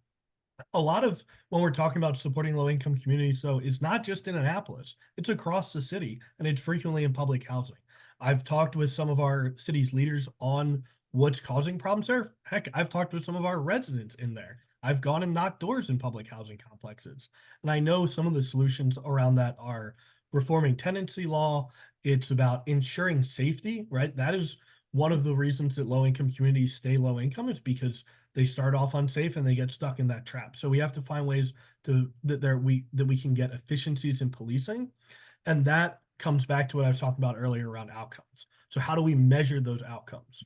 S18: A lot of when we're talking about supporting low-income communities, though, it's not just in Annapolis. It's across the city, and it's frequently in public housing. I've talked with some of our city's leaders on what's causing problems there. Heck, I've talked with some of our residents in there. I've gone and knocked doors in public housing complexes. And I know some of the solutions around that are reforming tenancy law. It's about ensuring safety, right? That is one of the reasons that low-income communities stay low income, is because they start off unsafe and they get stuck in that trap. So we have to find ways that we can get efficiencies in policing. And that comes back to what I was talking about earlier around outcomes. So how do we measure those outcomes?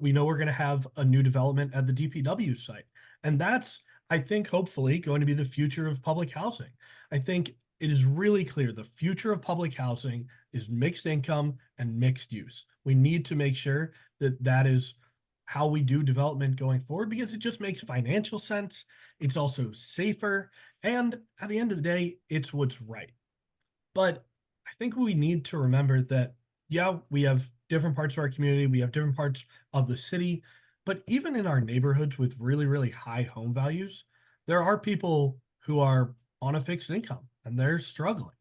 S18: We know we're going to have a new development at the DPW site. And that's, I think, hopefully going to be the future of public housing. I think it is really clear the future of public housing is mixed income and mixed use. We need to make sure that that is how we do development going forward, because it just makes financial sense. It's also safer. And at the end of the day, it's what's right. But I think we need to remember that, yeah, we have different parts of our community, we have different parts of the city, but even in our neighborhoods with really, really high home values, there are people who are on a fixed income and they're struggling.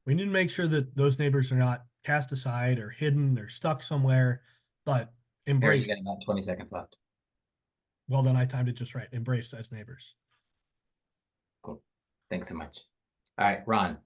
S18: We need to make sure that those neighbors are not cast aside or hidden or stuck somewhere, but embraced.
S1: You got about 20 seconds left.
S18: Well, then I timed it just right. Embraced as neighbors.
S1: Cool. Thanks so much. All right, Ron.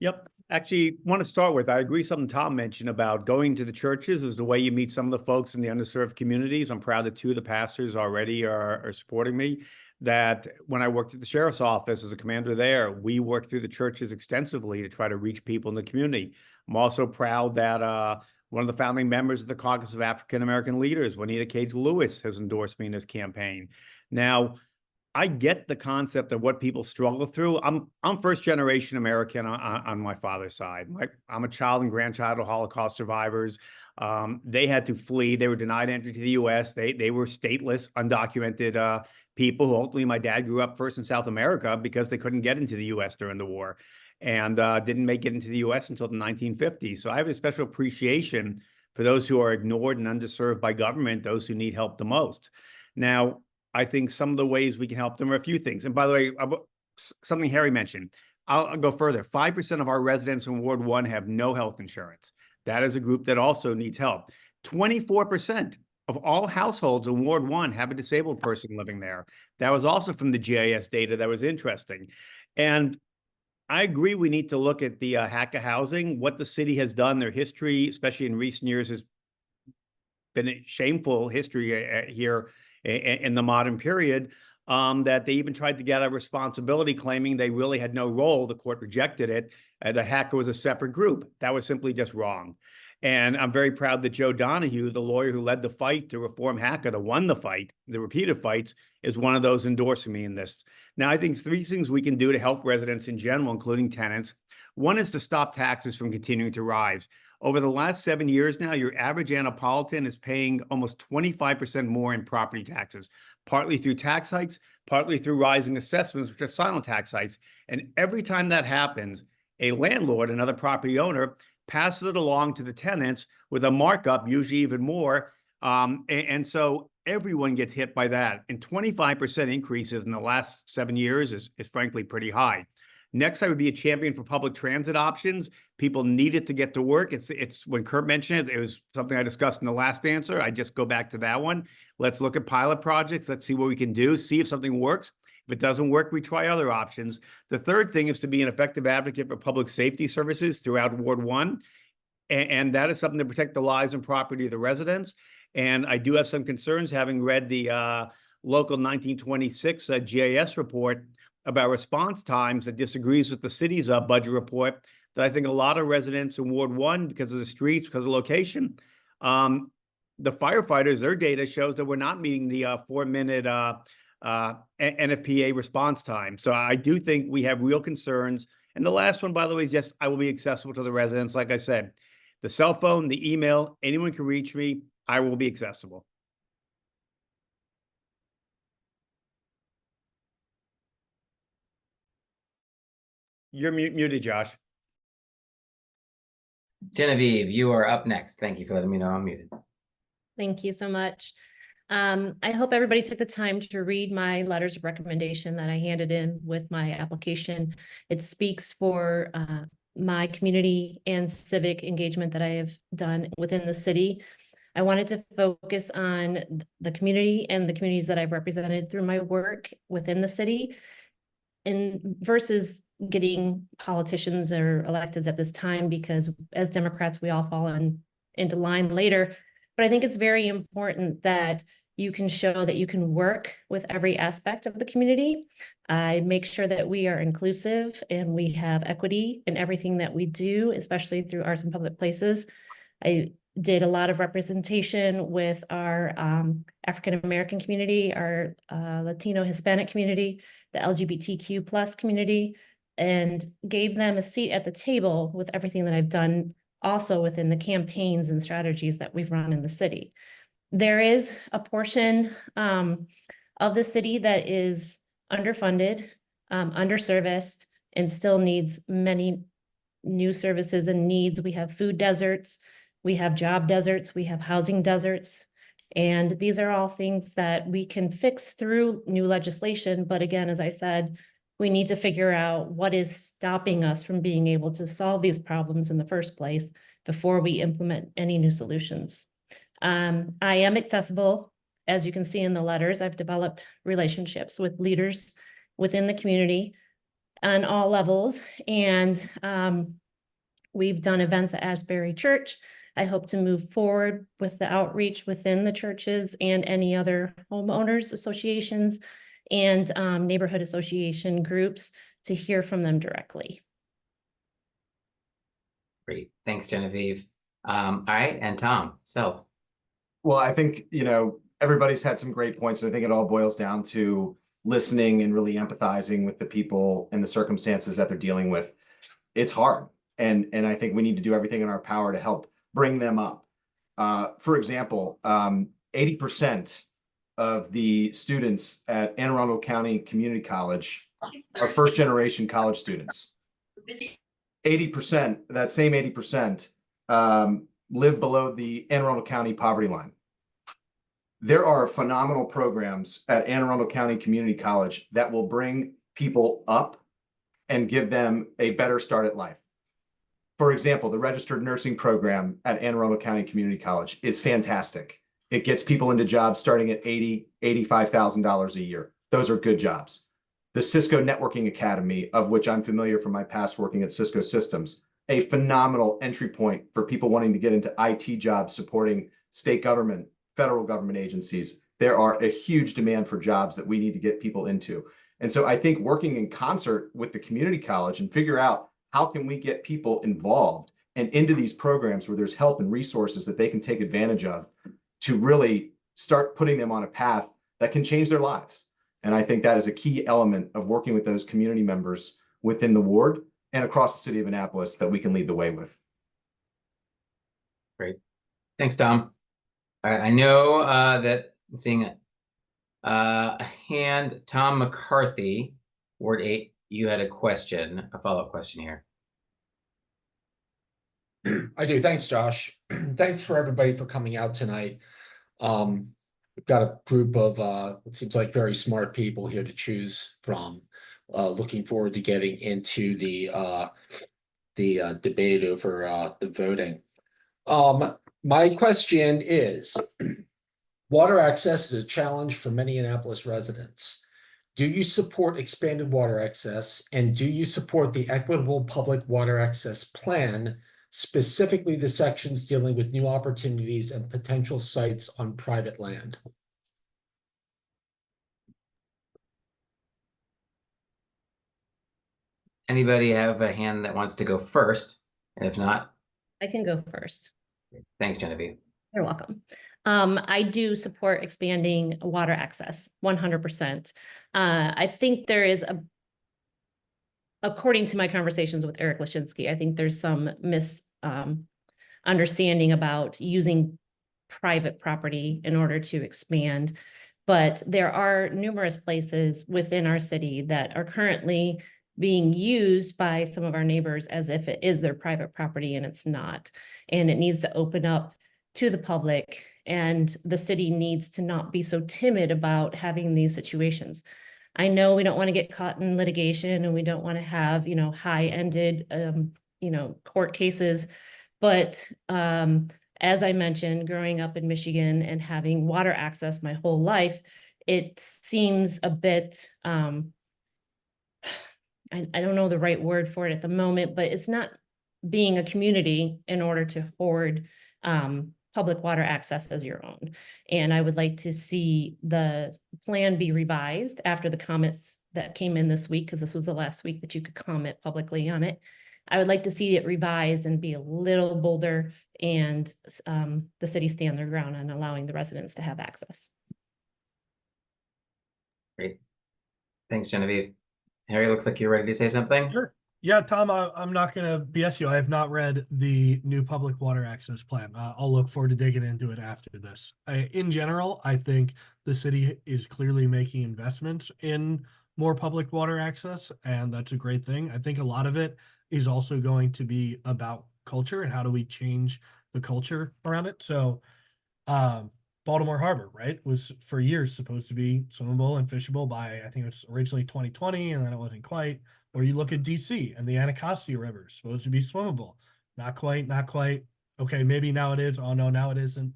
S13: Yep. Actually, want to start with, I agree something Tom mentioned about going to the churches is the way you meet some of the folks in the underserved communities. I'm proud that two of the pastors already are supporting me. That when I worked at the sheriff's office as a commander there, we worked through the churches extensively to try to reach people in the community. I'm also proud that one of the founding members of the Caucus of African American Leaders, Juanita Cage Lewis, has endorsed me in this campaign. Now, I get the concept of what people struggle through. I'm first generation American on my father's side. I'm a child and grandchild of Holocaust survivors. They had to flee. They were denied entry to the U.S. They were stateless, undocumented people who ultimately my dad grew up first in South America because they couldn't get into the U.S. during the war, and didn't make it into the U.S. until the 1950s. So I have a special appreciation for those who are ignored and underserved by government, those who need help the most. Now, I think some of the ways we can help them are a few things. And by the way, something Harry mentioned, I'll go further. 5% of our residents in Ward 1 have no health insurance. That is a group that also needs help. 24% of all households in Ward 1 have a disabled person living there. That was also from the GIS data. That was interesting. And I agree we need to look at the HACA housing. What the city has done, their history, especially in recent years, has been a shameful history here in the modern period, that they even tried to get a responsibility claiming they really had no role. The court rejected it. The HACA was a separate group. That was simply just wrong. And I'm very proud that Joe Donahue, the lawyer who led the fight to reform HACA, that won the fight, the repeated fights, is one of those endorsing me in this. Now, I think 3 things we can do to help residents in general, including tenants. One is to stop taxes from continuing to rise. Over the last 7 years now, your average Annapolitan is paying almost 25% more in property taxes, partly through tax hikes, partly through rising assessments, which are silent tax hikes. And every time that happens, a landlord, another property owner, passes it along to the tenants with a markup, usually even more. And so everyone gets hit by that. And 25% increases in the last 7 years is frankly pretty high. Next, I would be a champion for public transit options. People need it to get to work. It's when Kurt mentioned it, it was something I discussed in the last answer. I just go back to that one. Let's look at pilot projects. Let's see what we can do, see if something works. If it doesn't work, we try other options. The third thing is to be an effective advocate for public safety services throughout Ward 1. And that is something to protect the lives and property of the residents. And I do have some concerns, having read the local 1926 GIS report about response times that disagrees with the city's budget report, that I think a lot of residents in Ward 1, because of the streets, because of location, the firefighters, their data shows that we're not meeting the 4-minute NFPA response time. So I do think we have real concerns. And the last one, by the way, is just I will be accessible to the residents. Like I said, the cell phone, the email, anyone can reach me. I will be accessible. You're muted, Josh.
S1: Genevieve, you are up next. Thank you for letting me know I'm muted.
S12: Thank you so much. I hope everybody took the time to read my letters of recommendation that I handed in with my application. It speaks for my community and civic engagement that I have done within the city. I wanted to focus on the community and the communities that I've represented through my work within the city, and versus getting politicians or electeds at this time, because as Democrats, we all fall into line later. But I think it's very important that you can show that you can work with every aspect of the community. I make sure that we are inclusive and we have equity in everything that we do, especially through arts and public places. I did a lot of representation with our African-American community, our Latino Hispanic community, the LGBTQ plus community, and gave them a seat at the table with everything that I've done also within the campaigns and strategies that we've run in the city. There is a portion of the city that is underfunded, underserviced, and still needs many new services and needs. We have food deserts, we have job deserts, we have housing deserts, and these are all things that we can fix through new legislation. But again, as I said, we need to figure out what is stopping us from being able to solve these problems in the first place before we implement any new solutions. I am accessible. As you can see in the letters, I've developed relationships with leaders within the community on all levels. And we've done events at Asbury Church. I hope to move forward with the outreach within the churches and any other homeowners associations and neighborhood association groups to hear from them directly.
S1: Great. Thanks, Genevieve. All right. And Tom Sells.
S15: Well, I think, everybody's had some great points. And I think it all boils down to listening and really empathizing with the people and the circumstances that they're dealing with. It's hard. And I think we need to do everything in our power to help bring them up. For example, 80% of the students at Anne Arundel County Community College are first-generation college students. 80%, that same 80%, live below the Anne Arundel County poverty line. There are phenomenal programs at Anne Arundel County Community College that will bring people up and give them a better start at life. For example, the registered nursing program at Anne Arundel County Community College is fantastic. It gets people into jobs starting at $80,000, $85,000 a year. Those are good jobs. The Cisco Networking Academy, of which I'm familiar from my past working at Cisco Systems, a phenomenal entry point for people wanting to get into IT jobs supporting state government, federal government agencies. There are a huge demand for jobs that we need to get people into. And so I think working in concert with the community college and figure out how can we get people involved and into these programs where there's help and resources that they can take advantage of to really start putting them on a path that can change their lives. And I think that is a key element of working with those community members within the ward and across the city of Annapolis that we can lead the way with.
S1: Great. Thanks, Tom. All right, I know that I'm seeing a hand. Tom McCarthy, Ward 8, you had a question, a follow-up question here.
S10: I do. Thanks, Josh. Thanks for everybody for coming out tonight. We've got a group of it seems like very smart people here to choose from. Looking forward to getting into the debate over the voting. My question is, water access is a challenge for many Annapolis residents. Do you support expanded water access, and do you support the Equitable Public Water Access Plan, specifically the sections dealing with new opportunities and potential sites on private land?
S1: Anybody have a hand that wants to go first? And if not,
S12: I can go first.
S1: thanks, Genevieve.
S12: You're welcome. I do support expanding water access 100%. I think there is according to my conversations with Eric Lashinsky, I think there's some misunderstanding about using private property in order to expand. But there are numerous places within our city that are currently being used by some of our neighbors as if it is their private property, and it's not. And it needs to open up to the public, and the city needs to not be so timid about having these situations. I know we don't want to get caught in litigation, and we don't want to have, high-ended, court cases. But as I mentioned, growing up in Michigan and having water access my whole life, it seems a bit, I don't know the right word for it at the moment, but it's not being a community in order to hoard public water access as your own. And I would like to see the plan be revised after the comments that came in this week, because this was the last week that you could comment publicly on it. I would like to see it revised and be a little bolder, and the city stand their ground on allowing the residents to have access.
S1: Great. Thanks, Genevieve. Harry, looks like you're ready to say something.
S18: Sure. Yeah, Tom, I'm not going to BS you. I have not read the new public water access plan. I'll look forward to digging into it after this. In general, I think the city is clearly making investments in more public water access, and that's a great thing. I think a lot of it is also going to be about culture and how do we change the culture around it. So Baltimore Harbor, right, was for years supposed to be swimmable and fishable by, I think it was originally 2020, and then it wasn't quite. Or you look at DC and the Anacostia River, supposed to be swimmable. Not quite, not quite. Okay, maybe now it is. Oh no, now it isn't.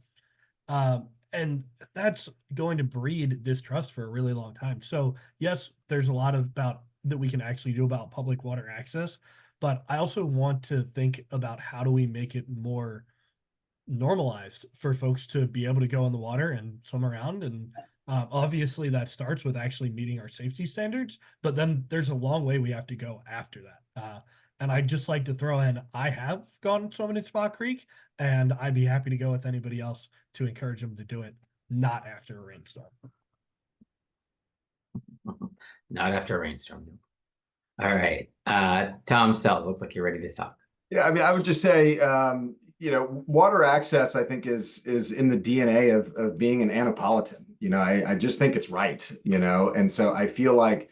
S18: And that's going to breed distrust for a really long time. So yes, there's a lot about that we can actually do about public water access, but I also want to think about how do we make it more normalized for folks to be able to go in the water and swim around. And obviously that starts with actually meeting our safety standards, but then there's a long way we have to go after that. And I'd just like to throw in, I have gone swimming at Spot Creek, and I'd be happy to go with anybody else to encourage them to do it, not after a rainstorm.
S1: Not after a rainstorm. All right. Tom Sells, looks like you're ready to talk.
S15: Yeah, I mean, I would just say, water access, I think, is in the DNA of being an Annapolitan. I just think it's right, and so I feel like,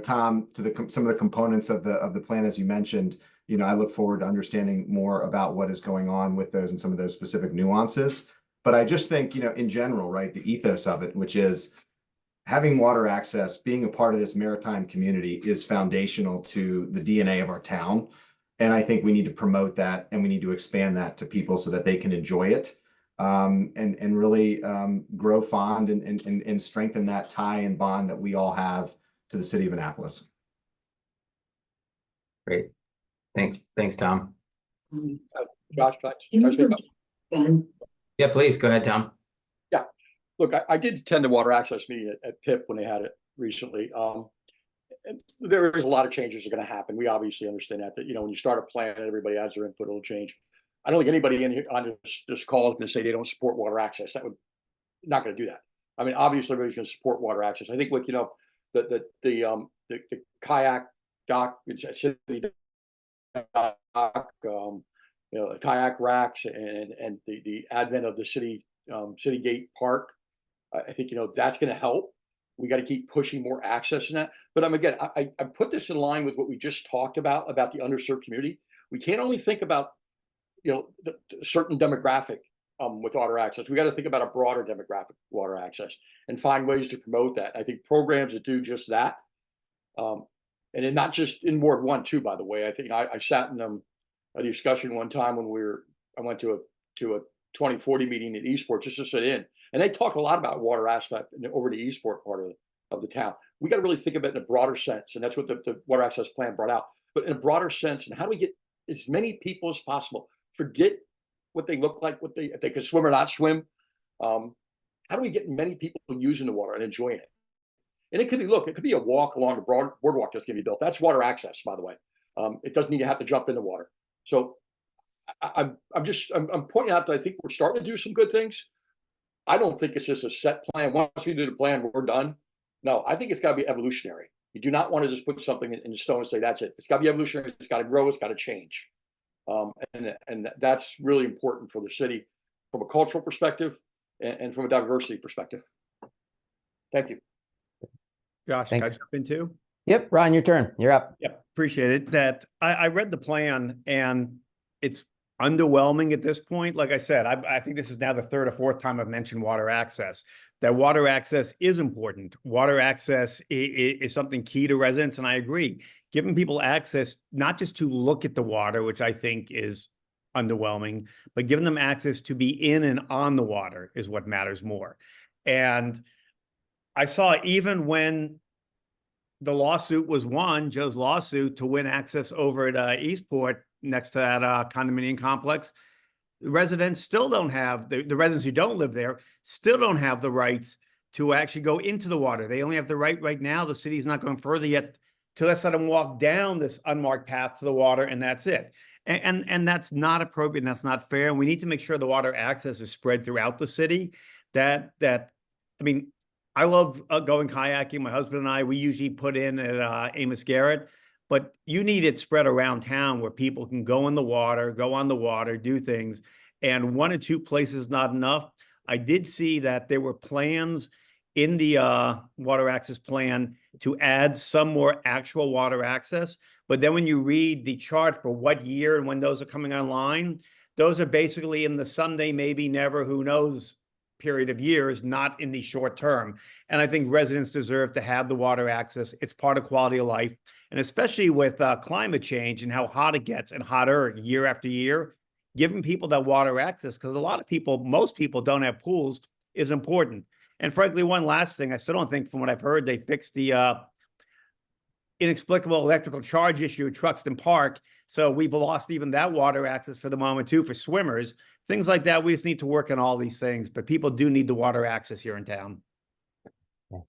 S15: Tom, to some of the components of the plan, as you mentioned, I look forward to understanding more about what is going on with those and some of those specific nuances. But I just think, in general, right, the ethos of it, which is having water access, being a part of this maritime community, is foundational to the DNA of our town. And I think we need to promote that, and we need to expand that to people so that they can enjoy it, and really grow fond and strengthen that tie and bond that we all have to the city of Annapolis.
S1: Great. Thanks, Tom.
S16: Josh, can I speak up?
S1: Yeah, please go ahead, Tom.
S16: Yeah, look, I did attend the water access meeting at PIP when they had it recently. And there is a lot of changes that are going to happen. We obviously understand that, you know, when you start a plan and everybody adds their input, it'll change. I don't think anybody in here on this call is going to say they don't support water access. That would not going to do that. I mean, obviously everybody's going to support water access. I think what, you know, the kayak dock, city dock, you know, kayak racks and the advent of the city gate park. I think, you know, that's going to help. We got to keep pushing more access in that. But again, I put this in line with what we just talked about the underserved community. We can't only think about, you know, the certain demographic with water access. We got to think about a broader demographic water access and find ways to promote that. I think programs that do just that, and then not just in Ward 1 too, by the way. I think I sat in a discussion one time when I went to a 2040 meeting at Eastport just to sit in. And they talk a lot about water aspect over the Eastport part of the town. We got to really think of it in a broader sense. And that's what the water access plan brought out. But in a broader sense, and how do we get as many people as possible? Forget what they look like, if they could swim or not swim. How do we get many people using the water and enjoying it? And it could be, look, it could be a walk along the boardwalk that's going to be built. That's water access, by the way. It doesn't need to have to jump in the water. So I'm pointing out that I think we're starting to do some good things. I don't think it's just a set plan. Once we do the plan, we're done. No, I think it's got to be evolutionary. You do not want to just put something in stone and say, that's it. It's got to be evolutionary. It's got to grow. It's got to change. And that's really important for the city from a cultural perspective and from a diversity perspective. Thank you.
S13: Josh, can I jump in too?
S20: Yep, Ron, your turn. You're up.
S13: Yep, appreciate it. That I read the plan and it's underwhelming at this point. Like I said, I think this is now the third or fourth time I've mentioned water access. That water access is important. Water access is something key to residents, and I agree. Giving people access, not just to look at the water, which I think is underwhelming, but giving them access to be in and on the water is what matters more. And I saw even when the lawsuit was won, Joe's lawsuit to win access over at Eastport next to that condominium complex, the residents still don't have, the residents who don't live there still don't have the rights to actually go into the water. They only have the right now. The city's not going further yet to let them walk down this unmarked path to the water, and that's it. And that's not appropriate, and that's not fair. And we need to make sure the water access is spread throughout the city. I mean, I love going kayaking. My husband and I, we usually put in at Amos Garrett, but you need it spread around town where people can go in the water, go on the water, do things. And one or two places is not enough. I did see that there were plans in the water access plan to add some more actual water access. But then when you read the chart for what year and when those are coming online, those are basically in the someday, maybe never, who knows period of years, not in the short term. And I think residents deserve to have the water access. It's part of quality of life. And especially with climate change and how hot it gets and hotter year after year, giving people that water access, because a lot of people, most people don't have pools, is important. And frankly, one last thing, I still don't think from what I've heard, they fixed the inexplicable electrical charge issue at Truxton Park. So we've lost even that water access for the moment too, for swimmers. Things like that, we just need to work on all these things, but people do need the water access here in town.
S20: Yeah.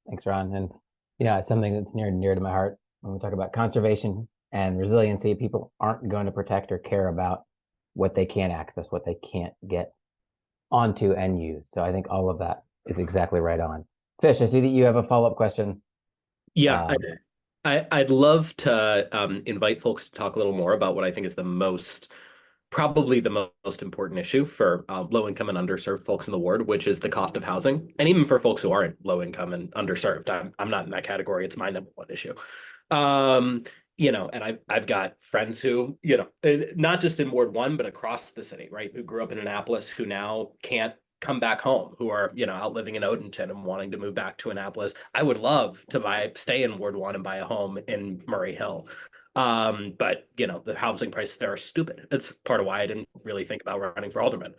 S20: Thanks, Ron. And it's something that's near and dear to my heart. When we talk about conservation and resiliency, people aren't going to protect or care about what they can't access, what they can't get onto and use. So I think all of that is exactly right on. Fish, I see that you have a follow-up question.
S5: Yeah, I'd love to invite folks to talk a little more about what I think is probably the most important issue for low-income and underserved folks in the ward, which is the cost of housing. And even for folks who aren't low-income and underserved, I'm not in that category. It's my number one issue. And I've got friends who, not just in Ward 1, but across the city, right, who grew up in Annapolis, who now can't come back home, who are, out living in Odenton and wanting to move back to Annapolis. I would love to stay in Ward 1 and buy a home in Murray Hill. But the housing prices there are stupid. It's part of why I didn't really think about running for alderman.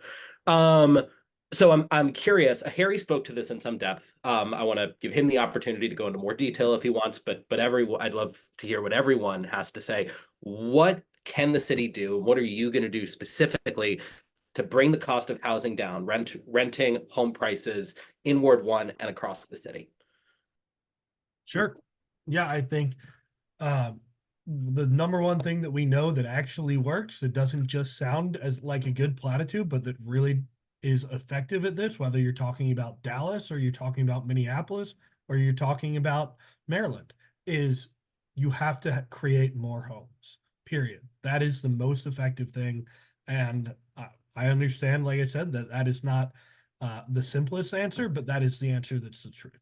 S5: So I'm curious. Harry spoke to this in some depth. I want to give him the opportunity to go into more detail if he wants, but I'd love to hear what everyone has to say. What can the city do? What are you going to do specifically to bring the cost of housing down, renting home prices in Ward 1 and across the city?
S18: Sure. Yeah, I think the number one thing that we know that actually works, that doesn't just sound as like a good platitude, but that really is effective at this, whether you're talking about Dallas or you're talking about Minneapolis or you're talking about Maryland, is you have to create more homes, period. That is the most effective thing. And I understand, like I said, that is not the simplest answer, but that is the answer that's the truth.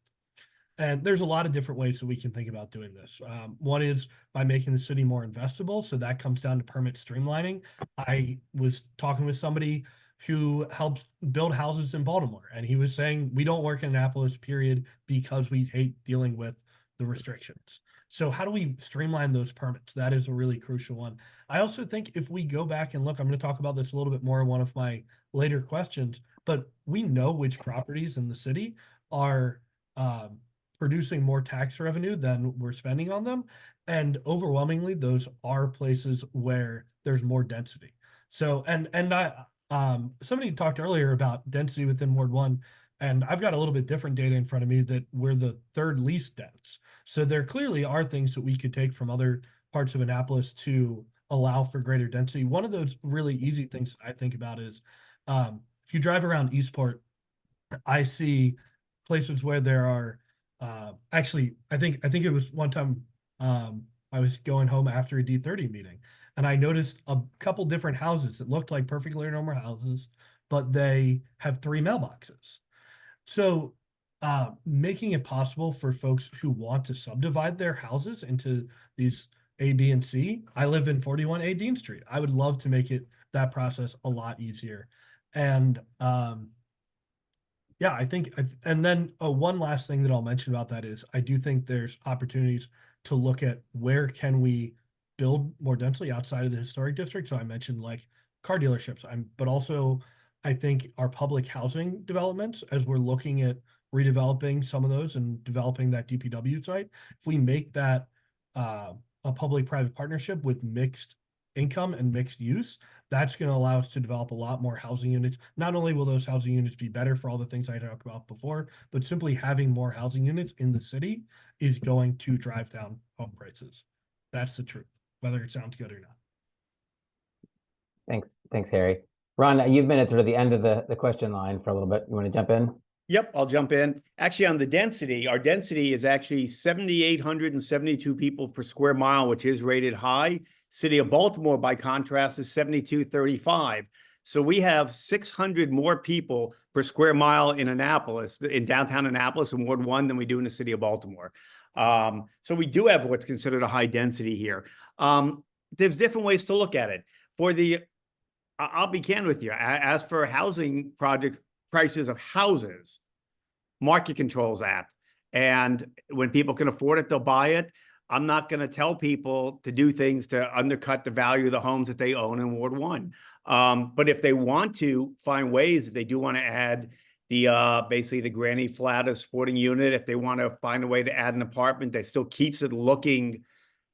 S18: And there's a lot of different ways that we can think about doing this. One is by making the city more investable. So that comes down to permit streamlining. I was talking with somebody who helps build houses in Baltimore, and he was saying, we don't work in Annapolis, period, because we hate dealing with the restrictions. So how do we streamline those permits? That is a really crucial one. I also think if we go back and look, I'm going to talk about this a little bit more in one of my later questions, but we know which properties in the city are producing more tax revenue than we're spending on them. And overwhelmingly, those are places where there's more density. So, somebody talked earlier about density within Ward 1, and I've got a little bit different data in front of me that we're the third least dense. So there clearly are things that we could take from other parts of Annapolis to allow for greater density. One of those really easy things I think about is if you drive around Eastport, I see places where there are actually, I think it was one time I was going home after a D30 meeting, and I noticed a couple different houses that looked like perfectly normal houses, but they have 3 mailboxes. So making it possible for folks who want to subdivide their houses into these A, B, and C. I live in 41A Dean Street. I would love to make that process a lot easier. And yeah, I think, and then one last thing that I'll mention about that is I do think there's opportunities to look at where can we build more densely outside of the historic district. So I mentioned like car dealerships, but also I think our public housing developments, as we're looking at redeveloping some of those and developing that DPW site, if we make that a public-private partnership with mixed income and mixed use, that's going to allow us to develop a lot more housing units. Not only will those housing units be better for all the things I talked about before, but simply having more housing units in the city is going to drive down home prices. That's the truth, whether it sounds good or not.
S20: Thanks, Harry. Ron, you've been at sort of the end of the question line for a little bit. You want to jump in?
S13: Yep, I'll jump in. Actually, on the density, our density is actually 7,872 people per square mile, which is rated high. City of Baltimore, by contrast, is 7,235. So we have 600 more people per square mile in Annapolis, in downtown Annapolis in Ward 1 than we do in the city of Baltimore. So we do have what's considered a high density here. There's different ways to look at it. I'll be candid with you. As for housing projects, prices of houses, market controls that. And when people can afford it, they'll buy it. I'm not going to tell people to do things to undercut the value of the homes that they own in Ward 1. But if they want to find ways, they do want to add basically the granny flat as sporting unit. If they want to find a way to add an apartment that still keeps it looking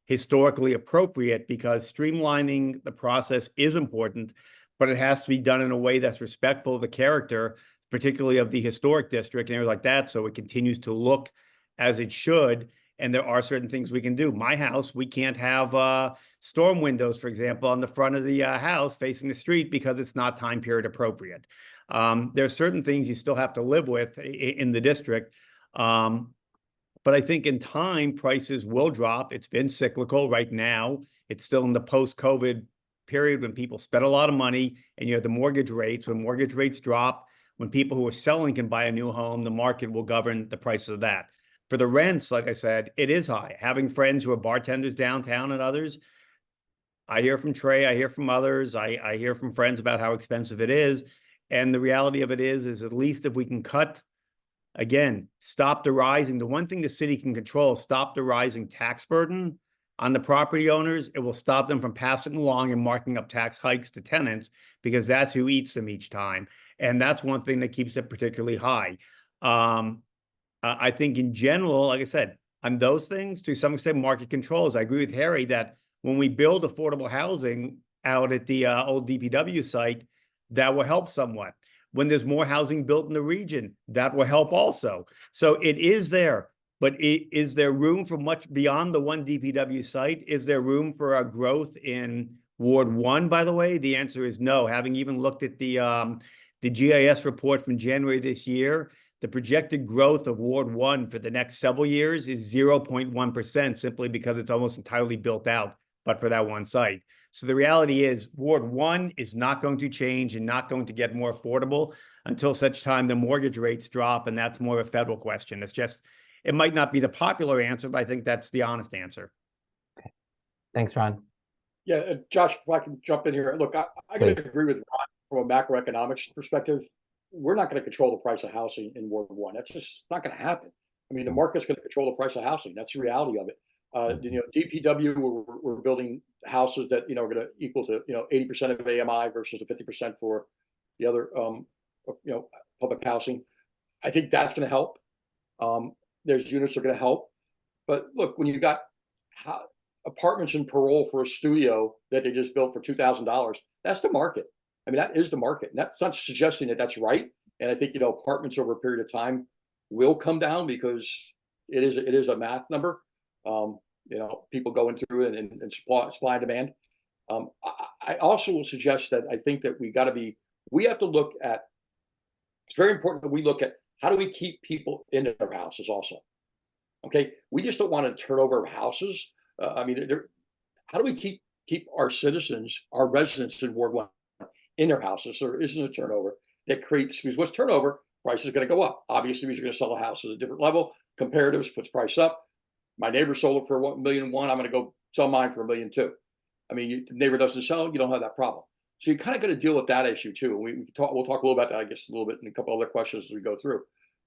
S13: historically appropriate, because streamlining the process is important, but it has to be done in a way that's respectful of the character, particularly of the historic district and areas like that, so it continues to look as it should. And there are certain things we can do. My house, we can't have storm windows, for example, on the front of the house facing the street because it's not time period appropriate. There are certain things you still have to live with in the district. But I think in time, prices will drop. It's been cyclical right now. It's still in the post-COVID period when people spend a lot of money, and you have the mortgage rates. When mortgage rates drop, when people who are selling can buy a new home, the market will govern the price of that. For the rents, like I said, it is high. Having friends who are bartenders downtown and others, I hear from Trey, I hear from others, I hear from friends about how expensive it is. And the reality of it is at least if we can cut, again, stop the rising. The one thing the city can control is stop the rising tax burden on the property owners. It will stop them from passing along and marking up tax hikes to tenants, because that's who eats them each time. And that's one thing that keeps it particularly high. I think in general, like I said, on those things, to some extent, market controls. I agree with Harry that when we build affordable housing out at the old DPW site, that will help somewhat. When there's more housing built in the region, that will help also. So it is there, but is there room for much beyond the one DPW site? Is there room for a growth in Ward 1, by the way? The answer is no. Having even looked at the GIS report from January this year, the projected growth of Ward 1 for the next several years is 0.1%, simply because it's almost entirely built out, but for that one site. So the reality is Ward 1 is not going to change and not going to get more affordable until such time the mortgage rates drop, and that's more of a federal question. It's just, it might not be the popular answer, but I think that's the honest answer.
S20: Okay. Thanks, Ron.
S16: Yeah, Josh, if I can jump in here. Look, I can agree with Ron from a macroeconomics perspective. We're not going to control the price of housing in Ward 1. That's just not going to happen. I mean, the market's going to control the price of housing. That's the reality of it. DPW, we're building houses that, are going to equal to, 80% of AMI versus the 50% for the other, public housing. I think that's going to help. There's units that are going to help. But look, when you've got apartments in parole for a studio that they just built for $2,000, that's the market. I mean, that is the market. And that's not suggesting that that's right. And I think, apartments over a period of time will come down because it is a math number. People going through it and supply and demand. I also will suggest that I think that we have to look at, it's very important that we look at how do we keep people in their houses also. Okay. We just don't want to turn over houses. How do we keep our citizens, our residents in Ward 1 in their houses so there isn't a turnover that creates, because what's turnover, price is going to go up. Obviously, because you're going to sell a house at a different level. Comparatives puts price up. My neighbor sold it for $1.1 million. I'm going to go sell mine for $1.2 million. I mean, the neighbor doesn't sell, you don't have that problem. So you kind of got to deal with that issue too. And we'll talk a little about that, I guess, a little bit in a couple other questions as we go through.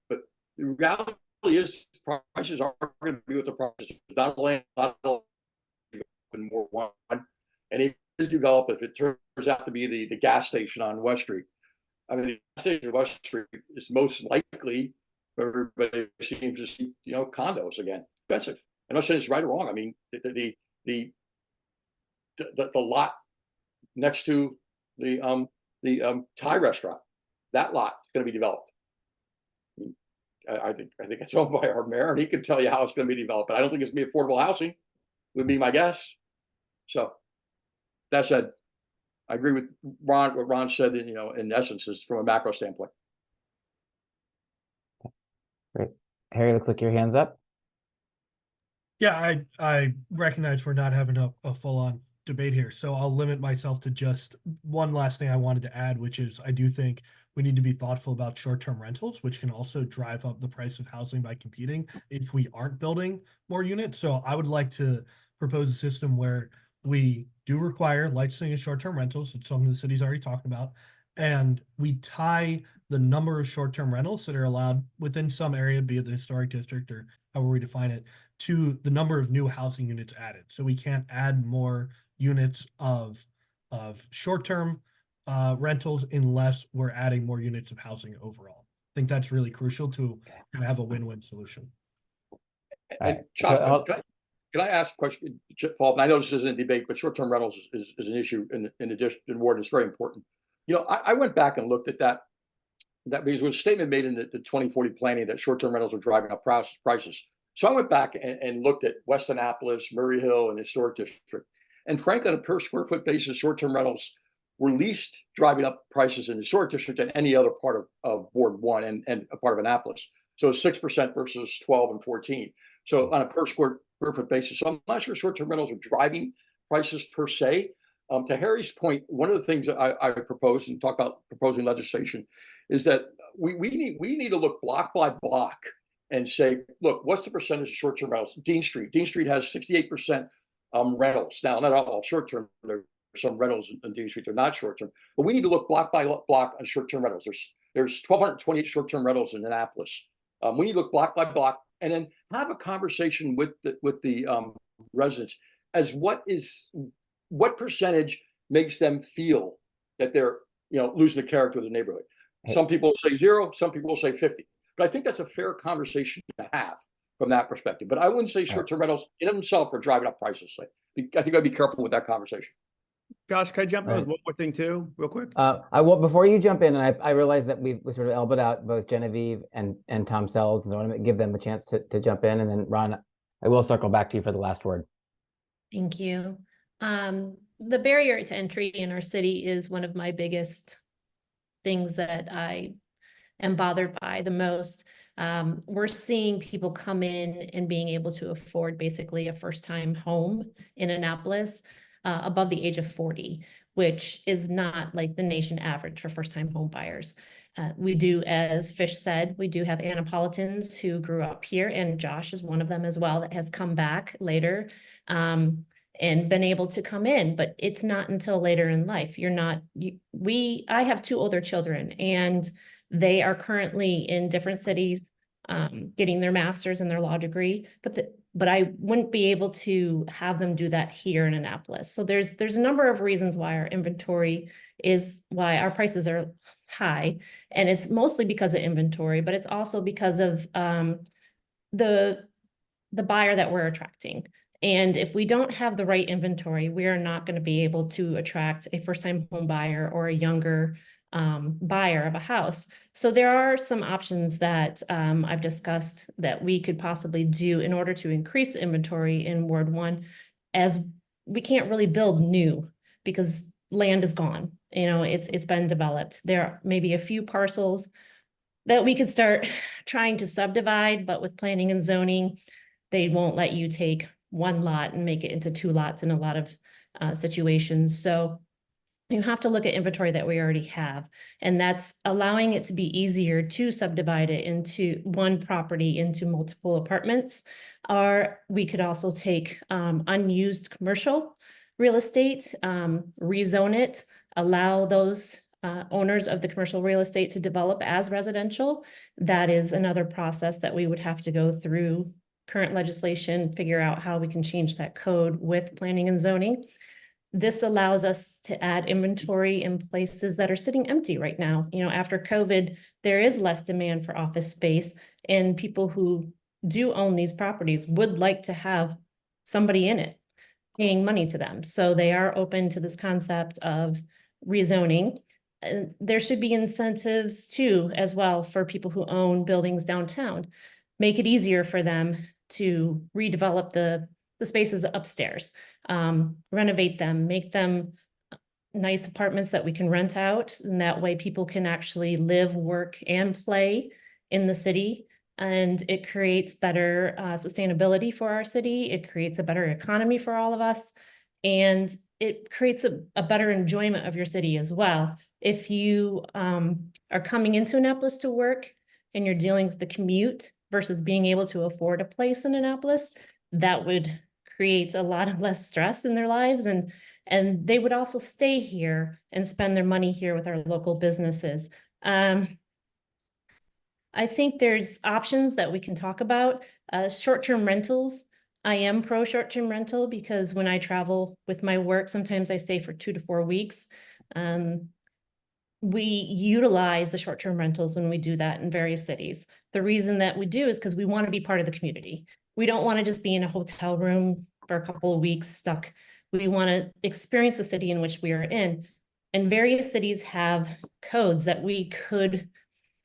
S16: But the reality is prices are going to be what the prices. Not land, not more one. And it is developed if it turns out to be the gas station on West Street. I mean, the gas station on West Street is most likely, everybody seems to see, condos again. Expensive. I'm not saying it's right or wrong. I mean, the lot next to the Thai restaurant, that lot is going to be developed. I think it's owned by our mayor, and he can tell you how it's going to be developed. But I don't think it's going to be affordable housing. Would be my guess. So that said, I agree with Ron. What Ron said, in essence, is from a macro standpoint.
S20: Great, Harry. Looks like your hand's up.
S18: Yeah, I recognize we're not having a full-on debate here, so I'll limit myself to just one last thing I wanted to add, which is I do think we need to be thoughtful about short-term rentals, which can also drive up the price of housing by competing if we aren't building more units. So I would like to propose a system where we do require licensing and short-term rentals. It's something the city's already talked about. And we tie the number of short-term rentals that are allowed within some area, be it the historic district or however we define it, to the number of new housing units added. So we can't add more units of short-term rentals unless we're adding more units of housing overall. I think that's really crucial to kind of have a win-win solution.
S16: And Josh, can I ask a question, Paul? I know this isn't a debate, but short-term rentals is an issue in the district and ward. It's very important. I went back and looked at that because there was a statement made in the 2040 planning that short-term rentals are driving up prices. So I went back and looked at West Annapolis, Murray Hill, and the historic district. And frankly, on a per square foot basis, short-term rentals were least driving up prices in the historic district than any other part of Ward 1 and a part of Annapolis. So 6% versus 12 and 14. So on a per square foot basis. So I'm not sure short-term rentals are driving prices per se. To Harry's point, one of the things that I propose and talk about proposing legislation is that we need to look block by block and say, look, what's the percentage of short-term rentals? Dean Street has 68% rentals. Now, not all short-term. There are some rentals in Dean Street. They're not short-term. But we need to look block by block on short-term rentals. There's 1,228 short-term rentals in Annapolis. We need to look block by block and then have a conversation with the residents. as what percentage makes them feel that they're, losing the character of the neighborhood. Some people say 0, some people say 50. But I think that's a fair conversation to have from that perspective. But I wouldn't say short-term rentals in themselves are driving up prices. I think I'd be careful with that conversation.
S13: Josh, can I jump in with one more thing too, real quick?
S20: I will, before you jump in, and I realize that we sort of elbowed out both Genevieve and Tom Sells, and so I want to give them a chance to jump in, and then Ron, I will circle back to you for the last word.
S12: Thank you. The barrier to entry in our city is one of my biggest things that I am bothered by the most. We're seeing people come in and being able to afford basically a first-time home in Annapolis above the age of 40, which is not like the nation average for first-time home buyers. We do, as Fish said, we do have Annapolitans who grew up here, and Josh is one of them as well that has come back later and been able to come in, but it's not until later in life. I have 2 older children, and they are currently in different cities getting their master's and their law degree, but I wouldn't be able to have them do that here in Annapolis. So there's a number of reasons why our prices are high, and it's mostly because of inventory, but it's also because of the buyer that we're attracting. And if we don't have the right inventory, we are not going to be able to attract a first-time home buyer or a younger buyer of a house. So there are some options that I've discussed that we could possibly do in order to increase the inventory in Ward 1, as we can't really build new because land is gone. It's been developed. There are maybe a few parcels that we could start trying to subdivide, but with planning and zoning, they won't let you take 1 lot and make it into 2 lots in a lot of situations. So you have to look at inventory that we already have, and that's allowing it to be easier to subdivide it into one property into multiple apartments. Or we could also take unused commercial real estate, rezone it, allow those owners of the commercial real estate to develop as residential. That is another process that we would have to go through current legislation, figure out how we can change that code with planning and zoning. This allows us to add inventory in places that are sitting empty right now. After COVID, there is less demand for office space, and people who do own these properties would like to have somebody in it paying money to them. So they are open to this concept of rezoning. There should be incentives too, as well, for people who own buildings downtown. Make it easier for them to redevelop the spaces upstairs, renovate them, make them nice apartments that we can rent out. And that way people can actually live, work, and play in the city. And it creates better sustainability for our city. It creates a better economy for all of us. And it creates a better enjoyment of your city as well. If you are coming into Annapolis to work and you're dealing with the commute versus being able to afford a place in Annapolis, that would create a lot of less stress in their lives, and they would also stay here and spend their money here with our local businesses. I think there's options that we can talk about. Short-term rentals. I am pro short-term rental because when I travel with my work, sometimes I stay for 2 to 4 weeks. We utilize the short-term rentals when we do that in various cities. The reason that we do is because we want to be part of the community. We don't want to just be in a hotel room for a couple of weeks stuck. We want to experience the city in which we are in. And various cities have codes that we could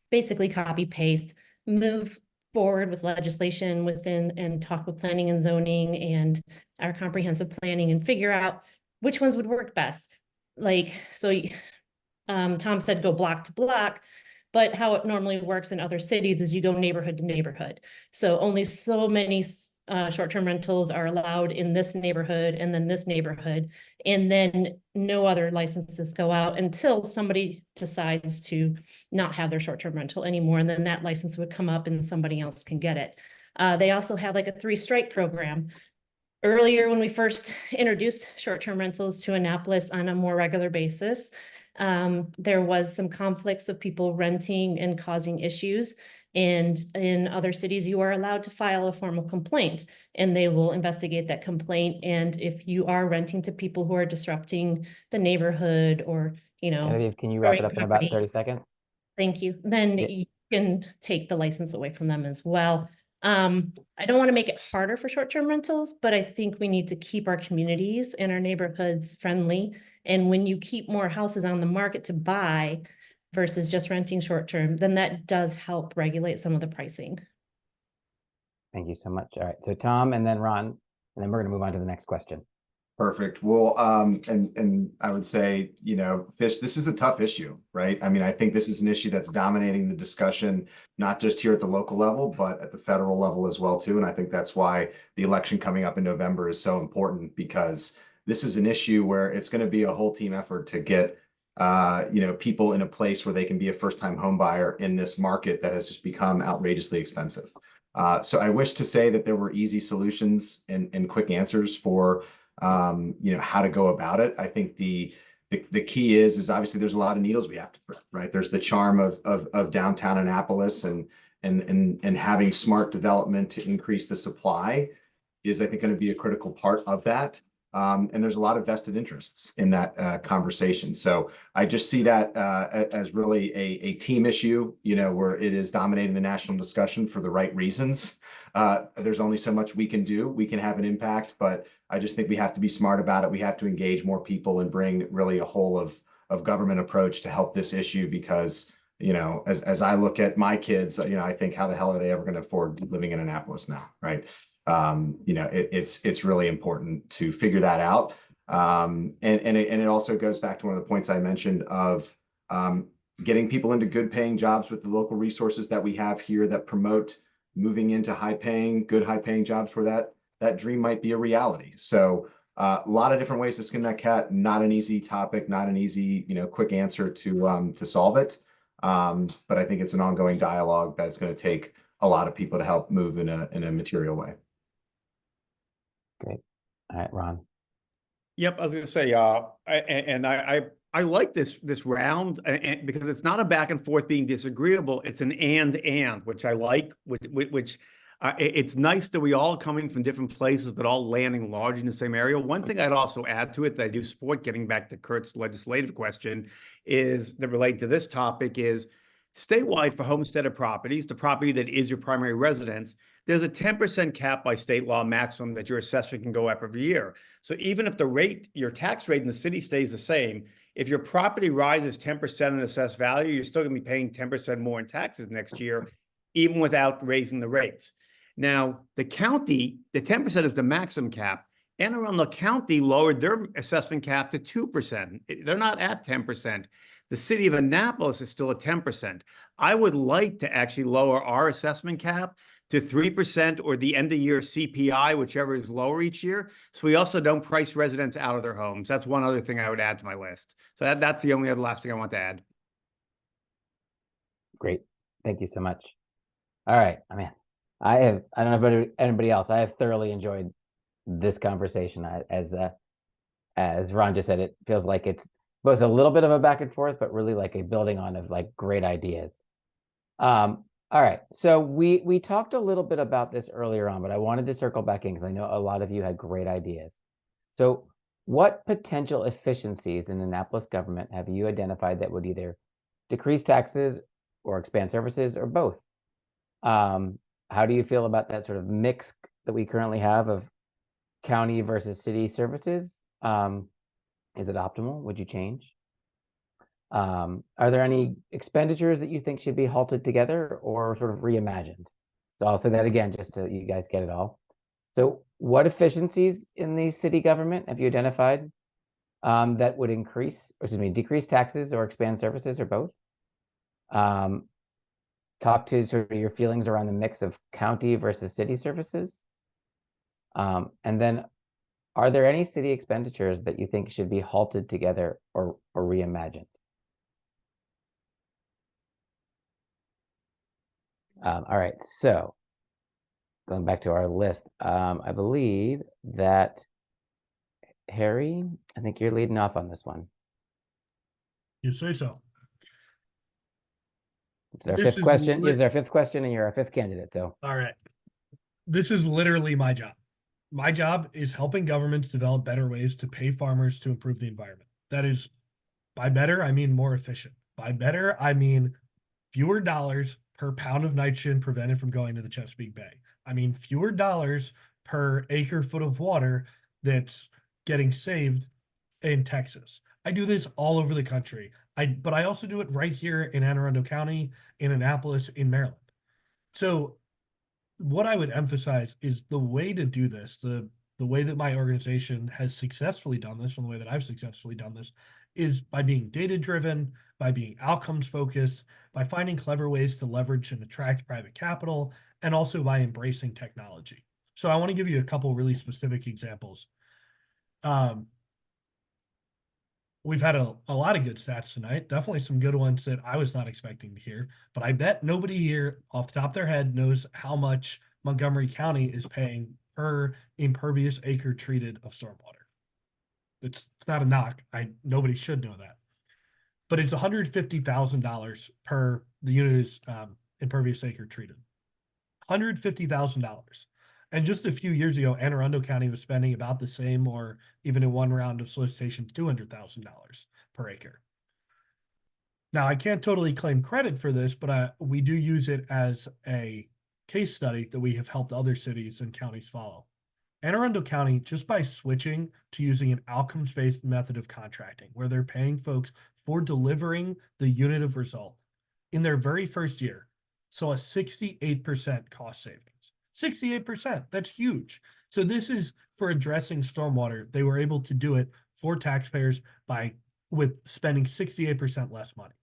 S12: basically copy paste, move forward with legislation within, and talk with planning and zoning and our comprehensive planning and figure out which ones would work best. Tom said go block to block, but how it normally works in other cities is you go neighborhood to neighborhood. So only so many short-term rentals are allowed in this neighborhood and then this neighborhood, and then no other licenses go out until somebody decides to not have their short-term rental anymore, and then that license would come up and somebody else can get it. They also have like a 3-strike program. Earlier, when we first introduced short-term rentals to Annapolis on a more regular basis, there was some conflicts of people renting and causing issues. And in other cities, you are allowed to file a formal complaint and they will investigate that complaint. And if you are renting to people who are disrupting the neighborhood or, you know,
S20: Genevieve, can you wrap it up in about 30 seconds?
S12: Thank you. Then you can take the license away from them as well. I don't want to make it harder for short-term rentals, but I think we need to keep our communities and our neighborhoods friendly. And when you keep more houses on the market to buy versus just renting short-term, then that does help regulate some of the pricing.
S20: Thank you so much. All right, so Tom and then Ron, and then we're going to move on to the next question.
S15: Perfect. Well, and I would say, you know, Fish, this is a tough issue, right? I mean, I think this is an issue that's dominating the discussion, not just here at the local level, but at the federal level as well, too. And I think that's why the election coming up in November is so important, because this is an issue where it's going to be a whole team effort to get, you know, people in a place where they can be a first-time home buyer in this market that has just become outrageously expensive. So I wish to say that there were easy solutions and quick answers for you know, how to go about it. I think the key is obviously there's a lot of needles we have to thread, right? There's the charm of downtown Annapolis and having smart development to increase the supply is, I think, going to be a critical part of that. And there's a lot of vested interests in that conversation. So I just see that as really a team issue, you know, where it is dominating the national discussion for the right reasons. There's only so much we can do. We can have an impact, but I just think we have to be smart about it. We have to engage more people and bring really a whole of government approach to help this issue, because, you know, as I look at my kids, you know, I think, how the hell are they ever going to afford living in Annapolis now, right? You know, it's really important to figure that out. And it also goes back to one of the points I mentioned of getting people into good paying jobs with the local resources that we have here that promote moving into good high paying jobs where that dream might be a reality. So a lot of different ways to skin that cat. Not an easy topic, not an easy, you know, quick answer to solve it. But I think it's an ongoing dialogue that's going to take a lot of people to help move in a material way.
S20: Great. All right, Ron.
S13: Yep, I was going to say, I like this round, and because it's not a back and forth being disagreeable, it's an and which I like, which it's nice that we all coming from different places, but all landing large in the same area. One thing I'd also add to it that I do support, getting back to Kurt's legislative question, is that related to this topic is statewide for homesteaded properties, the property that is your primary residence. There's a 10% cap by state law maximum that your assessment can go up every year. So even if the rate, your tax rate in the city stays the same, if your property rises 10% in assessed value, you're still going to be paying 10% more in taxes next year, even without raising the rates. Now, the county, the 10% is the maximum cap. Anne Arundel County lowered their assessment cap to 2%. They're not at 10%. The city of Annapolis is still at 10%. I would like to actually lower our assessment cap to 3% or the end of year CPI, whichever is lower each year. So we also don't price residents out of their homes. That's one other thing I would add to my list. So that's the only other last thing I want to add.
S20: Great. Thank you so much. All right. I mean, I don't know about anybody else. I have thoroughly enjoyed this conversation. As Ron just said, it feels like it's both a little bit of a back and forth, but really like a building on of like great ideas. All right, so we talked a little bit about this earlier on, but I wanted to circle back in because I know a lot of you had great ideas. So what potential efficiencies in Annapolis government have you identified that would either decrease taxes or expand services or both? How do you feel about that sort of mix that we currently have of county versus city services? Is it optimal? Would you change? Are there any expenditures that you think should be halted together or sort of reimagined? So I'll say that again, just so you guys get it all. So what efficiencies in the city government have you identified that would decrease taxes or expand services or both? Talk to sort of your feelings around the mix of county versus city services. And then are there any city expenditures that you think should be halted together or reimagined? All right, so going back to our list, I believe that Harry, I think you're leading off on this one.
S18: You say so.
S20: Is there a
S18: This
S20: fifth question?
S18: lit-
S20: Is there a fifth question? And you're our fifth candidate. So
S18: All right. This is literally my job. My job is helping governments develop better ways to pay farmers to improve the environment. That is, by better, I mean more efficient. By better, I mean fewer dollars per pound of nitrogen prevented from going to the Chesapeake Bay. I mean fewer dollars per acre foot of water that's getting saved in Texas. I do this all over the country. But I also do it right here in Anne Arundel County, in Annapolis, in Maryland. So what I would emphasize is the way to do this, the way that my organization has successfully done this, and the way that I've successfully done this, is by being data-driven, by being outcomes-focused, by finding clever ways to leverage and attract private capital, and also by embracing technology. So I want to give you a couple really specific examples. We've had a lot of good stats tonight. Definitely some good ones that I was not expecting to hear. But I bet nobody here off the top of their head knows how much Montgomery County is paying per impervious acre treated of stormwater. It's not a knock. Nobody should know that. But it's $150,000 per the unit is impervious acre treated. $150,000. And just a few years ago, Anne Arundel County was spending about the same, or even in one round of solicitations, $200,000 per acre. Now, I can't totally claim credit for this, but we do use it as a case study that we have helped other cities and counties follow. Anne Arundel County, just by switching to using an outcomes-based method of contracting, where they're paying folks for delivering the unit of result, in their very first year, saw a 68% cost savings. 68%, that's huge. So this is for addressing stormwater. They were able to do it for taxpayers with spending 68% less money.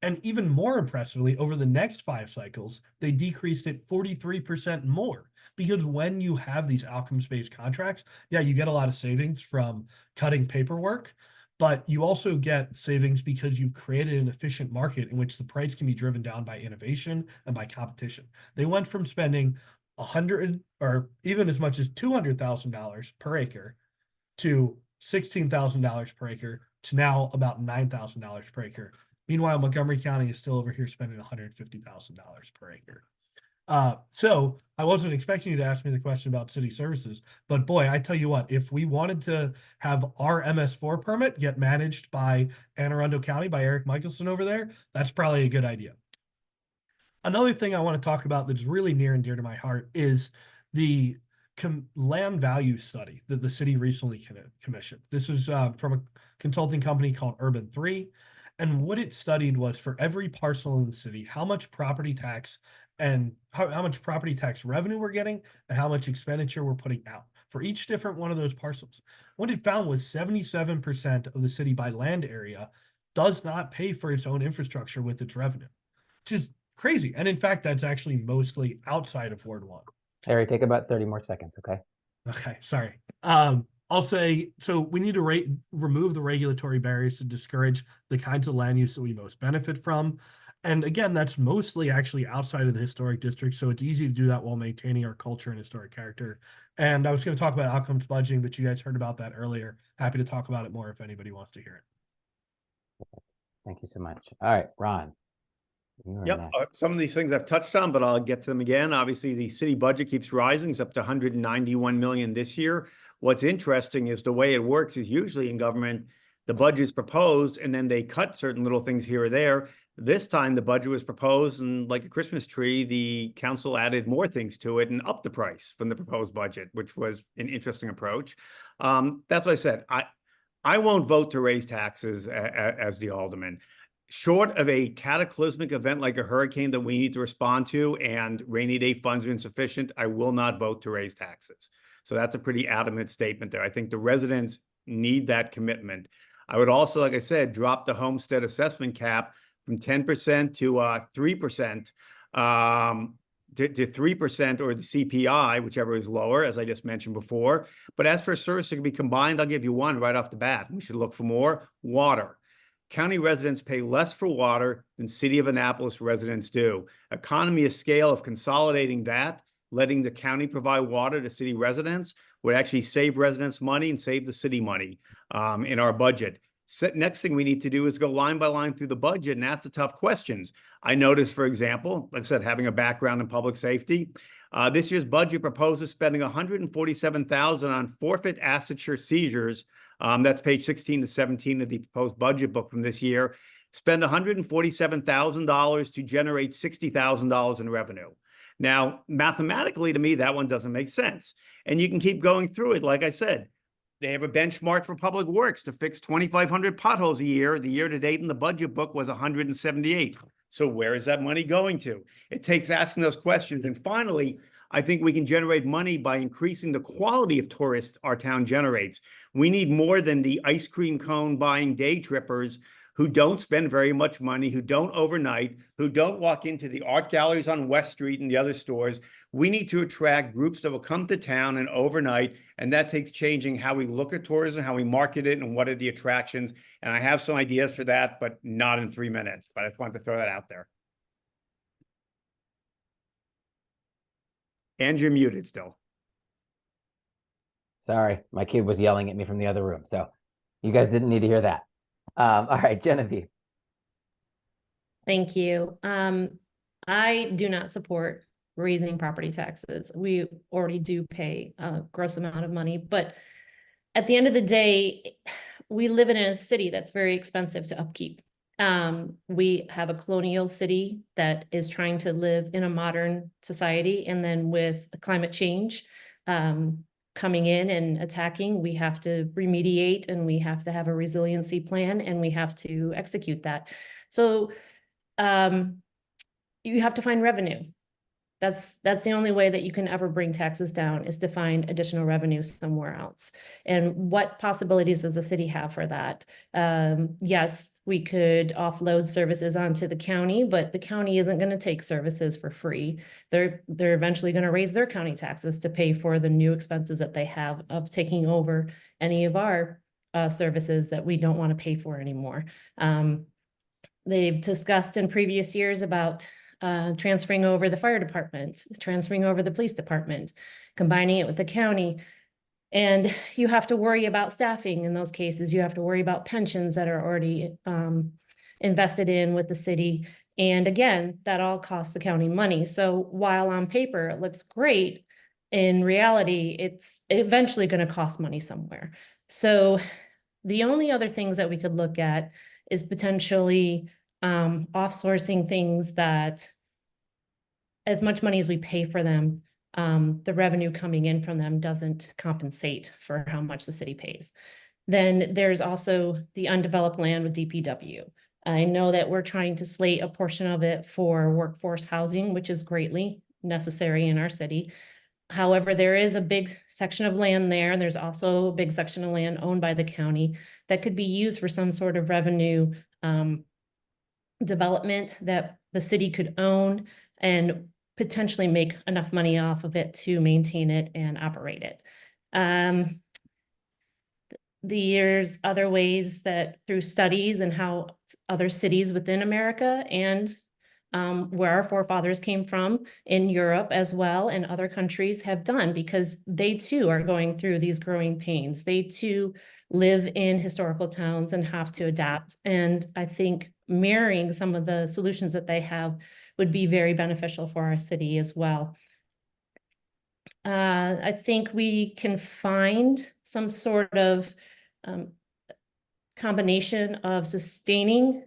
S18: And even more impressively, over the next 5 cycles, they decreased it 43% more. Because when you have these outcomes-based contracts, yeah, you get a lot of savings from cutting paperwork, but you also get savings because you've created an efficient market in which the price can be driven down by innovation and by competition. They went from spending $100 or even as much as $200,000 per acre to $16,000 per acre to now about $9,000 per acre. Meanwhile, Montgomery County is still over here spending $150,000 per acre. So I wasn't expecting you to ask me the question about city services, but boy, I tell you what, if we wanted to have our MS4 permit get managed by Anne Arundel County, by Eric Michelson over there, that's probably a good idea. Another thing I want to talk about that's really near and dear to my heart is the land value study that the city recently commissioned. This is from a consulting company called Urban 3. And what it studied was for every parcel in the city, how much property tax and how much property tax revenue we're getting and how much expenditure we're putting out for each different one of those parcels. What it found was 77% of the city by land area does not pay for its own infrastructure with its revenue, which is crazy. And in fact, that's actually mostly outside of Ward 1.
S20: Harry, take about 30 more seconds, okay?
S18: Okay, sorry. I'll say, so we need to remove the regulatory barriers to discourage the kinds of land use that we most benefit from. And again, that's mostly actually outside of the historic district. So it's easy to do that while maintaining our culture and historic character. And I was going to talk about outcomes budgeting, but you guys heard about that earlier. Happy to talk about it more if anybody wants to hear it.
S20: Thank you so much. All right, Ron.
S13: Yep, some of these things I've touched on, but I'll get to them again. Obviously, the city budget keeps rising. It's up to $191 million this year. What's interesting is the way it works is usually in government, the budget is proposed and then they cut certain little things here or there. This time the budget was proposed and like a Christmas tree, the council added more things to it and upped the price from the proposed budget, which was an interesting approach. That's what I said. I won't vote to raise taxes as the alderman. Short of a cataclysmic event like a hurricane that we need to respond to and rainy day funds are insufficient, I will not vote to raise taxes. So that's a pretty adamant statement there. I think the residents need that commitment. I would also, like I said, drop the homestead assessment cap from 10% to 3%, to 3% or the CPI, whichever is lower, as I just mentioned before. But as for service that can be combined, I'll give you one right off the bat. We should look for more. Water. County residents pay less for water than City of Annapolis residents do. Economy of scale of consolidating that, letting the county provide water to city residents would actually save residents money and save the city money in our budget. Next thing we need to do is go line by line through the budget and ask the tough questions. I noticed, for example, like I said, having a background in public safety, this year's budget proposes spending $147,000 on forfeit asset seizures. That's page 16 to 17 of the proposed budget book from this year. Spend $147,000 to generate $60,000 in revenue. Now, mathematically, to me, that one doesn't make sense. And you can keep going through it. Like I said, they have a benchmark for public works to fix 2,500 potholes a year. The year to date in the budget book was 178. So where is that money going to? It takes asking those questions. And finally, I think we can generate money by increasing the quality of tourists our town generates. We need more than the ice cream cone buying day trippers who don't spend very much money, who don't overnight, who don't walk into the art galleries on West Street and the other stores. We need to attract groups that will come to town and overnight, and that takes changing how we look at tourism, how we market it, and what are the attractions. And I have some ideas for that, but not in 3 minutes. But I just wanted to throw that out there. And you're muted still.
S20: Sorry, my kid was yelling at me from the other room, so you guys didn't need to hear that. All right, Genevieve.
S12: Thank you. I do not support raising property taxes. We already do pay a gross amount of money, but at the end of the day, we live in a city that's very expensive to upkeep. We have a colonial city that is trying to live in a modern society, and then with climate change, coming in and attacking, we have to remediate, and we have to have a resiliency plan, and we have to execute that. So you have to find revenue. That's the only way that you can ever bring taxes down, is to find additional revenue somewhere else. And what possibilities does the city have for that? Yes, we could offload services onto the county, but the county isn't going to take services for free. They're eventually going to raise their county taxes to pay for the new expenses that they have of taking over any of our services that we don't want to pay for anymore. They've discussed in previous years about transferring over the fire department, transferring over the police department, combining it with the county. And you have to worry about staffing in those cases. You have to worry about pensions that are already invested in with the city. And again, that all costs the county money. So while on paper it looks great, in reality, it's eventually going to cost money somewhere. So the only other things that we could look at is potentially offsourcing things that, as much money as we pay for them, the revenue coming in from them doesn't compensate for how much the city pays. Then there's also the undeveloped land with DPW. I know that we're trying to slate a portion of it for workforce housing, which is greatly necessary in our city. However, there is a big section of land there, and there's also a big section of land owned by the county that could be used for some sort of revenue development that the city could own and potentially make enough money off of it to maintain it and operate it. There's other ways that through studies and how other cities within America and where our forefathers came from in Europe as well and other countries have done, because they too are going through these growing pains. They too live in historical towns and have to adapt. And I think mirroring some of the solutions that they have would be very beneficial for our city as well. I think we can find some sort of combination of sustaining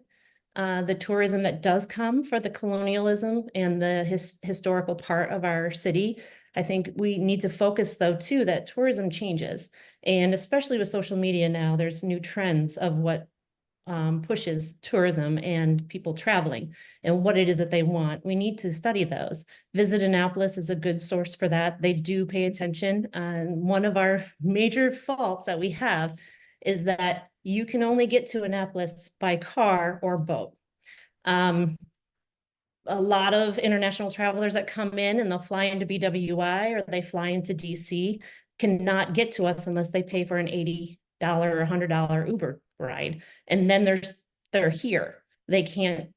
S12: the tourism that does come for the colonialism and the historical part of our city. I think we need to focus, though, too, that tourism changes. And especially with social media now, there's new trends of what pushes tourism and people traveling and what it is that they want. We need to study those. Visit Annapolis is a good source for that. They do pay attention. One of our major faults that we have is that you can only get to Annapolis by car or boat. A lot of international travelers that come in and they'll fly into BWI or they fly into DC cannot get to us unless they pay for an $80 or $100 Uber ride. And then they're here. They can't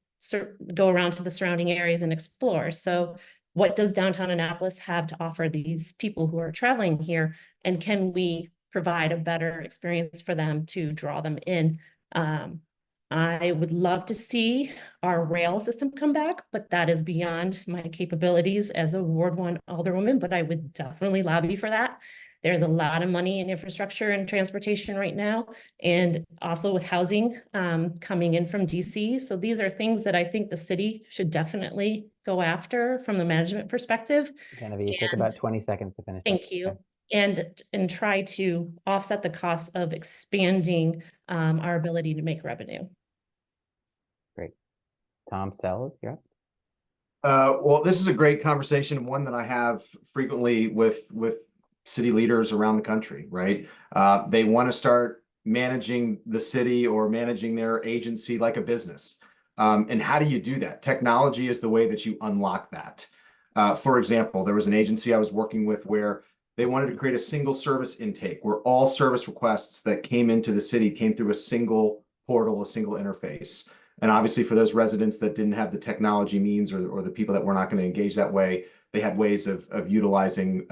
S12: go around to the surrounding areas and explore. So what does downtown Annapolis have to offer these people who are traveling here? And can we provide a better experience for them to draw them in I would love to see our rail system come back, but that is beyond my capabilities as a Ward 1 Alderwoman, but I would definitely lobby for that. There's a lot of money in infrastructure and transportation right now, and also with housing coming in from DC. So these are things that I think the city should definitely go after from the management perspective.
S20: Genevieve, you take about 20 seconds to finish.
S12: Thank you. And try to offset the cost of expanding our ability to make revenue.
S20: Great. Tom Sells, you're up.
S15: Well, this is a great conversation, one that I have frequently with city leaders around the country, right? They want to start managing the city or managing their agency like a business. And how do you do that? Technology is the way that you unlock that. For example, there was an agency I was working with where they wanted to create a single service intake where all service requests that came into the city came through a single portal, a single interface. And obviously for those residents that didn't have the technology means or the people that were not going to engage that way, they had ways of utilizing,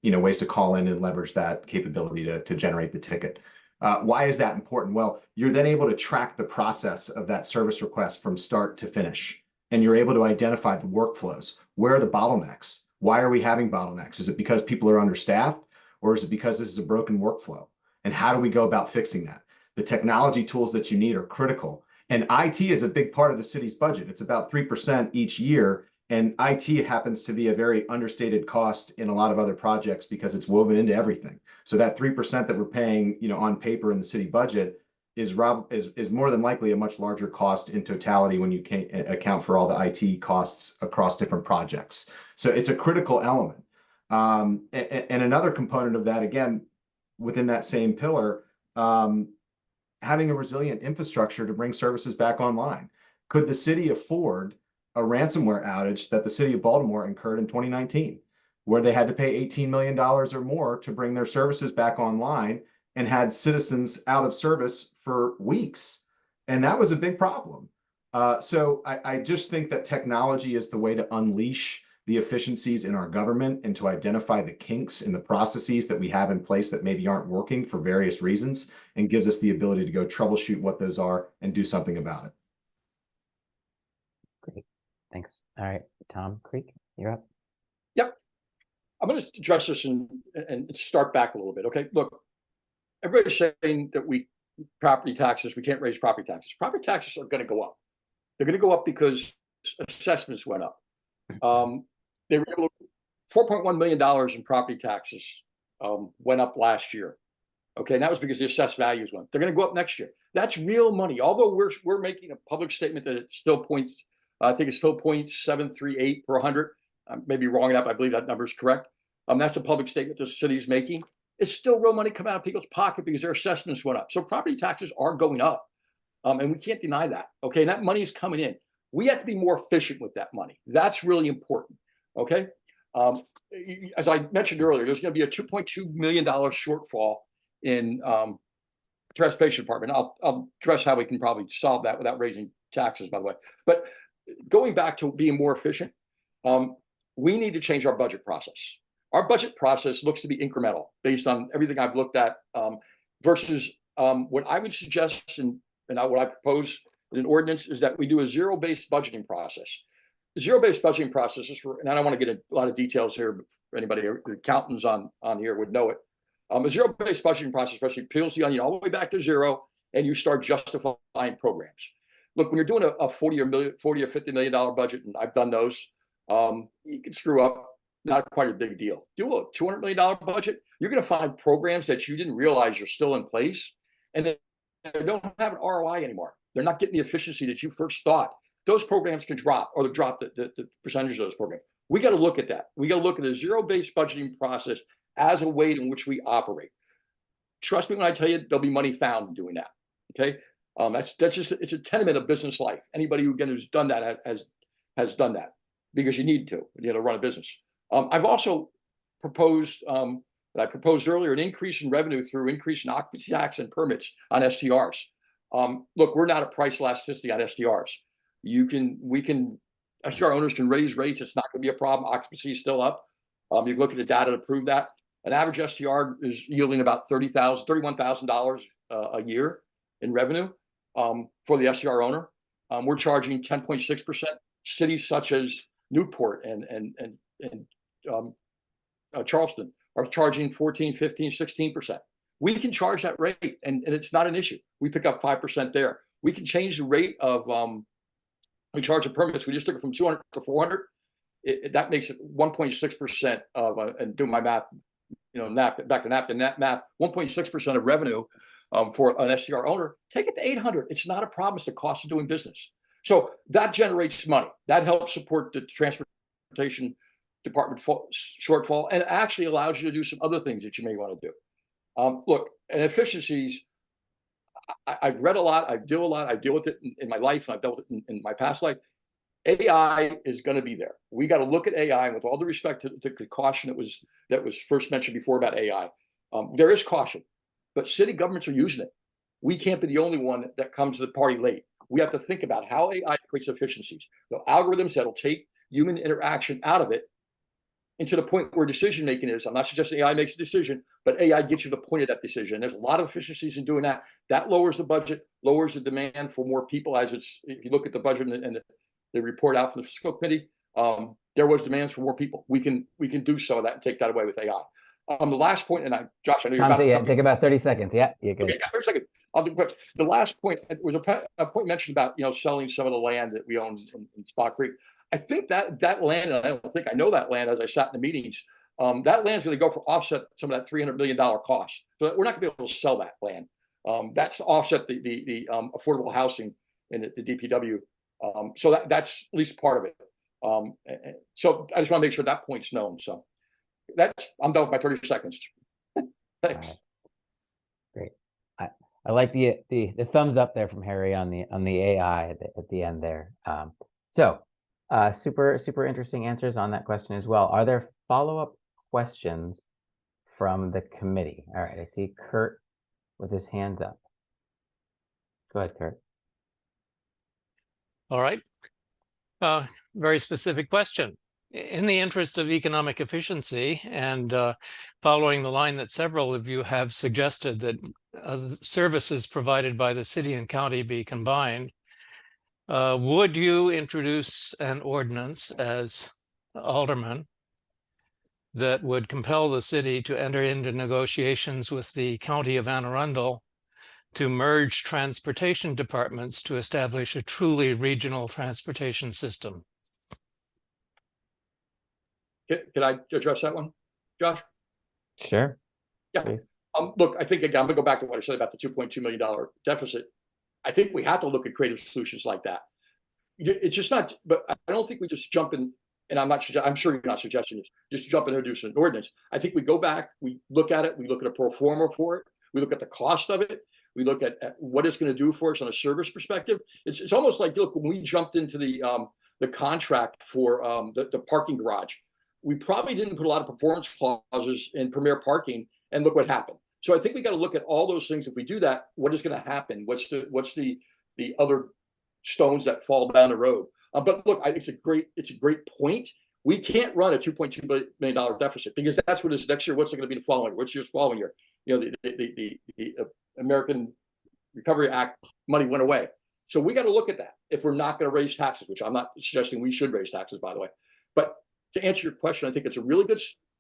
S15: ways to call in and leverage that capability to generate the ticket. Why is that important? Well, you're then able to track the process of that service request from start to finish. And you're able to identify the workflows. Where are the bottlenecks? Why are we having bottlenecks? Is it because people are understaffed, or is it because this is a broken workflow? And how do we go about fixing that? The technology tools that you need are critical. And IT is a big part of the city's budget. It's about 3% each year. And IT happens to be a very understated cost in a lot of other projects because it's woven into everything. So that 3% that we're paying, on paper in the city budget is more than likely a much larger cost in totality when you can account for all the IT costs across different projects. So it's a critical element. And another component of that, again, within that same pillar, having a resilient infrastructure to bring services back online. Could the city afford a ransomware outage that the city of Baltimore incurred in 2019, where they had to pay $18 million or more to bring their services back online and had citizens out of service for weeks? And that was a big problem. So I just think that technology is the way to unleash the efficiencies in our government and to identify the kinks in the processes that we have in place that maybe aren't working for various reasons, and gives us the ability to go troubleshoot what those are and do something about it.
S20: Great. Thanks. All right, Tom Creek, you're up.
S16: Yep. I'm going to address this and start back a little bit. Okay. Look, everybody's saying that we can't raise property taxes. Property taxes are going to go up. They're going to go up because assessments went up. They were able to, $4.1 million in property taxes went up last year. Okay, and that was because the assessed values went. They're going to go up next year. That's real money. Although we're making a public statement that it's still I think it's still 0.738 per 100. I may be wrong enough. I believe that number is correct. That's a public statement the city is making. It's still real money coming out of people's pocket because their assessments went up. So property taxes are going up, and we can't deny that. Okay, and that money is coming in. We have to be more efficient with that money. That's really important. Okay. As I mentioned earlier, there's going to be a $2.2 million shortfall in transportation department. I'll address how we can probably solve that without raising taxes, by the way. But going back to being more efficient, we need to change our budget process. Our budget process looks to be incremental based on everything I've looked at, versus what I would suggest and what I propose in an ordinance is that we do a zero-based budgeting process. The zero-based budgeting process is and I don't want to get a lot of details here, but for anybody, the accountants on here would know it. A zero-based budgeting process especially peels the onion all the way back to zero, and you start justifying programs. Look, when you're doing a $40 or $50 million budget, and I've done those, you can screw up. Not quite a big deal. Do a $200 million budget. You're going to find programs that you didn't realize are still in place, and they don't have an ROI anymore. They're not getting the efficiency that you first thought. Those programs can drop, or drop the percentage of those programs. We got to look at that. We got to look at a zero-based budgeting process as a way in which we operate. Trust me when I tell you, there'll be money found in doing that. Okay, that's just it's a tenement of business life. Anybody who again who's done that has done that because you need to run a business. I've also proposed that I proposed earlier an increase in revenue through increase in occupancy tax and permits on STRs. Look, we're not a price elasticity on STRs. STR owners can raise rates. It's not going to be a problem. Occupancy is still up. You can look at the data to prove that. An average STR is yielding about $31,000 a year in revenue. for the SDR owner. We're charging 10.6%. Cities such as Newport and Charleston are charging 14, 15, 16%. We can charge that rate, and it's not an issue. We pick up 5% there. We can change the rate of we charge of permits. We just took it from 200 to 400. That makes it 1.6% of, and do my math, back to napkin math, 1.6% of revenue for an SDR owner. Take it to 800. It's not a problem. It's the cost of doing business. So that generates money. That helps support the transportation department shortfall, and actually allows you to do some other things that you may want to do. Look, and efficiencies, I've read a lot, I deal with it in my life, and I've dealt with it in my past life. AI is going to be there. We got to look at AI, and with all the respect to the caution that was first mentioned before about AI, there is caution, but city governments are using it. We can't be the only one that comes to the party late. We have to think about how AI creates efficiencies, the algorithms that'll take human interaction out of it, and to the point where decision making is. I'm not suggesting AI makes a decision, but AI gets you to the point of that decision. There's a lot of efficiencies in doing that. That lowers the budget, lowers the demand for more people. As it's, if you look at the budget and the report out from the fiscal committee, there was demands for more people. We can do some of that and take that away with AI. The last point, and Josh, I know you're about to
S20: take about 30 seconds. Yeah, you're good.
S16: Okay, 30 seconds. I'll do quick. The last point was a point mentioned about selling some of the land that we own in Spot Creek. I think that land, and I don't think I know that land as I sat in the meetings, that land's going to go for offset some of that $300 million cost. So we're not going to be able to sell that land. That's to offset the affordable housing in the DPW. So that's at least part of it. So I just want to make sure that point's known. So I'm done with my 30 seconds. Thanks.
S20: Great. I like the thumbs up there from Harry on the AI at the end there. Super interesting answers on that question as well. Are there follow-up questions from the committee? All right, I see Kurt with his hands up. Go ahead, Kurt.
S7: All right. Very specific question. In the interest of economic efficiency and following the line that several of you have suggested that services provided by the city and county be combined, would you introduce an ordinance as alderman that would compel the city to enter into negotiations with the county of Anne Arundel to merge transportation departments to establish a truly regional transportation system?
S16: Can I address that one, Josh?
S20: Sure.
S16: Yeah. Look, I think, again, I'm going to go back to what I said about the $2.2 million deficit. I think we have to look at creative solutions like that. It's just not, but I don't think we just jump in, and I'm sure you're not suggesting this, just jump and introduce an ordinance. I think we go back, we look at it, we look at a pro forma for it, we look at the cost of it, we look at what it's going to do for us on a service perspective. It's almost like, look, when we jumped into the contract for the parking garage, we probably didn't put a lot of performance clauses in Premier Parking, and look what happened. So I think we got to look at all those things. If we do that, what is going to happen? What's the other stones that fall down the road? But look, it's a great point. We can't run a $2.2 million deficit, because that's what is next year. What's it going to be the following year? What's year's following year? The American Recovery Act money went away. So we got to look at that if we're not going to raise taxes, which I'm not suggesting we should raise taxes, by the way. But to answer your question, I think it's a really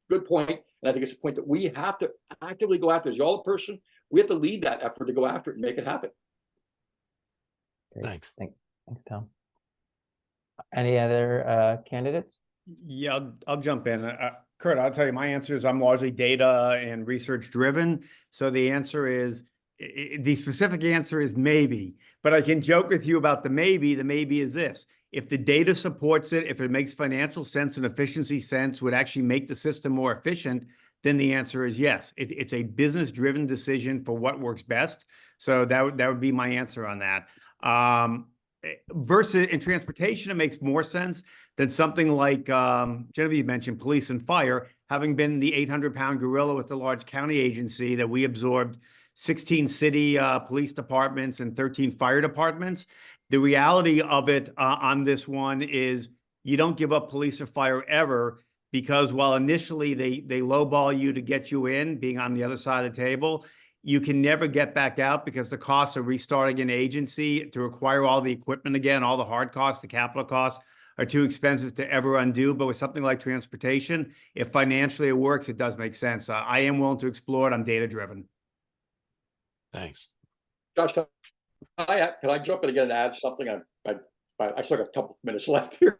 S16: good point, and I think it's a point that we have to actively go after. As y'all a person, we have to lead that effort to go after it and make it happen.
S20: Thanks. Thanks, Tom. Any other candidates?
S13: Yeah, I'll jump in. Kurt, I'll tell you, my answer is I'm largely data and research driven. So the answer is, the specific answer is maybe, but I can joke with you about the maybe. The maybe is this: if the data supports it, if it makes financial sense and efficiency sense, would actually make the system more efficient, then the answer is yes. It's a business driven decision for what works best. So that would be my answer on that. Versus in transportation, it makes more sense than something like Genevieve mentioned, police and fire. Having been the 800-pound gorilla with the large county agency that we absorbed 16 city police departments and 13 fire departments. The reality of it on this one is you don't give up police or fire ever, because while initially they lowball you to get you in, being on the other side of the table, you can never get back out because the costs of restarting an agency to acquire all the equipment again, all the hard costs, the capital costs are too expensive to ever undo. But with something like transportation, if financially it works, it does make sense. I am willing to explore it. I'm data driven.
S7: Thanks.
S16: Josh, can I jump in again and add something? I still got a couple minutes left here.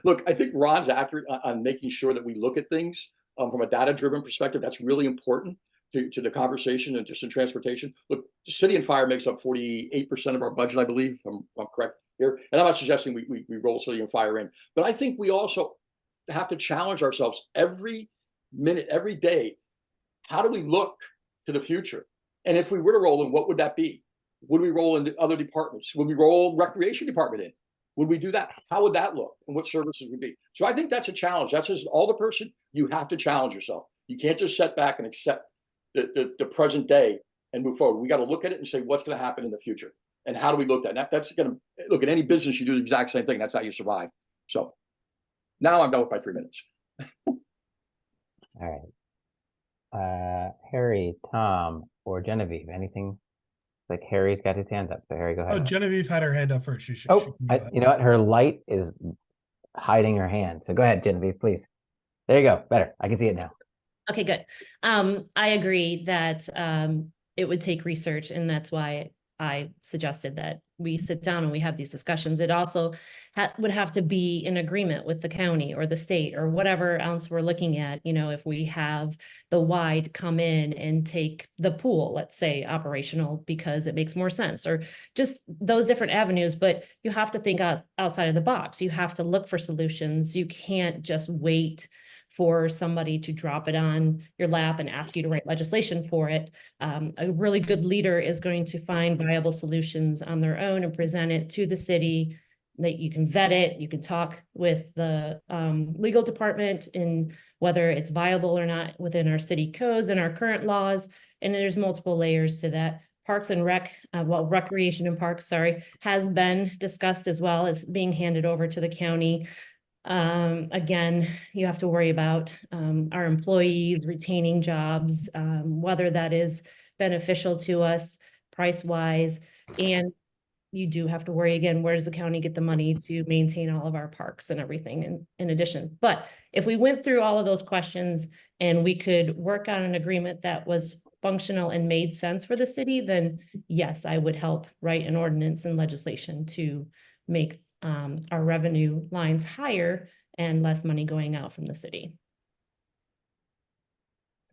S16: Look, I think Ron's accurate on making sure that we look at things from a data-driven perspective. That's really important to the conversation and just in transportation. Look, city and fire makes up 48% of our budget, I believe, if I'm correct here. And I'm not suggesting we roll city and fire in, but I think we also have to challenge ourselves every minute, every day. How do we look to the future? And if we were to roll in, what would that be? Would we roll into other departments? Would we roll recreation department in? Would we do that? How would that look? And what services would be? So I think that's a challenge. That's just all the person. You have to challenge yourself. You can't just sit back and accept the present day and move forward. We got to look at it and say, what's going to happen in the future? And how do we look at that? That's going to look at any business. You do the exact same thing. That's how you survive. So now I'm done with my 3 minutes.
S20: All right. Harry, Tom, or Genevieve, anything? Like Harry's got his hand up, so Harry, go ahead.
S18: Oh, Genevieve had her hand up first. She should,
S20: you know what? Her light is hiding her hand. So go ahead, Genevieve, please. There you go. Better. I can see it now.
S12: Okay, good. I agree that it would take research, and that's why I suggested that we sit down and we have these discussions. It also would have to be in agreement with the county or the state or whatever else we're looking at. You know, if we have the wide come in and take the pool, let's say, operational because it makes more sense, or just those different avenues. But you have to think outside of the box. You have to look for solutions. You can't just wait for somebody to drop it on your lap and ask you to write legislation for it. A really good leader is going to find viable solutions on their own and present it to the city, that you can vet it. You can talk with the legal department in whether it's viable or not within our city codes and our current laws. And there's multiple layers to that. Parks and Rec, Recreation and Parks, sorry, has been discussed as well as being handed over to the county. Again, you have to worry about our employees retaining jobs, whether that is beneficial to us price-wise. And you do have to worry again, where does the county get the money to maintain all of our parks and everything in addition? But if we went through all of those questions and we could work on an agreement that was functional and made sense for the city, then yes, I would help write an ordinance and legislation to make our revenue lines higher and less money going out from the city.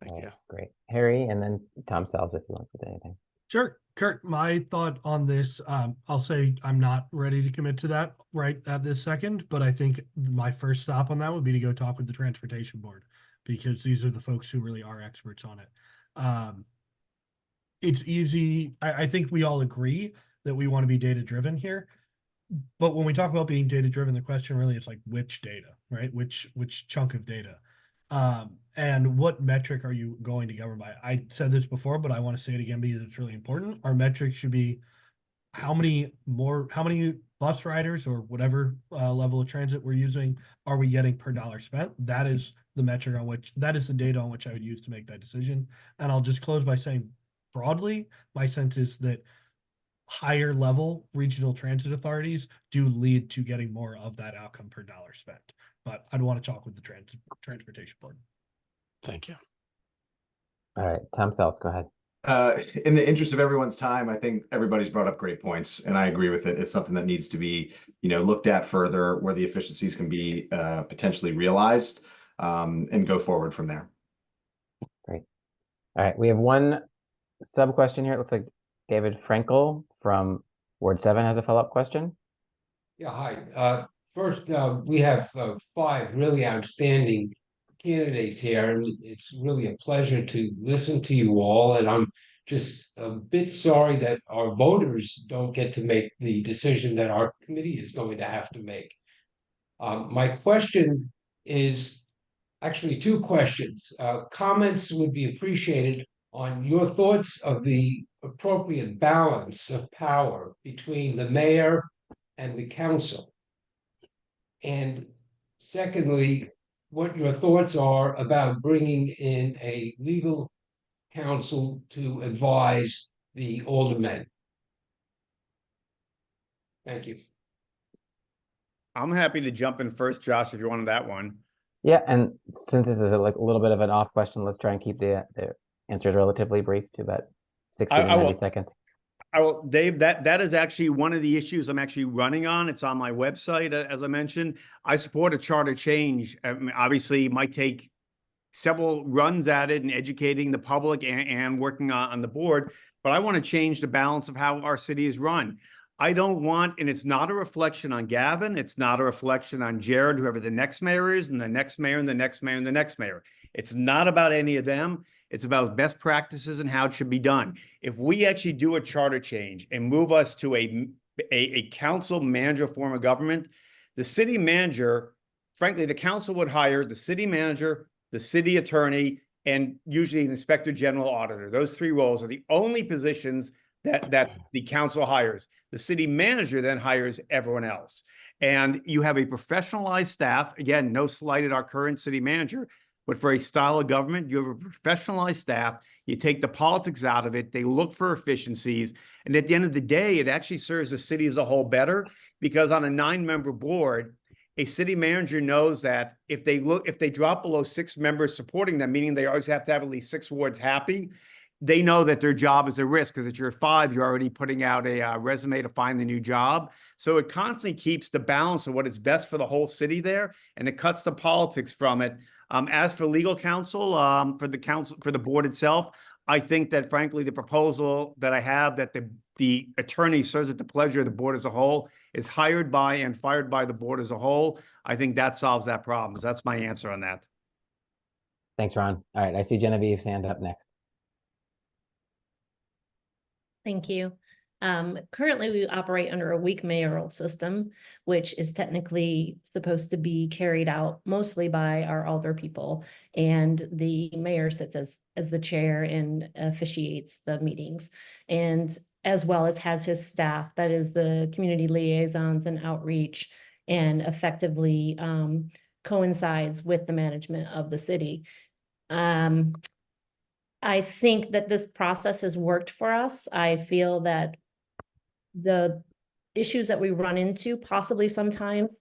S20: Thank you. Great. Harry, and then Tom Sells, if you want to say anything.
S18: Sure. Kurt, my thought on this, I'll say I'm not ready to commit to that right at this second, but I think my first stop on that would be to go talk with the transportation board, because these are the folks who really are experts on it. It's easy. I think we all agree that we want to be data driven here. But when we talk about being data driven, the question really is like, which data, right? Which chunk of data? And what metric are you going to govern by? I said this before, but I want to say it again because it's really important. Our metric should be how many bus riders or whatever level of transit we're using are we getting per dollar spent? That is the metric on which, that is the data on which I would use to make that decision. And I'll just close by saying broadly, my sense is that higher level regional transit authorities do lead to getting more of that outcome per dollar spent. But I'd want to talk with the transportation board.
S7: Thank you.
S20: All right, Tom Sells, go ahead.
S15: In the interest of everyone's time, I think everybody's brought up great points, and I agree with it. It's something that needs to be, looked at further, where the efficiencies can be potentially realized, and go forward from there.
S20: Great. All right, we have one sub question here. It looks like David Frankel from Ward 7 has a follow-up question.
S4: Yeah, hi. First, we have 5 really outstanding candidates here, and it's really a pleasure to listen to you all. And I'm just a bit sorry that our voters don't get to make the decision that our committee is going to have to make. My question is actually 2 questions. Comments would be appreciated on your thoughts of the appropriate balance of power between the mayor and the council. And secondly, what your thoughts are about bringing in a legal council to advise the aldermen? Thank you.
S13: I'm happy to jump in first, Josh, if you wanted that one.
S20: Yeah, and since this is like a little bit of an off question, let's try and keep the answers relatively brief to about 60 to 90 seconds.
S13: I will, Dave, that is actually one of the issues I'm actually running on. It's on my website, as I mentioned. I support a charter change. I mean, obviously, it might take several runs at it and educating the public and working on the board, but I want to change the balance of how our city is run. I don't want, and it's not a reflection on Gavin, it's not a reflection on Jared, whoever the next mayor is, and the next mayor, and the next mayor, and the next mayor. It's not about any of them. It's about best practices and how it should be done. If we actually do a charter change and move us to a council manager form of government, the city manager, frankly, the council would hire the city manager, the city attorney, and usually an inspector general auditor. Those three roles are the only positions that the council hires. The city manager then hires everyone else. And you have a professionalized staff. Again, no slight at our current city manager, but for a style of government, you have a professionalized staff. You take the politics out of it. They look for efficiencies. And at the end of the day, it actually serves the city as a whole better, because on a 9-member board, a city manager knows that if they drop below 6 members supporting them, meaning they always have to have at least 6 wards happy, they know that their job is at risk, because at your 5, you're already putting out a resume to find the new job. So it constantly keeps the balance of what is best for the whole city there, and it cuts the politics from it. As for legal counsel, for the board itself, I think that frankly, the proposal that I have, that the attorney serves at the pleasure of the board as a whole, is hired by and fired by the board as a whole. I think that solves that problem. So that's my answer on that.
S20: Thanks, Ron. All right, I see Genevieve's hand up next.
S12: Thank you. Currently, we operate under a weak mayoral system, which is technically supposed to be carried out mostly by our alder people, and the mayor sits as the chair and officiates the meetings, and as well as has his staff, that is the community liaisons and outreach, and effectively coincides with the management of the city. I think that this process has worked for us. I feel that the issues that we run into possibly sometimes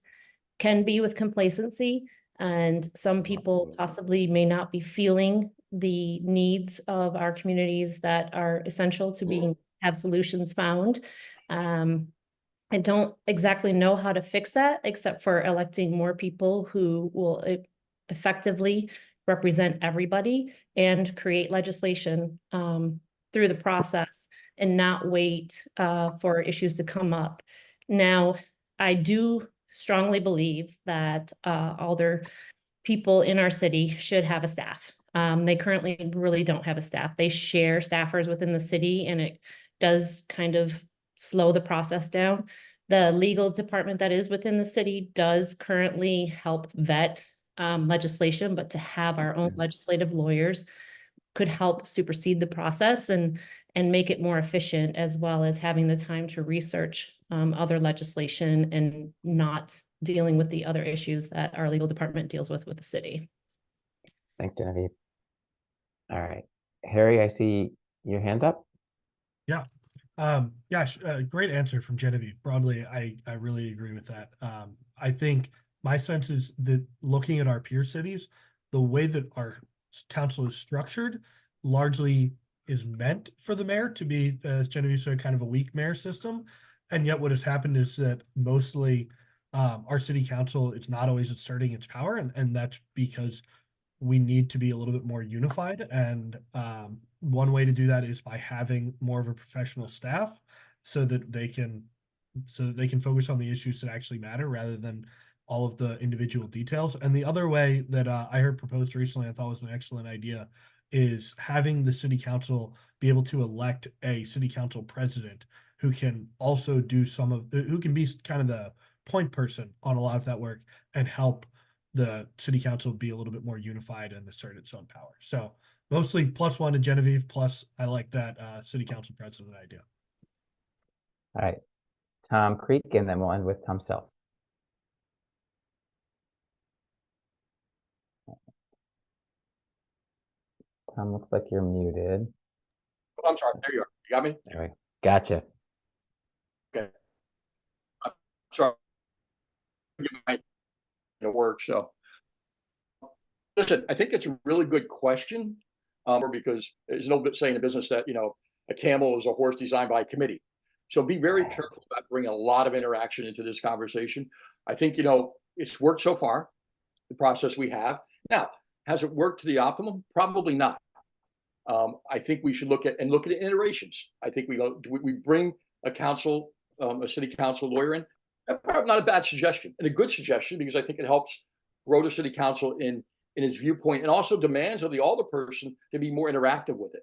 S12: can be with complacency, and some people possibly may not be feeling the needs of our communities that are essential to have solutions found. I don't exactly know how to fix that, except for electing more people who will effectively represent everybody and create legislation through the process, and not wait for issues to come up. Now, I do strongly believe that alder people in our city should have a staff. They currently really don't have a staff. They share staffers within the city, and it does kind of slow the process down. The legal department that is within the city does currently help vet legislation, but to have our own legislative lawyers could help supersede the process and make it more efficient, as well as having the time to research other legislation and not dealing with the other issues that our legal department deals with the city.
S20: Thanks, Genevieve. All right, Harry, I see your hand up.
S18: Yeah. Great answer from Genevieve. Broadly, I really agree with that. I think my sense is that looking at our peer cities, the way that our council is structured largely is meant for the mayor to be, as Genevieve said, kind of a weak mayor system. And yet what has happened is that mostly our city council, it's not always asserting its power. And that's because we need to be a little bit more unified. And one way to do that is by having more of a professional staff so that they can focus on the issues that actually matter rather than all of the individual details. And the other way that I heard proposed recently, I thought was an excellent idea, is having the city council be able to elect a city council president who can also do who can be kind of the point person on a lot of that work and help the city council be a little bit more unified and assert its own power. So mostly +1 to Genevieve, plus I like that city council president idea.
S20: All right, Tom Creek, and then we'll end with Tom Sells. Tom, looks like you're muted.
S16: Oh, I'm sorry. There you are. You got me?
S20: There we go. Gotcha.
S16: Okay. I'm sorry. It works. So, listen, I think it's a really good question, because there's no saying in business that, a camel is a horse designed by a committee. So be very careful about bringing a lot of interaction into this conversation. I think, it's worked so far, the process we have. Now, has it worked to the optimum? Probably not. I think we should look at iterations. I think we bring a city council lawyer in. That's probably not a bad suggestion and a good suggestion, because I think it helps grow the city council in his viewpoint, and also demands of the alderperson to be more interactive with it.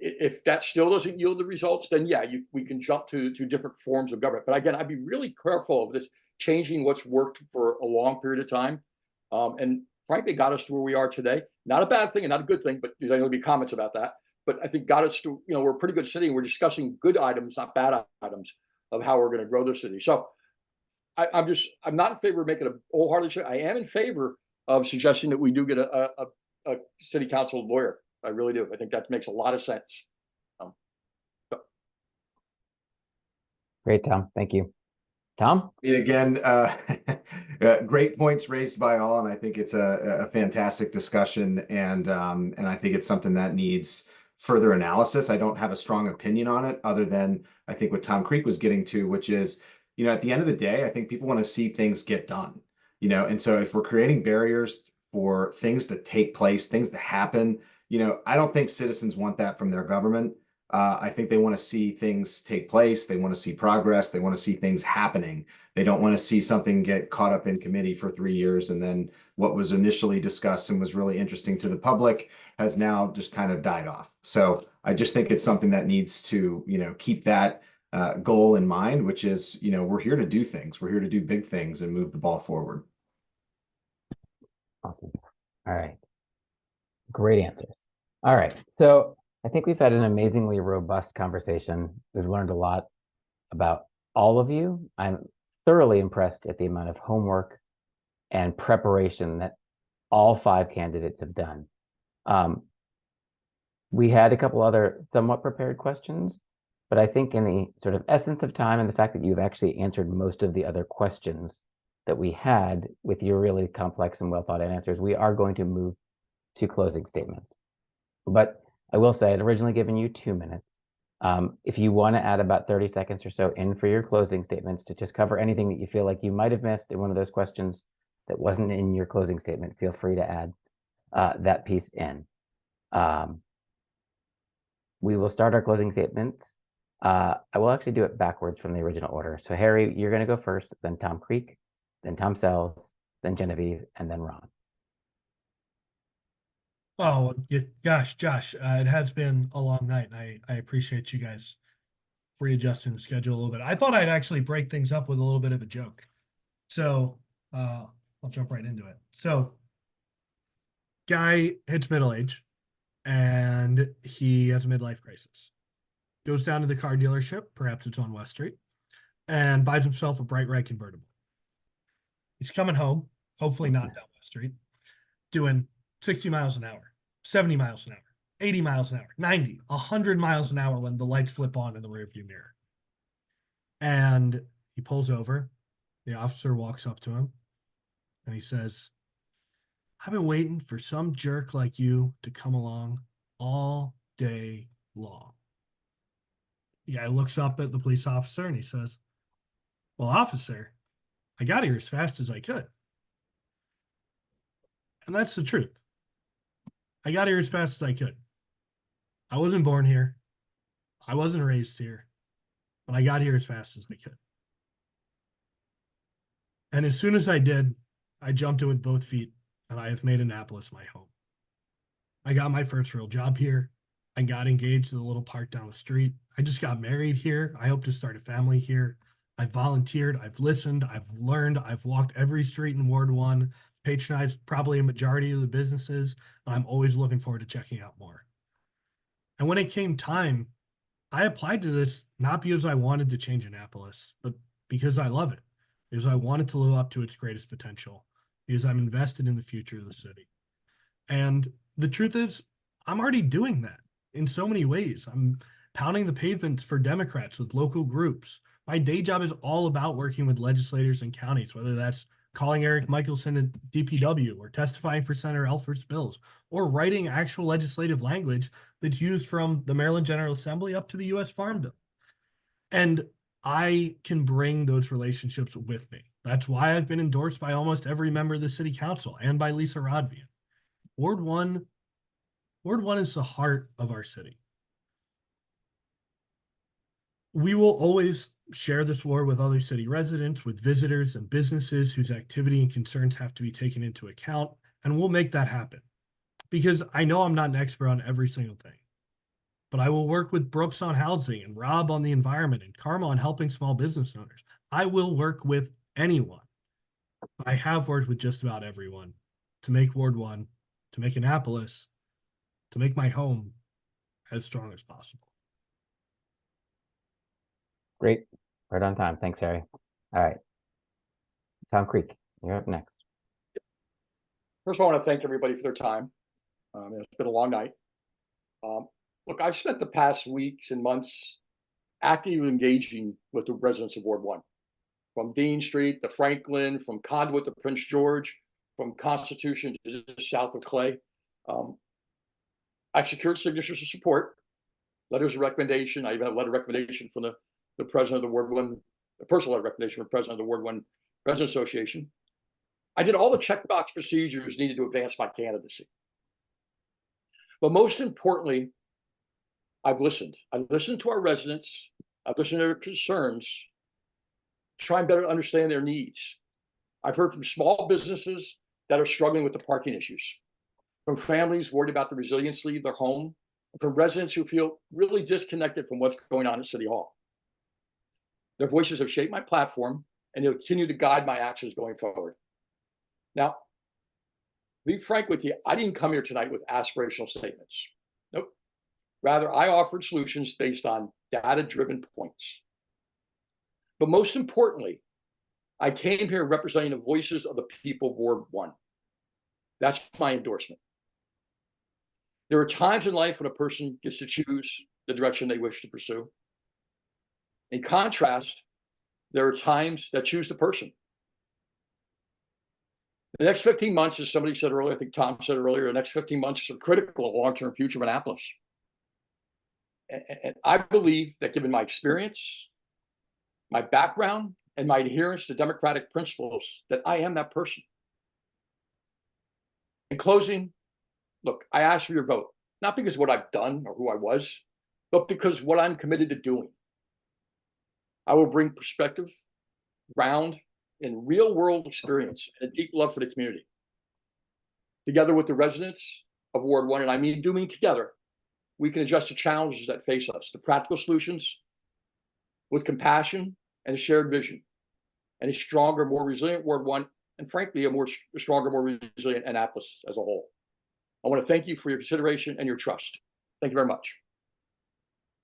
S16: If that still doesn't yield the results, then yeah, we can jump to different forms of government. But again, I'd be really careful of this changing what's worked for a long period of time. And frankly, got us to where we are today. Not a bad thing and not a good thing, but there's going to be comments about that. But I think got us to, we're a pretty good city, and we're discussing good items, not bad items, of how we're going to grow the city. So I'm not in favor of making a wholehearted change. I am in favor of suggesting that we do get a city council lawyer. I really do. I think that makes a lot of sense.
S20: Great, Tom. Thank you. Tom?
S15: And again, great points raised by all, and I think it's a fantastic discussion, and I think it's something that needs further analysis. I don't have a strong opinion on it, other than I think what Tom Creek was getting to, which is, at the end of the day, I think people want to see things get done, and so if we're creating barriers for things to take place, things to happen, I don't think citizens want that from their government. I think they want to see things take place. They want to see progress. They want to see things happening. They don't want to see something get caught up in committee for 3 years, and then what was initially discussed and was really interesting to the public has now just kind of died off. So I just think it's something that needs to, keep that goal in mind, which is, we're here to do things. We're here to do big things and move the ball forward.
S20: Awesome. All right. Great answers. All right. So I think we've had an amazingly robust conversation. We've learned a lot about all of you. I'm thoroughly impressed at the amount of homework and preparation that all 5 candidates have done. We had a couple other somewhat prepared questions, but I think in the sort of essence of time and the fact that you've actually answered most of the other questions that we had with your really complex and well thought out answers, we are going to move to closing statements. But I will say I'd originally given you 2 minutes. If you want to add about 30 seconds or so in for your closing statements to just cover anything that you feel like you might have missed in one of those questions that wasn't in your closing statement, feel free to add that piece in. We will start our closing statements. I will actually do it backwards from the original order. So Harry, you're going to go first, then Tom Creek, then Tom Sells, then Genevieve, and then Ron.
S18: Oh, gosh, Josh, it has been a long night, and I appreciate you guys readjusting the schedule a little bit. I thought I'd actually break things up with a little bit of a joke. So I'll jump right into it. So guy hits middle age, and he has a midlife crisis. Goes down to the car dealership, perhaps it's on West Street, and buys himself a bright red convertible. He's coming home, hopefully not down West Street, doing 60 miles an hour, 70 miles an hour, 80 miles an hour, 90, 100 miles an hour when the lights flip on in the rearview mirror. And he pulls over. The officer walks up to him and he says, "I've been waiting for some jerk like you to come along all day long." The guy looks up at the police officer and he says, "Well, officer, I got here as fast as I could." And that's the truth. I got here as fast as I could. I wasn't born here. I wasn't raised here. But I got here as fast as I could. And as soon as I did, I jumped in with both feet, and I have made Annapolis my home. I got my first real job here. I got engaged at a little park down the street. I just got married here. I hope to start a family here. I've volunteered. I've listened. I've learned. I've walked every street in Ward 1, patronized probably a majority of the businesses. And I'm always looking forward to checking out more. And when it came time, I applied to this not because I wanted to change Annapolis, but because I love it, because I wanted to live up to its greatest potential, because I'm invested in the future of the city. And the truth is, I'm already doing that in so many ways. I'm pounding the pavements for Democrats with local groups. My day job is all about working with legislators and counties, whether that's calling Eric Michelson at DPW or testifying for Senator Elford's bills or writing actual legislative language that's used from the Maryland General Assembly up to the U.S. Farm Bill. And I can bring those relationships with me. That's why I've been endorsed by almost every member of the city council and by Lisa Rodvian. Ward 1 is the heart of our city. We will always share this war with other city residents, with visitors and businesses whose activity and concerns have to be taken into account, and we'll make that happen. Because I know I'm not an expert on every single thing, but I will work with Brooks on housing and Rob on the environment and Karma on helping small business owners. I will work with anyone. I have worked with just about everyone to make Ward 1, to make Annapolis, to make my home as strong as possible.
S20: Great. Right on time. Thanks, Harry. All right. Tom Creek, you're up next.
S16: First of all, I want to thank everybody for their time. It's been a long night. Look, I've spent the past weeks and months actively engaging with the residents of Ward 1, from Dean Street to Franklin, from Conduit to Prince George, from Constitution to just south of Clay. I've secured signatures of support, letters of recommendation. I even have a letter of recommendation from the president of the Ward 1, a personal letter of recommendation from the president of the Ward 1 Resident Association. I did all the checkbox procedures needed to advance my candidacy. But most importantly, I've listened. I've listened to our residents. I've listened to their concerns, try and better understand their needs. I've heard from small businesses that are struggling with the parking issues, from families worried about the resiliency of their home, and from residents who feel really disconnected from what's going on at City Hall. Their voices have shaped my platform, and they'll continue to guide my actions going forward. Now, to be frank with you, I didn't come here tonight with aspirational statements. Nope. Rather, I offered solutions based on data-driven points. But most importantly, I came here representing the voices of the people of Ward 1. That's my endorsement. There are times in life when a person gets to choose the direction they wish to pursue. In contrast, there are times that choose the person. The next 15 months, as somebody said earlier, I think Tom said earlier, the next 15 months are critical to the long-term future of Annapolis. And I believe that given my experience, my background, and my adherence to democratic principles, that I am that person. In closing, look, I ask for your vote, not because of what I've done or who I was, but because what I'm committed to doing. I will bring perspective, ground, and real-world experience and a deep love for the community. Together with the residents of Ward 1, and I mean doing together, we can address the challenges that face us, the practical solutions, with compassion and a shared vision, and a stronger, more resilient Ward 1, and frankly, a stronger, more resilient Annapolis as a whole. I want to thank you for your consideration and your trust. Thank you very much.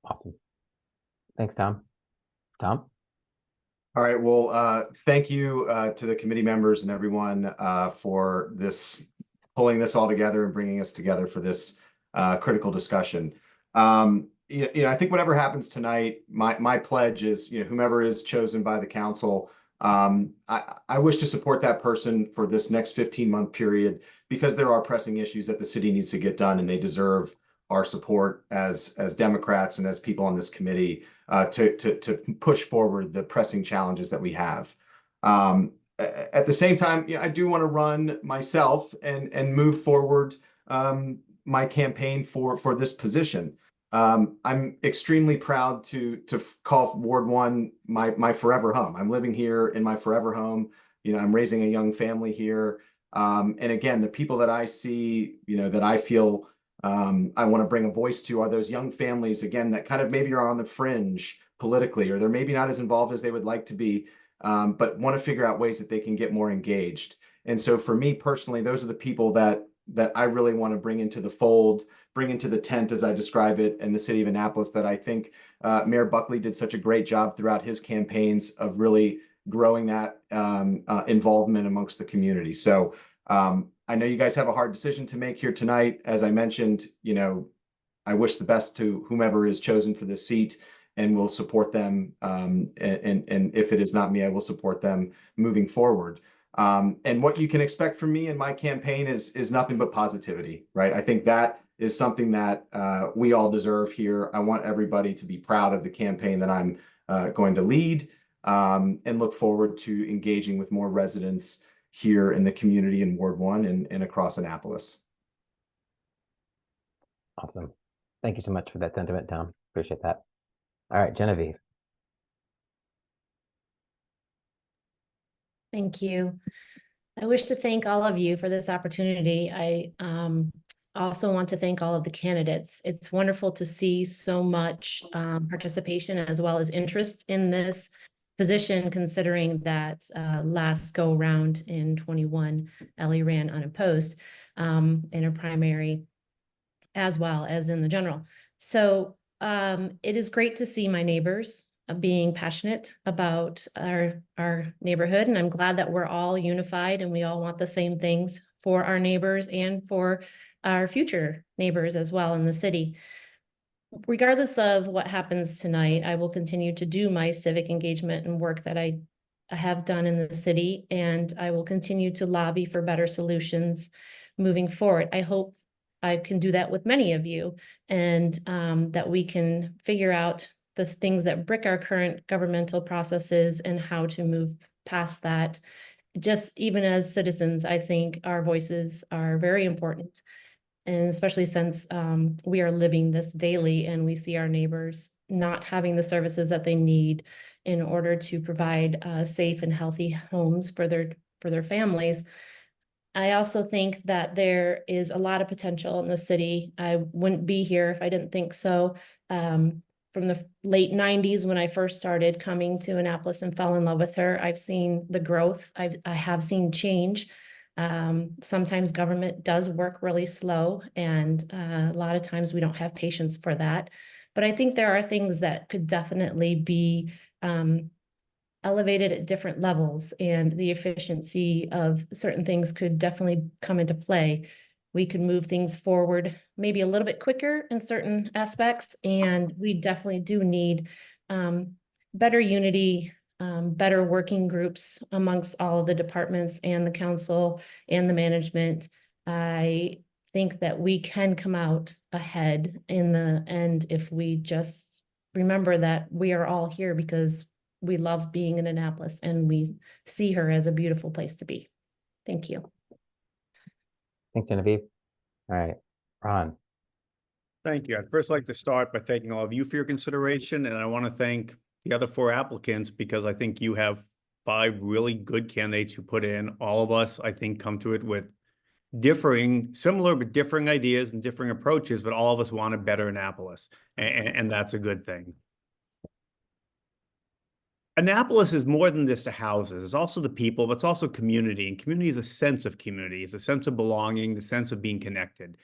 S20: Awesome. Thanks, Tom. Tom?
S15: All right. Well, thank you to the committee members and everyone for pulling this all together and bringing us together for this critical discussion. I think whatever happens tonight, my pledge is, whomever is chosen by the council, I wish to support that person for this next 15-month period because there are pressing issues that the city needs to get done, and they deserve our support as Democrats and as people on this committee to push forward the pressing challenges that we have. At the same time, I do want to run myself and move forward my campaign for this position. I'm extremely proud to call Ward 1 my forever home. I'm living here in my forever home. I'm raising a young family here. And again, the people that I see, that I feel I want to bring a voice to are those young families, again, that kind of maybe are on the fringe politically, or they're maybe not as involved as they would like to be, but want to figure out ways that they can get more engaged. And so for me personally, those are the people that I really want to bring into the fold, bring into the tent, as I describe it, in the city of Annapolis, that I think Mayor Buckley did such a great job throughout his campaigns of really growing that involvement amongst the community. So I know you guys have a hard decision to make here tonight. As I mentioned, I wish the best to whomever is chosen for this seat, and will support them. And if it is not me, I will support them moving forward. And what you can expect from me in my campaign is nothing but positivity, right? I think that is something that we all deserve here. I want everybody to be proud of the campaign that I'm going to lead, and look forward to engaging with more residents here in the community in Ward 1 and across Annapolis.
S20: Awesome. Thank you so much for that sentiment, Tom. Appreciate that. All right, Genevieve.
S12: Thank you. I wish to thank all of you for this opportunity. I also want to thank all of the candidates. It's wonderful to see so much participation as well as interest in this position, considering that last go round in 21, Elly ran unopposed in a primary as well as in the general. So it is great to see my neighbors being passionate about our neighborhood. And I'm glad that we're all unified and we all want the same things for our neighbors and for our future neighbors as well in the city. Regardless of what happens tonight, I will continue to do my civic engagement and work that I have done in the city, and I will continue to lobby for better solutions moving forward. I hope I can do that with many of you, and that we can figure out the things that brick our current governmental processes and how to move past that. Just even as citizens, I think our voices are very important. And especially since we are living this daily and we see our neighbors not having the services that they need in order to provide safe and healthy homes for their families. I also think that there is a lot of potential in the city. I wouldn't be here if I didn't think so. From the late 90s, when I first started coming to Annapolis and fell in love with her, I've seen the growth. I have seen change. Sometimes government does work really slow, and a lot of times we don't have patience for that. But I think there are things that could definitely be elevated at different levels, and the efficiency of certain things could definitely come into play. We could move things forward maybe a little bit quicker in certain aspects, and we definitely do need better unity, better working groups amongst all of the departments and the council and the management. I think that we can come out ahead in the end if we just remember that we are all here because we love being in Annapolis and we see her as a beautiful place to be. Thank you.
S20: Thanks, Genevieve. All right, Ron.
S13: Thank you. I'd first like to start by thanking all of you for your consideration, and I want to thank the other 4 applicants because I think you have 5 really good candidates who put in. All of us, I think, come to it with similar but differing ideas and differing approaches, but all of us want a better Annapolis, and that's a good thing. Annapolis is more than just the houses. It's also the people, but it's also community. And community is a sense of community. It's a sense of belonging, the sense of being connected.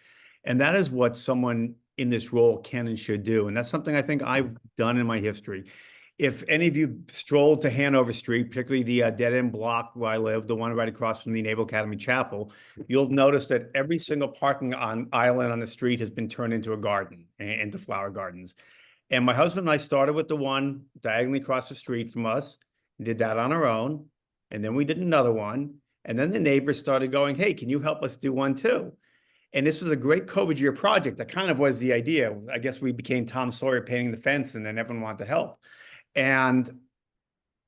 S13: And that is what someone in this role can and should do. And that's something I think I've done in my history. If any of you strolled to Hanover Street, particularly the dead-end block where I live, the one right across from the Naval Academy Chapel, you'll notice that every single parking island on the street has been turned into a garden, into flower gardens. And my husband and I started with the one diagonally across the street from us, did that on our own. And then we did another one. And then the neighbors started going, hey, can you help us do one too? And this was a great COVID year project. That kind of was the idea. I guess we became Tom Sawyer painting the fence, and then everyone wanted to help. And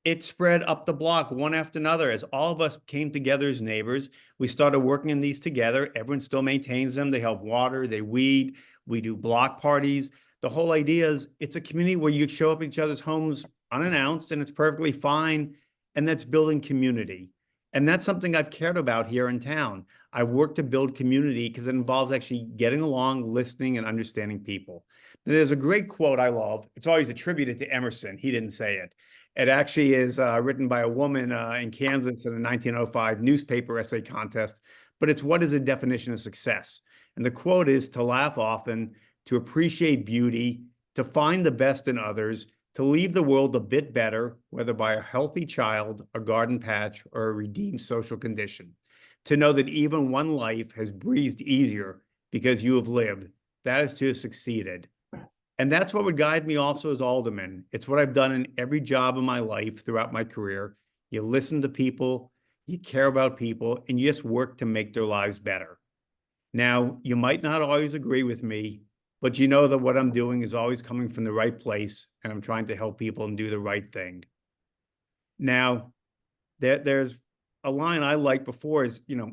S13: it spread up the block one after another as all of us came together as neighbors. We started working in these together. Everyone still maintains them. They help water, they weed, we do block parties. The whole idea is it's a community where you show up at each other's homes unannounced, and it's perfectly fine. And that's building community. And that's something I've cared about here in town. I've worked to build community because it involves actually getting along, listening, and understanding people. And there's a great quote I love. It's always attributed to Emerson. He didn't say it. It actually is written by a woman in Kansas in a 1905 newspaper essay contest. But it's, what is a definition of success? And the quote is, to laugh often, to appreciate beauty, to find the best in others, to leave the world a bit better, whether by a healthy child, a garden patch, or a redeemed social condition. to know that even one life has breathed easier because you have lived. That is to have succeeded. And that's what would guide me also as alderman. It's what I've done in every job in my life throughout my career. You listen to people, you care about people, and you just work to make their lives better. Now, you might not always agree with me, but you know that what I'm doing is always coming from the right place, and I'm trying to help people and do the right thing. Now, there's a line I liked before is, you know,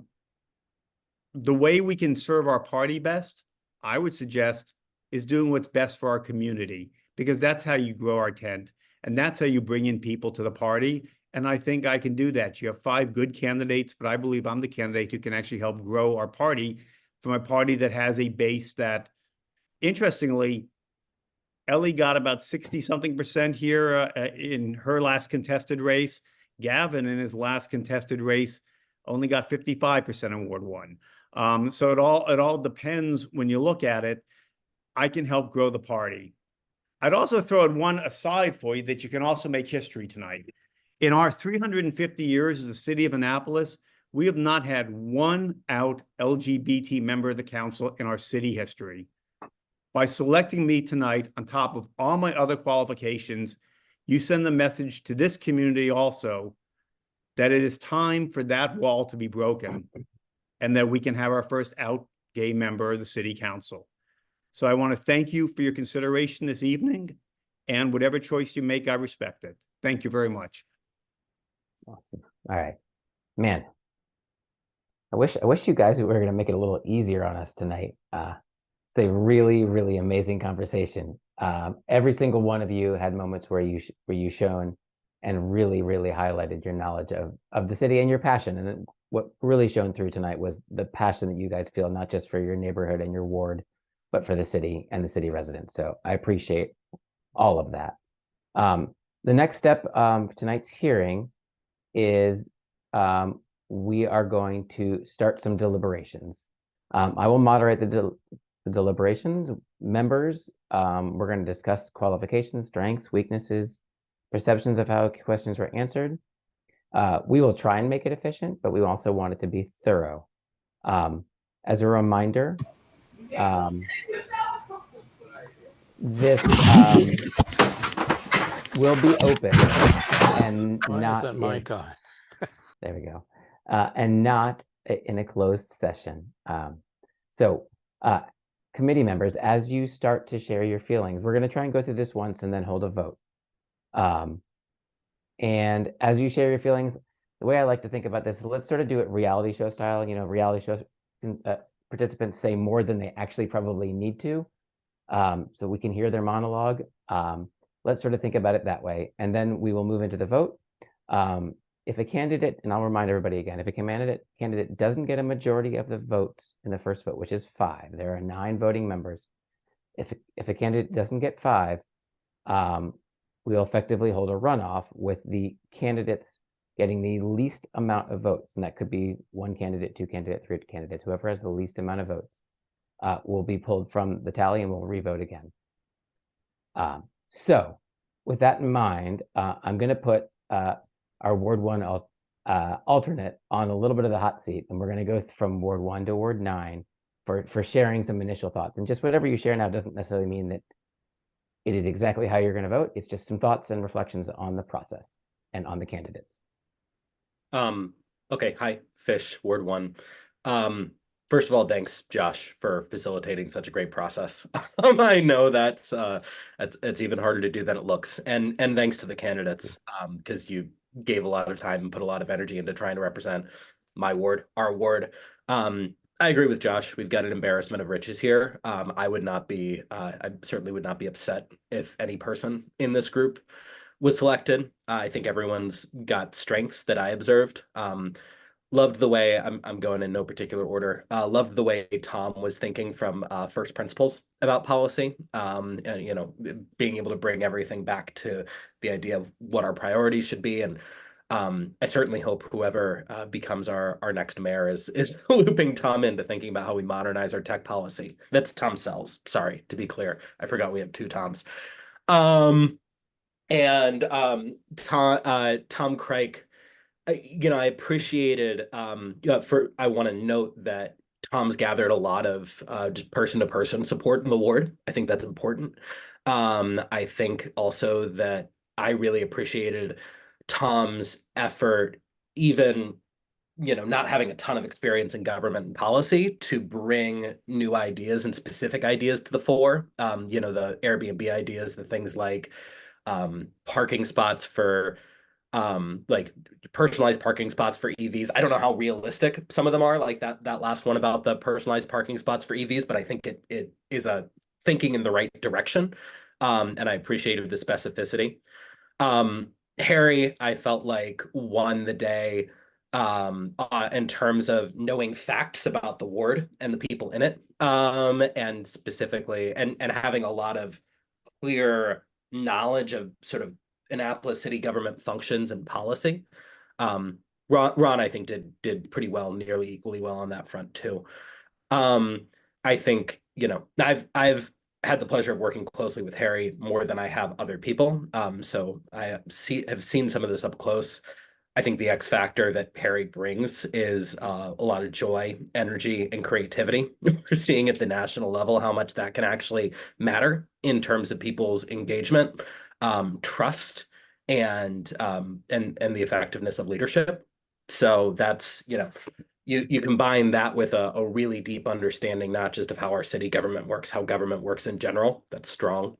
S13: the way we can serve our party best, I would suggest, is doing what's best for our community, because that's how you grow our tent, and that's how you bring in people to the party. And I think I can do that. You have 5 good candidates, but I believe I'm the candidate who can actually help grow our party from a party that has a base that, interestingly, Elly got about 60-something% here in her last contested race. Gavin, in his last contested race, only got 55% in Ward 1. So it all depends when you look at it. I can help grow the party. I'd also throw in one aside for you that you can also make history tonight. In our 350 years as a city of Annapolis, we have not had one out LGBT member of the council in our city history. By selecting me tonight on top of all my other qualifications, you send the message to this community also that it is time for that wall to be broken and that we can have our first out gay member of the city council. So I want to thank you for your consideration this evening, and whatever choice you make, I respect it. Thank you very much.
S20: Awesome. All right, man. I wish you guys were going to make it a little easier on us tonight. It's a really, really amazing conversation. Every single one of you had moments where you shone and really, really highlighted your knowledge of the city and your passion. And what really shone through tonight was the passion that you guys feel, not just for your neighborhood and your ward, but for the city and the city residents. So I appreciate all of that. The next step for tonight's hearing is we are going to start some deliberations. I will moderate the deliberations. Members, we're going to discuss qualifications, strengths, weaknesses, perceptions of how questions were answered. We will try and make it efficient, but we also want it to be thorough. As a reminder, this will be open and
S7: Why
S20: not
S7: is that mic on?
S20: There we go. And not in a closed session. So committee members, as you start to share your feelings, we're going to try and go through this once and then hold a vote. And as you share your feelings, the way I like to think about this is let's sort of do it reality show style. You know, reality show participants say more than they actually probably need to. So we can hear their monologue. Let's sort of think about it that way. And then we will move into the vote. If a candidate, and I'll remind everybody again, if a candidate doesn't get a majority of the votes in the first vote, which is 5, there are 9 voting members. If a candidate doesn't get 5, we'll effectively hold a runoff with the candidates getting the least amount of votes. And that could be 1 candidate, 2 candidates, 3 candidates. Whoever has the least amount of votes will be pulled from the tally and we'll re-vote again. So with that in mind, I'm going to put our Ward 1 alternate on a little bit of the hot seat, and we're going to go from Ward 1 to Ward 9 for sharing some initial thoughts. And just whatever you share now doesn't necessarily mean that it is exactly how you're going to vote. It's just some thoughts and reflections on the process and on the candidates.
S5: Okay, hi, Fish, Ward 1. First of all, thanks, Josh, for facilitating such a great process. I know that's it's even harder to do than it looks. And thanks to the candidates, because you gave a lot of time and put a lot of energy into trying to represent my ward, our ward. I agree with Josh. We've got an embarrassment of riches here. I certainly would not be upset if any person in this group was selected. I think everyone's got strengths that I observed. Loved the way, I'm going in no particular order, loved the way Tom was thinking from first principles about policy, and, you know, being able to bring everything back to the idea of what our priorities should be. And I certainly hope whoever becomes our next mayor is looping Tom into thinking about how we modernize our tech policy. That's Tom Sells, sorry, to be clear. I forgot we have 2 Toms. Tom Craik I appreciated, I want to note that Tom's gathered a lot of just person-to-person support in the ward. I think that's important. I think also that I really appreciated Tom's effort, even not having a ton of experience in government and policy, to bring new ideas and specific ideas to the fore. The Airbnb ideas, the things like parking spots for like personalized parking spots for EVs. I don't know how realistic some of them are, like that last one about the personalized parking spots for EVs, but I think it is a thinking in the right direction. And I appreciated the specificity. Harry, I felt like won the day in terms of knowing facts about the ward and the people in it, and specifically and having a lot of clear knowledge of sort of Annapolis city government functions and policy. Ron, I think did pretty well, nearly equally well on that front too. I think I've had the pleasure of working closely with Harry more than I have other people. So I have seen some of this up close. I think the X factor that Harry brings is a lot of joy, energy, and creativity. We're seeing at the national level how much that can actually matter in terms of people's engagement, trust, and the effectiveness of leadership. So that's you combine that with a really deep understanding, not just of how our city government works, how government works in general. That's strong.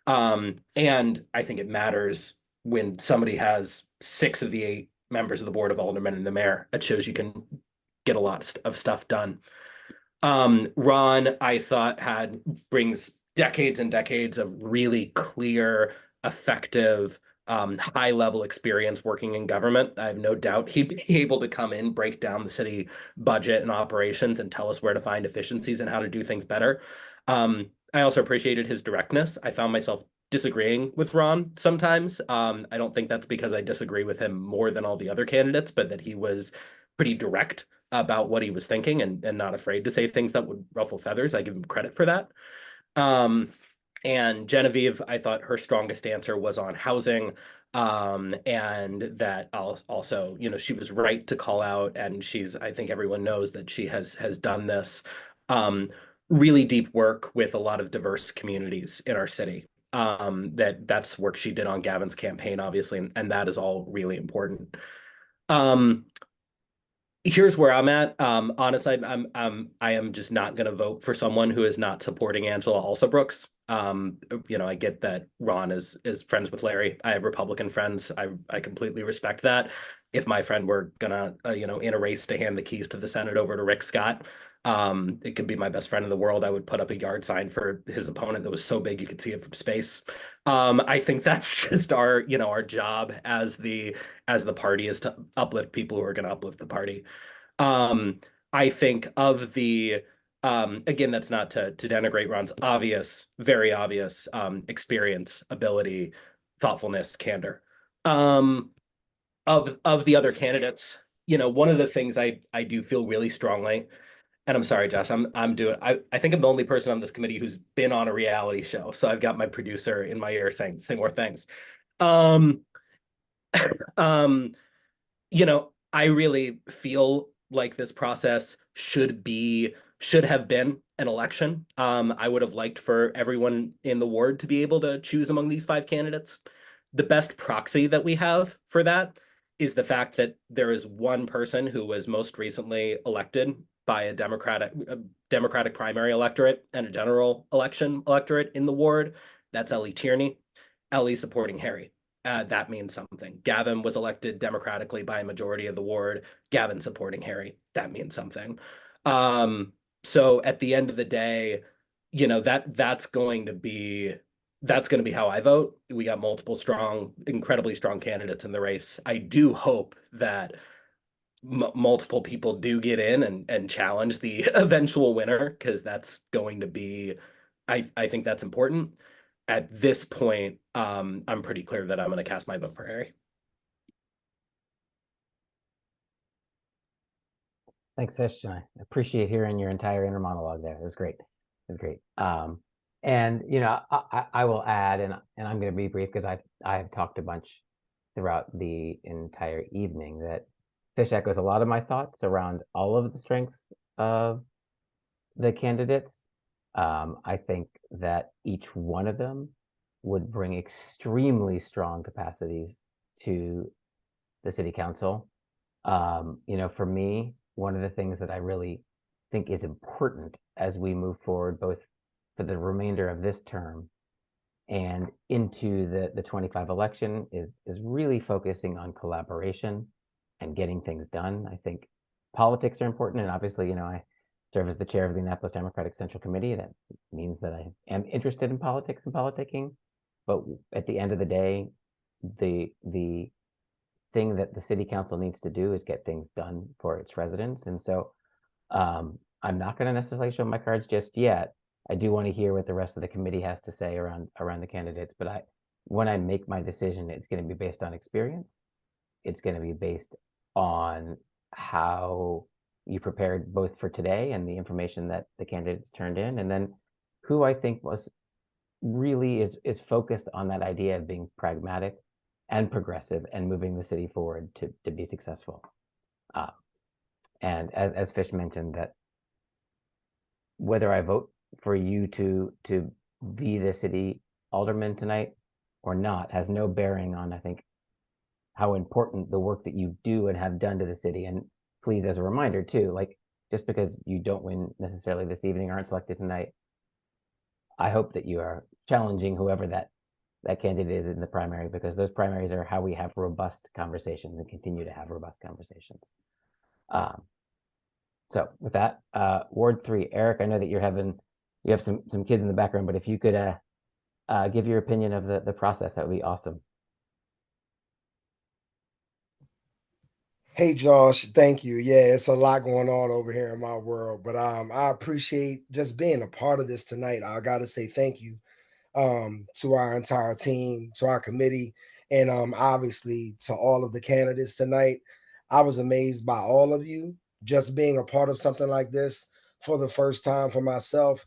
S5: And I think it matters when somebody has 6 of the 8 members of the Board of Aldermen and the mayor. It shows you can get a lot of stuff done. Ron, I thought brings decades and decades of really clear, effective, high level experience working in government. I have no doubt he'd be able to come in, break down the city budget and operations, and tell us where to find efficiencies and how to do things better. I also appreciated his directness. I found myself disagreeing with Ron sometimes. I don't think that's because I disagree with him more than all the other candidates, but that he was pretty direct about what he was thinking and not afraid to say things that would ruffle feathers. I give him credit for that. And Genevieve, I thought her strongest answer was on housing. And that also, she was right to call out, and I think everyone knows that she has done this really deep work with a lot of diverse communities in our city. That's work she did on Gavin's campaign, obviously, and that is all really important. Here's where I'm at. Honestly, I am just not going to vote for someone who is not supporting Angela Alsobrooks. I get that Ron is friends with Larry. I have Republican friends. I completely respect that. If my friend were gonna, in a race to hand the keys to the Senate over to Rick Scott, it could be my best friend in the world. I would put up a yard sign for his opponent that was so big you could see it from space. I think that's just our job as the party, is to uplift people who are going to uplift the party. I think of the again, that's not to denigrate Ron's very obvious experience, ability, thoughtfulness, candor. Of the other candidates, one of the things I do feel really strongly, and I'm sorry, Josh, I think I'm the only person on this committee who's been on a reality show. So I've got my producer in my ear saying, say more things. I really feel like this process should have been an election. I would have liked for everyone in the ward to be able to choose among these 5 candidates. The best proxy that we have for that is the fact that there is one person who was most recently elected by a Democratic primary electorate and a general election electorate in the ward. That's Elly Tierney. Elly supporting Harry. That means something. Gavin was elected democratically by a majority of the ward. Gavin supporting Harry. That means something. So at the end of the day, that's going to be how I vote. We got multiple incredibly strong candidates in the race. I do hope that multiple people do get in and challenge the eventual winner, because that's going to be, I think that's important. At this point, I'm pretty clear that I'm going to cast my vote for Harry.
S20: Thanks, Fish. I appreciate hearing your entire inner monologue there. It was great. And I will add, and I'm going to be brief because I've talked a bunch throughout the entire evening, that Fish echoes a lot of my thoughts around all of the strengths of the candidates. I think that each one of them would bring extremely strong capacities to the city council. For me, one of the things that I really think is important as we move forward, both for the remainder of this term and into the 25 election, is really focusing on collaboration and getting things done. I think politics are important, and obviously, I serve as the chair of the Annapolis Democratic Central Committee. That means that I am interested in politics and politicking, but at the end of the day, the thing that the city council needs to do is get things done for its residents. And so I'm not going to necessarily show my cards just yet. I do want to hear what the rest of the committee has to say around the candidates, but when I make my decision, it's going to be based on experience. It's going to be based on how you prepared both for today and the information that the candidates turned in, and then who I think really is focused on that idea of being pragmatic and progressive and moving the city forward to be successful. And as Fish mentioned, that whether I vote for you to be the city alderman tonight or not has no bearing on, I think, how important the work that you do and have done to the city. And please, as a reminder too, like, just because you don't win necessarily this evening, aren't selected tonight, I hope that you are challenging whoever that candidate is in the primary, because those primaries are how we have robust conversations and continue to have robust conversations. So with that, Ward 3, Eric, I know that you have some kids in the background, but if you could give your opinion of the process, that would be awesome.
S8: Hey, Josh, thank you. Yeah, it's a lot going on over here in my world, but I appreciate just being a part of this tonight. I got to say thank you to our entire team, to our committee, and obviously to all of the candidates tonight. I was amazed by all of you just being a part of something like this for the first time for myself.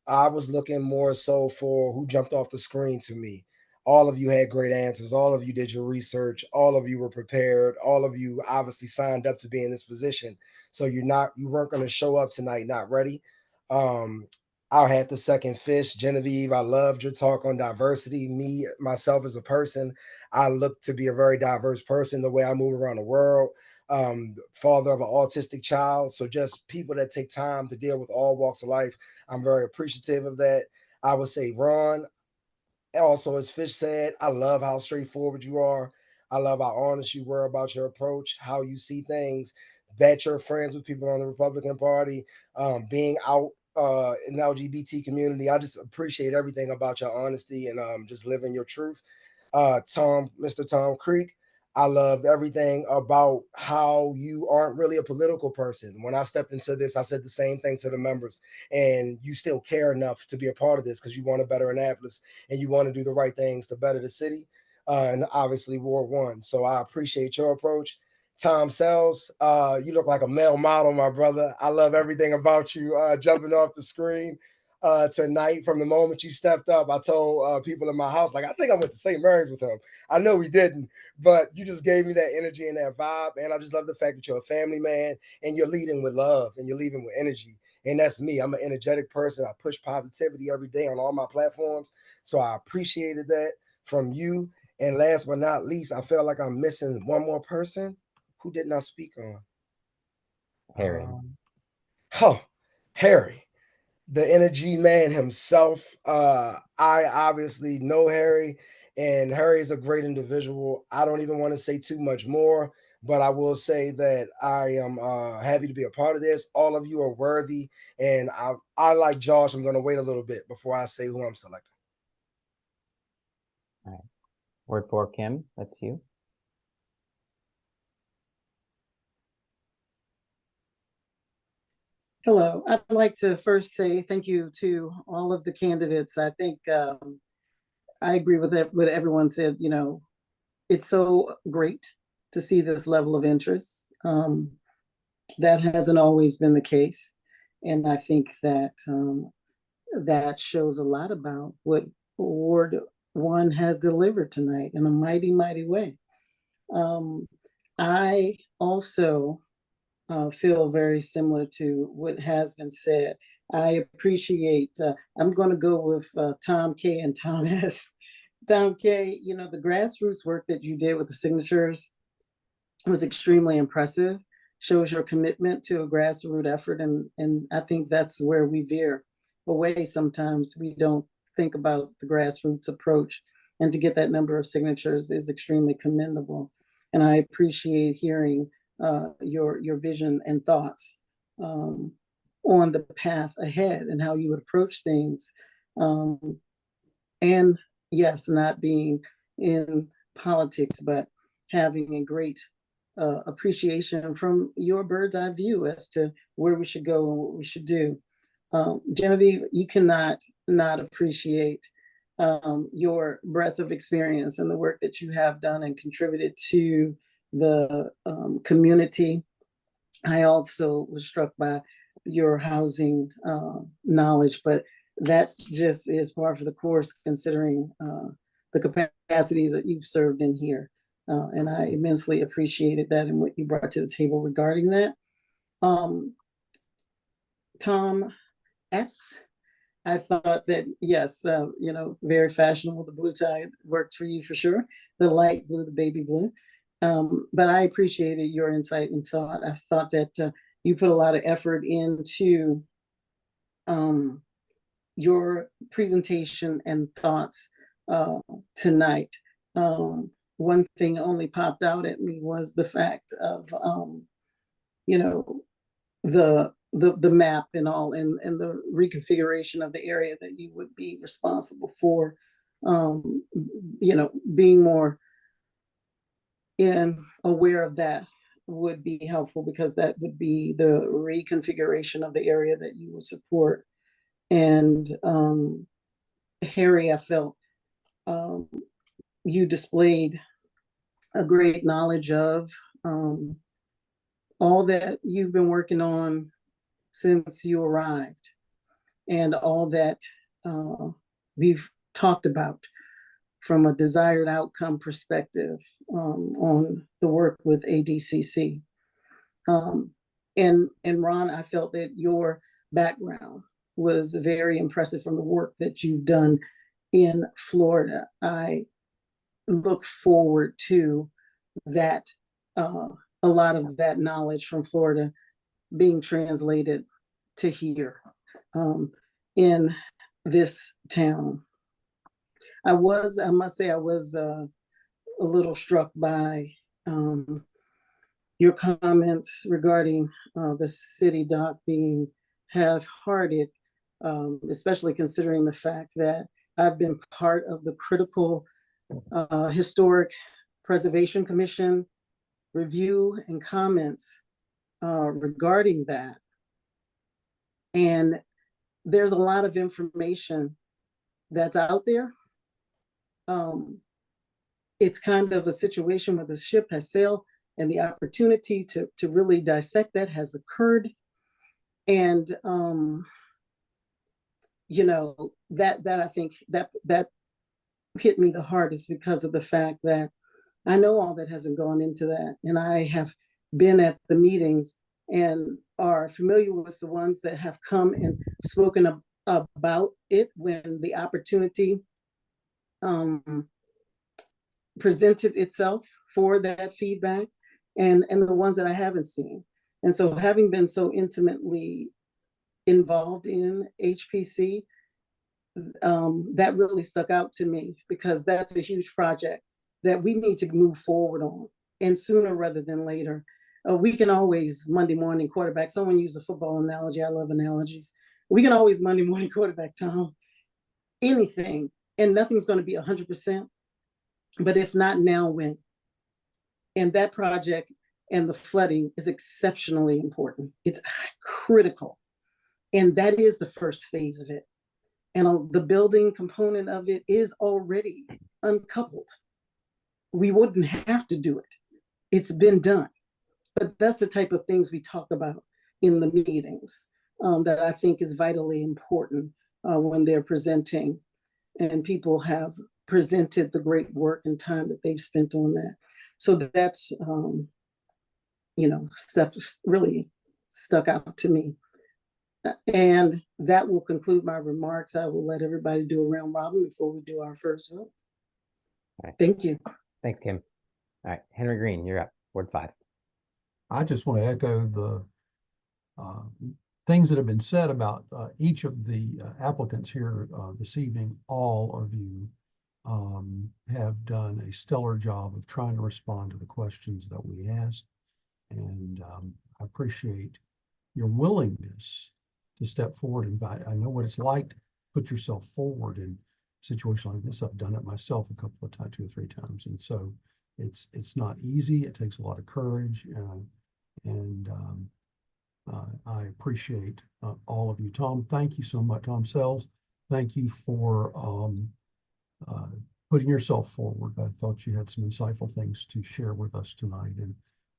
S8: I was looking more so for who jumped off the screen to me. All of you had great answers. All of you did your research. All of you were prepared. All of you obviously signed up to be in this position. So you weren't going to show up tonight not ready. I'll have to second Fish. Genevieve, I loved your talk on diversity. Me, myself as a person, I look to be a very diverse person, the way I move around the world. Father of an autistic child. So just people that take time to deal with all walks of life. I'm very appreciative of that. I would say, Ron, also, as Fish said, I love how straightforward you are. I love how honest you were about your approach, how you see things, that you're friends with people on the Republican Party, being out in the LGBT community. I just appreciate everything about your honesty and just living your truth. Mr. Tom Creek, I loved everything about how you aren't really a political person. When I stepped into this, I said the same thing to the members, and you still care enough to be a part of this because you want to better Annapolis and you want to do the right things to better the city, and obviously Ward 1. So I appreciate your approach. Tom Sells, you look like a male model, my brother. I love everything about you jumping off the screen tonight. From the moment you stepped up, I told people in my house, like, I think I went to St. Mary's with him. I know we didn't, but you just gave me that energy and that vibe. And I just love the fact that you're a family man and you're leading with love and you're leading with energy. And that's me. I'm an energetic person. I push positivity every day on all my platforms. So I appreciated that from you. And last but not least, I felt like I'm missing one more person. Who did not speak on?
S20: Harry.
S8: Harry, the energy man himself. I obviously know Harry, and Harry is a great individual. I don't even want to say too much more, but I will say that I am happy to be a part of this. All of you are worthy, and I like Josh. I'm going to wait a little bit before I say who I'm selecting.
S20: All right. Word 4, Kim, that's you.
S2: Hello. I'd like to first say thank you to all of the candidates. I think I agree with what everyone said. It's so great to see this level of interest. That hasn't always been the case. And I think that that shows a lot about what Ward 1 has delivered tonight in a mighty, mighty way. I also feel very similar to what has been said. I appreciate, I'm going to go with Tom K and Tom S. Tom K, you know, the grassroots work that you did with the signatures was extremely impressive, shows your commitment to a grassroots effort. And I think that's where we veer away sometimes. We don't think about the grassroots approach. And to get that number of signatures is extremely commendable. And I appreciate hearing your vision and thoughts on the path ahead and how you would approach things. And yes, not being in politics, but having a great appreciation from your bird's eye view as to where we should go and what we should do. Genevieve, you cannot not appreciate your breadth of experience and the work that you have done and contributed to the community. I also was struck by your housing knowledge, but that just is par for the course considering the capacities that you've served in here. And I immensely appreciated that and what you brought to the table regarding that. Tom S., I thought that, yes, you know, very fashionable. The blue tie works for you for sure. The light blue, the baby blue. But I appreciated your insight and thought. I thought that you put a lot of effort into your presentation and thoughts tonight. One thing only popped out at me was the fact of, you know, the map and all, and the reconfiguration of the area that you would be responsible for, you know, being more aware of that would be helpful, because that would be the reconfiguration of the area that you would support. And Harry, I felt you displayed a great knowledge of all that you've been working on since you arrived, and all that we've talked about from a desired outcome perspective on the work with ADCC. And Ron, I felt that your background was very impressive from the work that you've done in Florida. I look forward to that, a lot of that knowledge from Florida being translated to here in this town. I must say, I was a little struck by your comments regarding the city dock being half-hearted, especially considering the fact that I've been part of the critical Historic Preservation Commission review and comments regarding that. And there's a lot of information that's out there. It's kind of a situation where the ship has sailed, and the opportunity to really dissect that has occurred. And you know, that I think that hit me the hardest, because of the fact that I know all that hasn't gone into that, and I have been at the meetings and are familiar with the ones that have come and spoken about it when the opportunity presented itself for that feedback, and the ones that I haven't seen. And so, having been so intimately involved in HPC, that really stuck out to me, because that's a huge project that we need to move forward on, and sooner rather than later. We can always Monday morning quarterback. Someone used a football analogy. I love analogies. We can always Monday morning quarterback, Tom, anything, and nothing's going to be 100%. But if not now, when? And that project and the flooding is exceptionally important. It's critical. And that is the first phase of it. And the building component of it is already uncoupled. We wouldn't have to do it. It's been done. But that's the type of things we talk about in the meetings that I think is vitally important when they're presenting, and people have presented the great work and time that they've spent on that. So that's, really stuck out to me. And that will conclude my remarks. I will let everybody do a round robin before we do our first vote.
S20: Right.
S2: Thank you.
S20: Thanks, Kim. All right, Henry Green, you're up. Ward 5.
S14: I just want to echo the things that have been said about each of the applicants here this evening. All of you have done a stellar job of trying to respond to the questions that we asked. And I appreciate your willingness to step forward. And I know what it's like to put yourself forward in a situation like this. I've done it myself a couple of times, 2 or 3 times. And so it's not easy. It takes a lot of courage. I appreciate all of you. Tom, thank you so much. Tom Sells, thank you for putting yourself forward. I thought you had some insightful things to share with us tonight,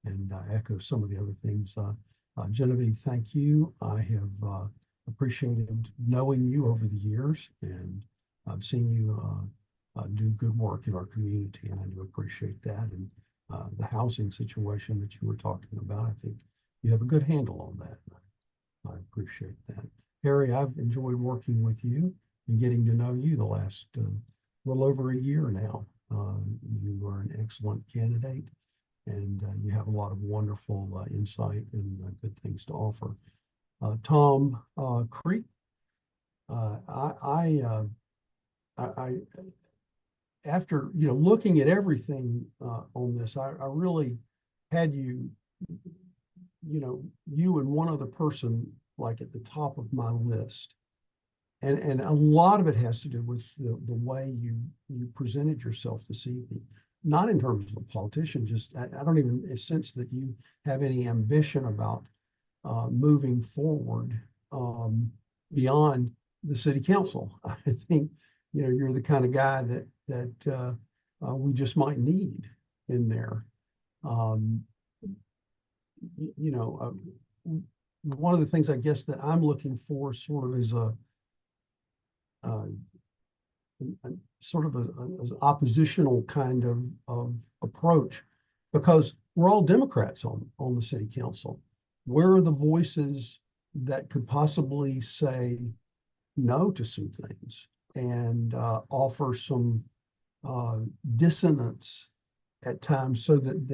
S14: and echo some of the other things. Genevieve, thank you. I have appreciated knowing you over the years, and I've seen you do good work in our community, and I do appreciate that. And the housing situation that you were talking about, I think you have a good handle on that. I appreciate that. Harry, I've enjoyed working with you and getting to know you the last little over a year now. You are an excellent candidate, and you have a lot of wonderful insight and good things to offer. Tom Creek, after looking at everything on this, I really had you and one other person like at the top of my list. And a lot of it has to do with the way you presented yourself this evening, not in terms of a politician, just I don't even sense that you have any ambition about moving forward beyond the city council. I think you're the kind of guy that we just might need in there. One of the things I guess that I'm looking for sort of is a sort of an oppositional kind of approach, because we're all Democrats on the city council. Where are the voices that could possibly say no to some things and offer some dissonance at times, so that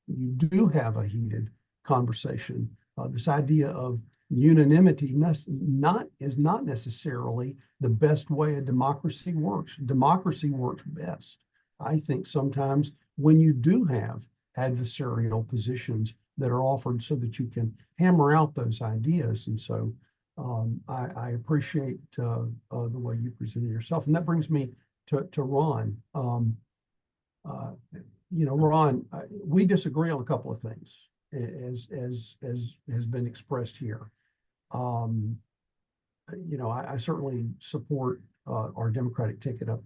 S14: you do have a heated conversation? This idea of unanimity is not necessarily the best way a democracy works. Democracy works best, I think, sometimes when you do have adversarial positions that are offered so that you can hammer out those ideas. And so I appreciate the way you presented yourself. And that brings me to Ron. Ron, we disagree on a couple of things, as has been expressed here. I certainly support our Democratic ticket up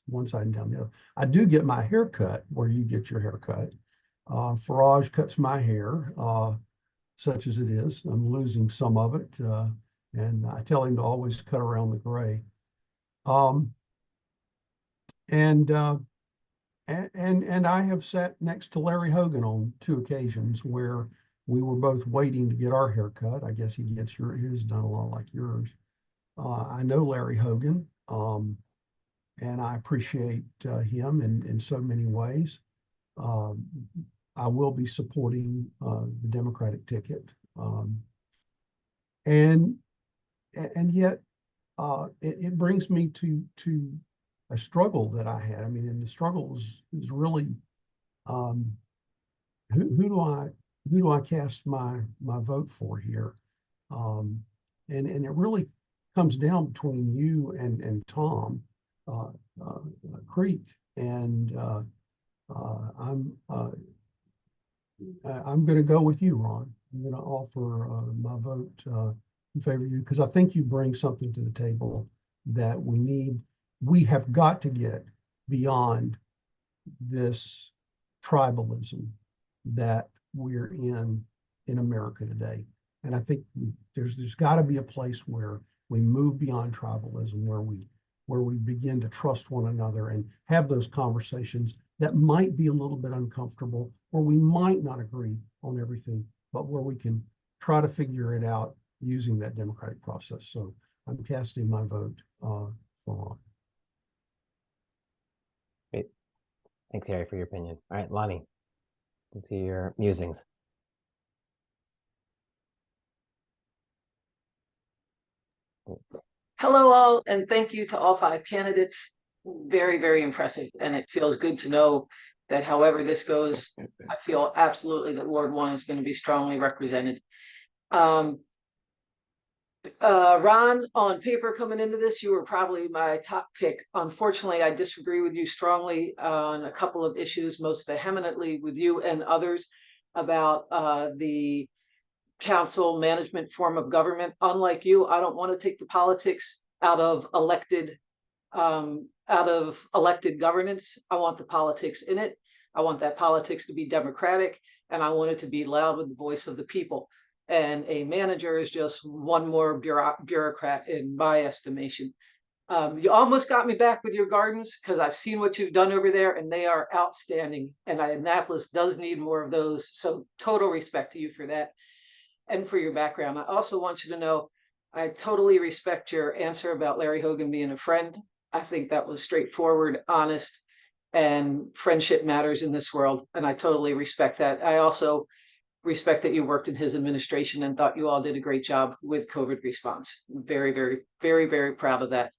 S14: one side and down the other. I do get my hair cut where you get your hair cut. Farage cuts my hair, such as it is. I'm losing some of it, and I tell him to always cut around the gray. And I have sat next to Larry Hogan on 2 occasions where we were both waiting to get our hair cut. I guess he gets his done a lot like yours. I know Larry Hogan, and I appreciate him in so many ways. I will be supporting the Democratic ticket, and yet it brings me to a struggle that I had. I mean, and the struggle is really who do I cast my vote for here? And it really comes down between you and Tom Creek, and I'm going to go with you, Ron. I'm going to offer my vote in favor of you, because I think you bring something to the table that we need. We have got to get beyond this tribalism that we're in America today. And I think there's got to be a place where we move beyond tribalism, where we begin to trust one another and have those conversations that might be a little bit uncomfortable, or we might not agree on everything, but where we can try to figure it out using that democratic process. So I'm casting my vote for Ron.
S20: Great. Thanks, Harry, for your opinion. All right, Lonnie, let's see your musings.
S9: Hello all, and thank you to all 5 candidates. Very, very impressive. And it feels good to know that however this goes, I feel absolutely that Ward 1 is going to be strongly represented. Ron, on paper coming into this, you were probably my top pick. Unfortunately, I disagree with you strongly on a couple of issues, most vehemently with you and others about the council management form of government. Unlike you, I don't want to take the politics out of elected governance. I want the politics in it. I want that politics to be democratic, and I want it to be loud with the voice of the people. And a manager is just one more bureaucrat in my estimation. You almost got me back with your gardens, because I've seen what you've done over there, and they are outstanding. And Annapolis does need more of those. So total respect to you for that and for your background. I also want you to know I totally respect your answer about Larry Hogan being a friend. I think that was straightforward, honest, and friendship matters in this world. And I totally respect that. I also respect that you worked in his administration and thought you all did a great job with COVID response. Very, very, very, very proud of that.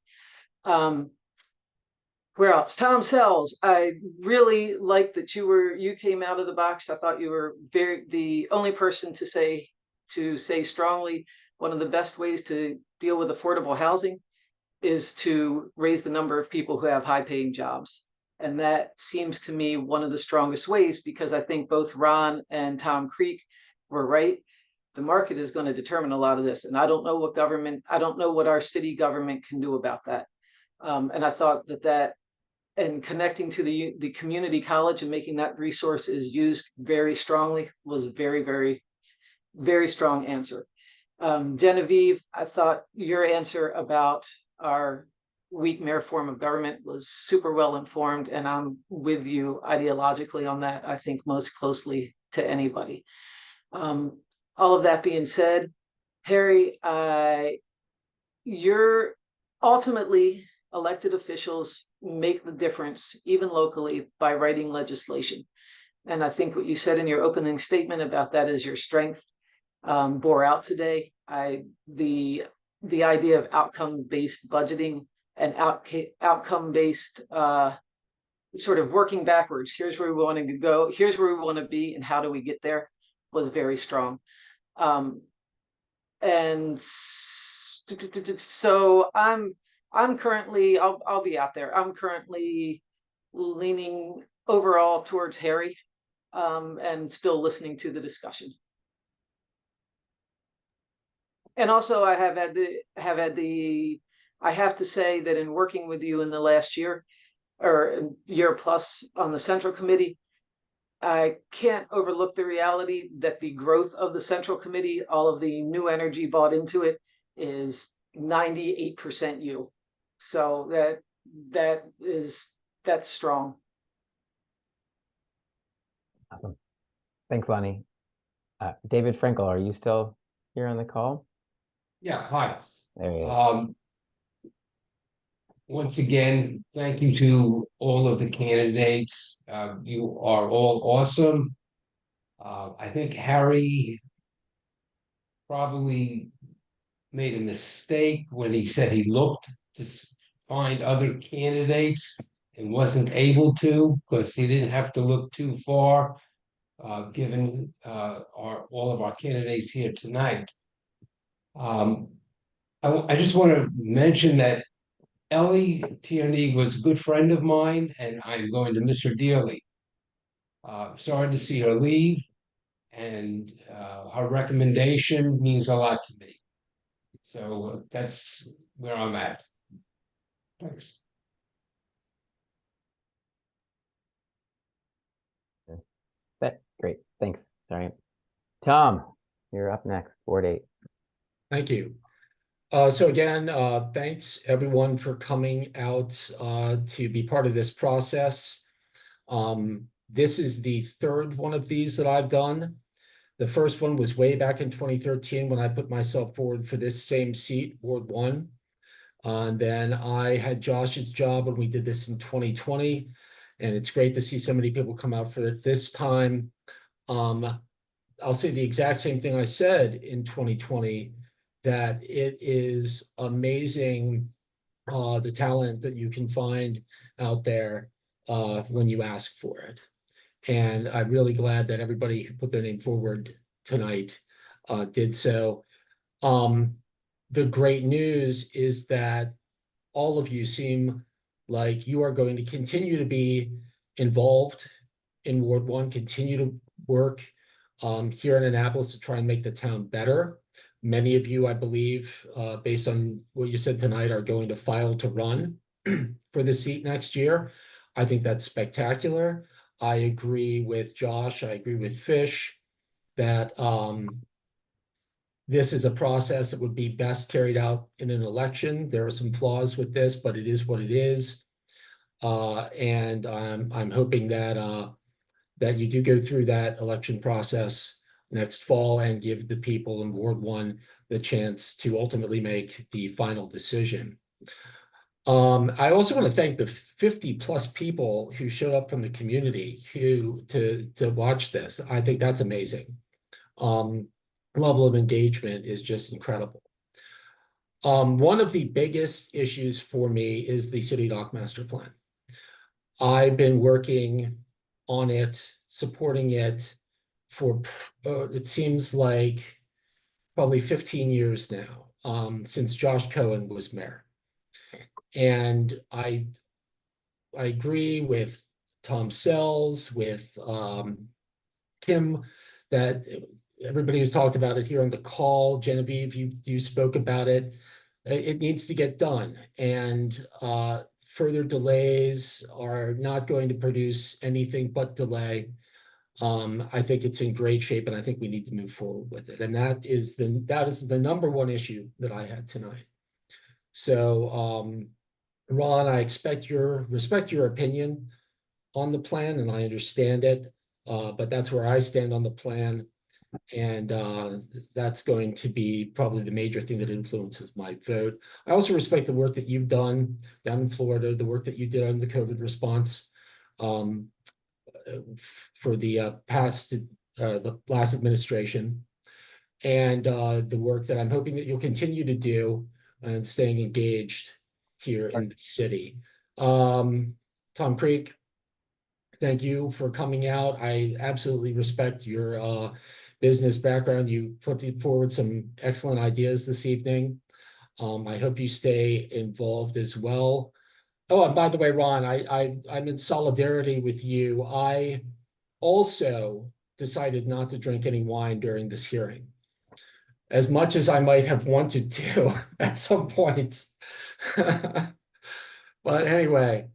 S9: Where else? Tom Sells. I really liked that you came out of the box. I thought you were the only person to say strongly one of the best ways to deal with affordable housing is to raise the number of people who have high-paying jobs. And that seems to me one of the strongest ways, because I think both Ron and Tom Creek were right. The market is going to determine a lot of this. And I don't know what our city government can do about that. And I thought that and connecting to the community college and making that resource is used very strongly was a very, very, very strong answer. Genevieve, I thought your answer about our weak mayor form of government was super well informed, and I'm with you ideologically on that. I think most closely to anybody. All of that being said, Harry, you're ultimately elected officials make the difference, even locally, by writing legislation. And I think what you said in your opening statement about that is your strength bore out today. The idea of outcome-based budgeting and outcome-based sort of working backwards. Here's where we want to go. Here's where we want to be, and how do we get there? Was very strong. And so I'm currently, I'll be out there. I'm currently leaning overall towards Harry, and still listening to the discussion. And also I have to say that in working with you in the last year or year plus on the Central Committee, I can't overlook the reality that the growth of the Central Committee, all of the new energy bought into it, is 98% you. So that's strong.
S20: Awesome. Thanks, Lonnie. David Frankel, are you still here on the call?
S4: Yeah, hi.
S20: There you go.
S4: Once again, thank you to all of the candidates. You are all awesome. I think Harry probably made a mistake when he said he looked to find other candidates and wasn't able to, because he didn't have to look too far, given all of our candidates here tonight. I just want to mention that Elly Tierney was a good friend of mine, and I'm going to miss her dearly. Sorry to see her leave, and her recommendation means a lot to me. So that's where I'm at. Thanks.
S20: Great, thanks. Sorry. Tom, you're up next, Ward 8.
S10: Thank you. So again, thanks everyone for coming out to be part of this process. This is the third one of these that I've done. The first one was way back in 2013 when I put myself forward for this same seat, Ward 1. And then I had Josh's job when we did this in 2020. And it's great to see so many people come out for it this time. I'll say the exact same thing I said in 2020, that it is amazing the talent that you can find out there when you ask for it. And I'm really glad that everybody who put their name forward tonight did so. The great news is that all of you seem like you are going to continue to be involved in Ward 1, continue to work here in Annapolis to try and make the town better. Many of you, I believe, based on what you said tonight, are going to file to run for the seat next year. I think that's spectacular. I agree with Josh. I agree with Fish that this is a process that would be best carried out in an election. There are some flaws with this, but it is what it is. And I'm hoping that that you do go through that election process next fall and give the people in Ward 1 the chance to ultimately make the final decision. I also want to thank the 50+ people who showed up from the community to watch this. I think that's amazing. Level of engagement is just incredible. One of the biggest issues for me is the City Dock Master Plan. I've been working on it, supporting it for, it seems like probably 15 years now, since Josh Cohen was mayor. And I agree with Tom Sells, with Kim, that everybody has talked about it here on the call. Genevieve, you spoke about it. It needs to get done. And further delays are not going to produce anything but delay. I think it's in great shape, and I think we need to move forward with it. And that is the number one issue that I had tonight. So, Ron, I respect your opinion on the plan, and I understand it. But that's where I stand on the plan. And that's going to be probably the major thing that influences my vote. I also respect the work that you've done down in Florida, the work that you did on the COVID response for the last administration, and the work that I'm hoping that you'll continue to do and staying engaged here in the city. Tom Creek, thank you for coming out. I absolutely respect your business background. You put forward some excellent ideas this evening. I hope you stay involved as well. Oh, and by the way, Ron, I'm in solidarity with you. I also decided not to drink any wine during this hearing, as much as I might have wanted to at some point. But anyway,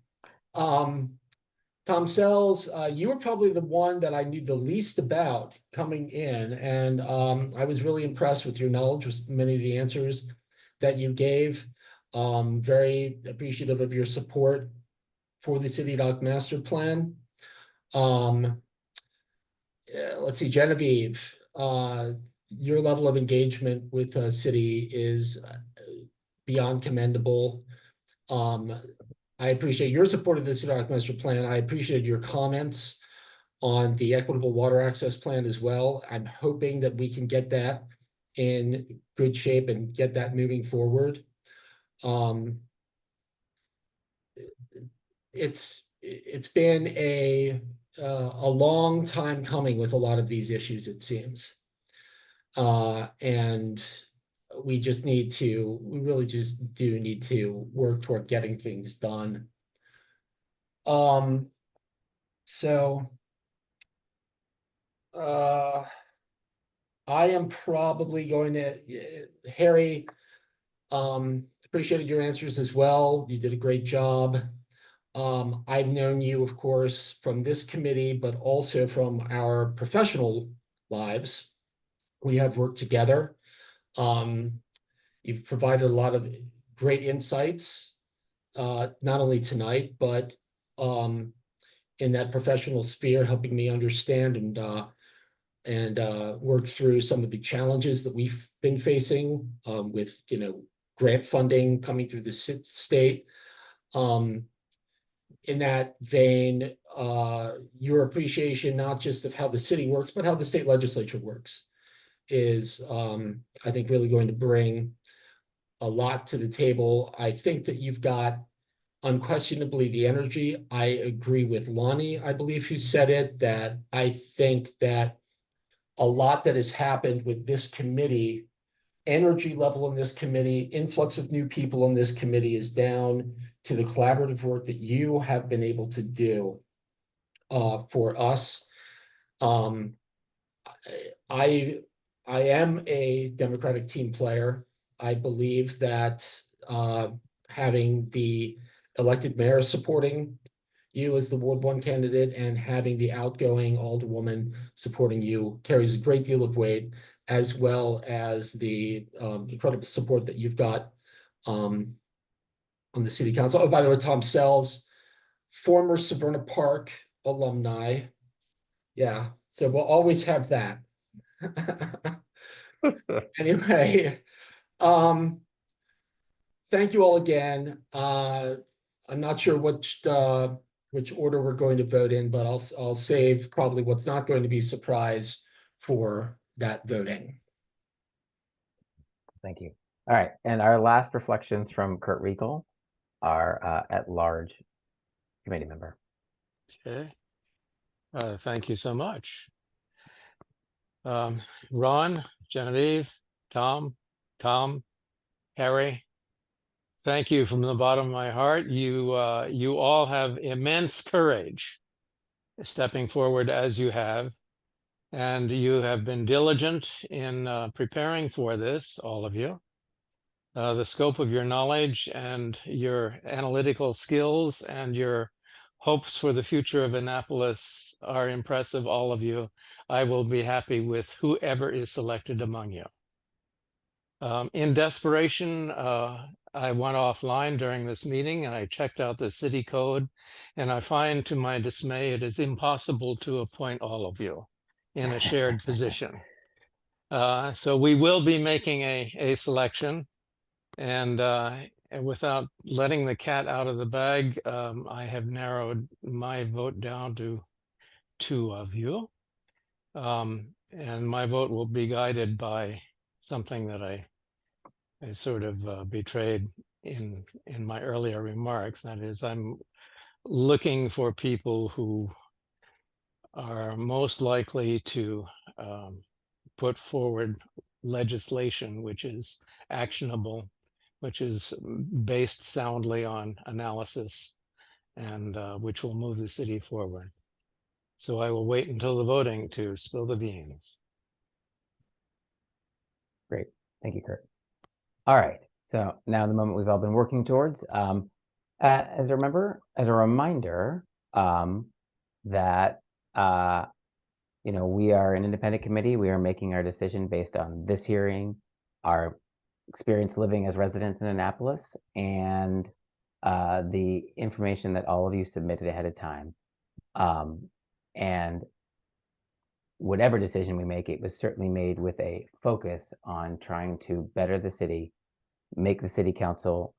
S10: Tom Sells, you were probably the one that I knew the least about coming in, and I was really impressed with your knowledge with many of the answers that you gave. Very appreciative of your support for the City Dock Master Plan. Let's see, Genevieve, your level of engagement with the city is beyond commendable. I appreciate your support of the City Dock Master Plan. I appreciated your comments on the equitable water access plan as well. I'm hoping that we can get that in good shape and get that moving forward. It's been a long time coming with a lot of these issues, it seems. And we really just do need to work toward getting things done. So I am probably going to, Harry, appreciated your answers as well. You did a great job. I've known you, of course, from this committee, but also from our professional lives. We have worked together. You've provided a lot of great insights, not only tonight, but in that professional sphere, helping me understand and work through some of the challenges that we've been facing with, grant funding coming through the state. In that vein, your appreciation, not just of how the city works, but how the state legislature works, is, I think, really going to bring a lot to the table. I think that you've got unquestionably the energy. I agree with Lonnie, I believe, who said it, that I think that a lot that has happened with this committee, energy level in this committee, influx of new people in this committee, is down to the collaborative work that you have been able to do for us. I am a Democratic team player. I believe that having the elected mayor supporting you as the Ward 1 candidate and having the outgoing Alderwoman supporting you carries a great deal of weight, as well as the incredible support that you've got on the city council. Oh, by the way, Tom Sells, former Severna Park alumni. Yeah, so we'll always have that. Anyway, thank you all again. I'm not sure which order we're going to vote in, but I'll save probably what's not going to be surprise for that voting.
S20: Thank you. All right, and our last reflections from Kurt Riegel, our at-large committee member.
S7: Okay. Thank you so much. Ron, Genevieve, Tom, Harry, thank you from the bottom of my heart. You all have immense courage stepping forward as you have, and you have been diligent in preparing for this, all of you. The scope of your knowledge and your analytical skills and your hopes for the future of Annapolis are impressive, all of you. I will be happy with whoever is selected among you. In desperation, I went offline during this meeting and I checked out the city code, and I find to my dismay it is impossible to appoint all of you in a shared position. So we will be making a selection, and without letting the cat out of the bag, I have narrowed my vote down to 2 of you. And my vote will be guided by something that I sort of betrayed in my earlier remarks. That is, I'm looking for people who are most likely to put forward legislation which is actionable, which is based soundly on analysis, and which will move the city forward. So I will wait until the voting to spill the beans.
S20: Great. Thank you, Kurt. All right. So now the moment we've all been working towards. As a reminder, that we are an independent committee. We are making our decision based on this hearing, our experience living as residents in Annapolis, and the information that all of you submitted ahead of time. And whatever decision we make, it was certainly made with a focus on trying to better the city, make the city council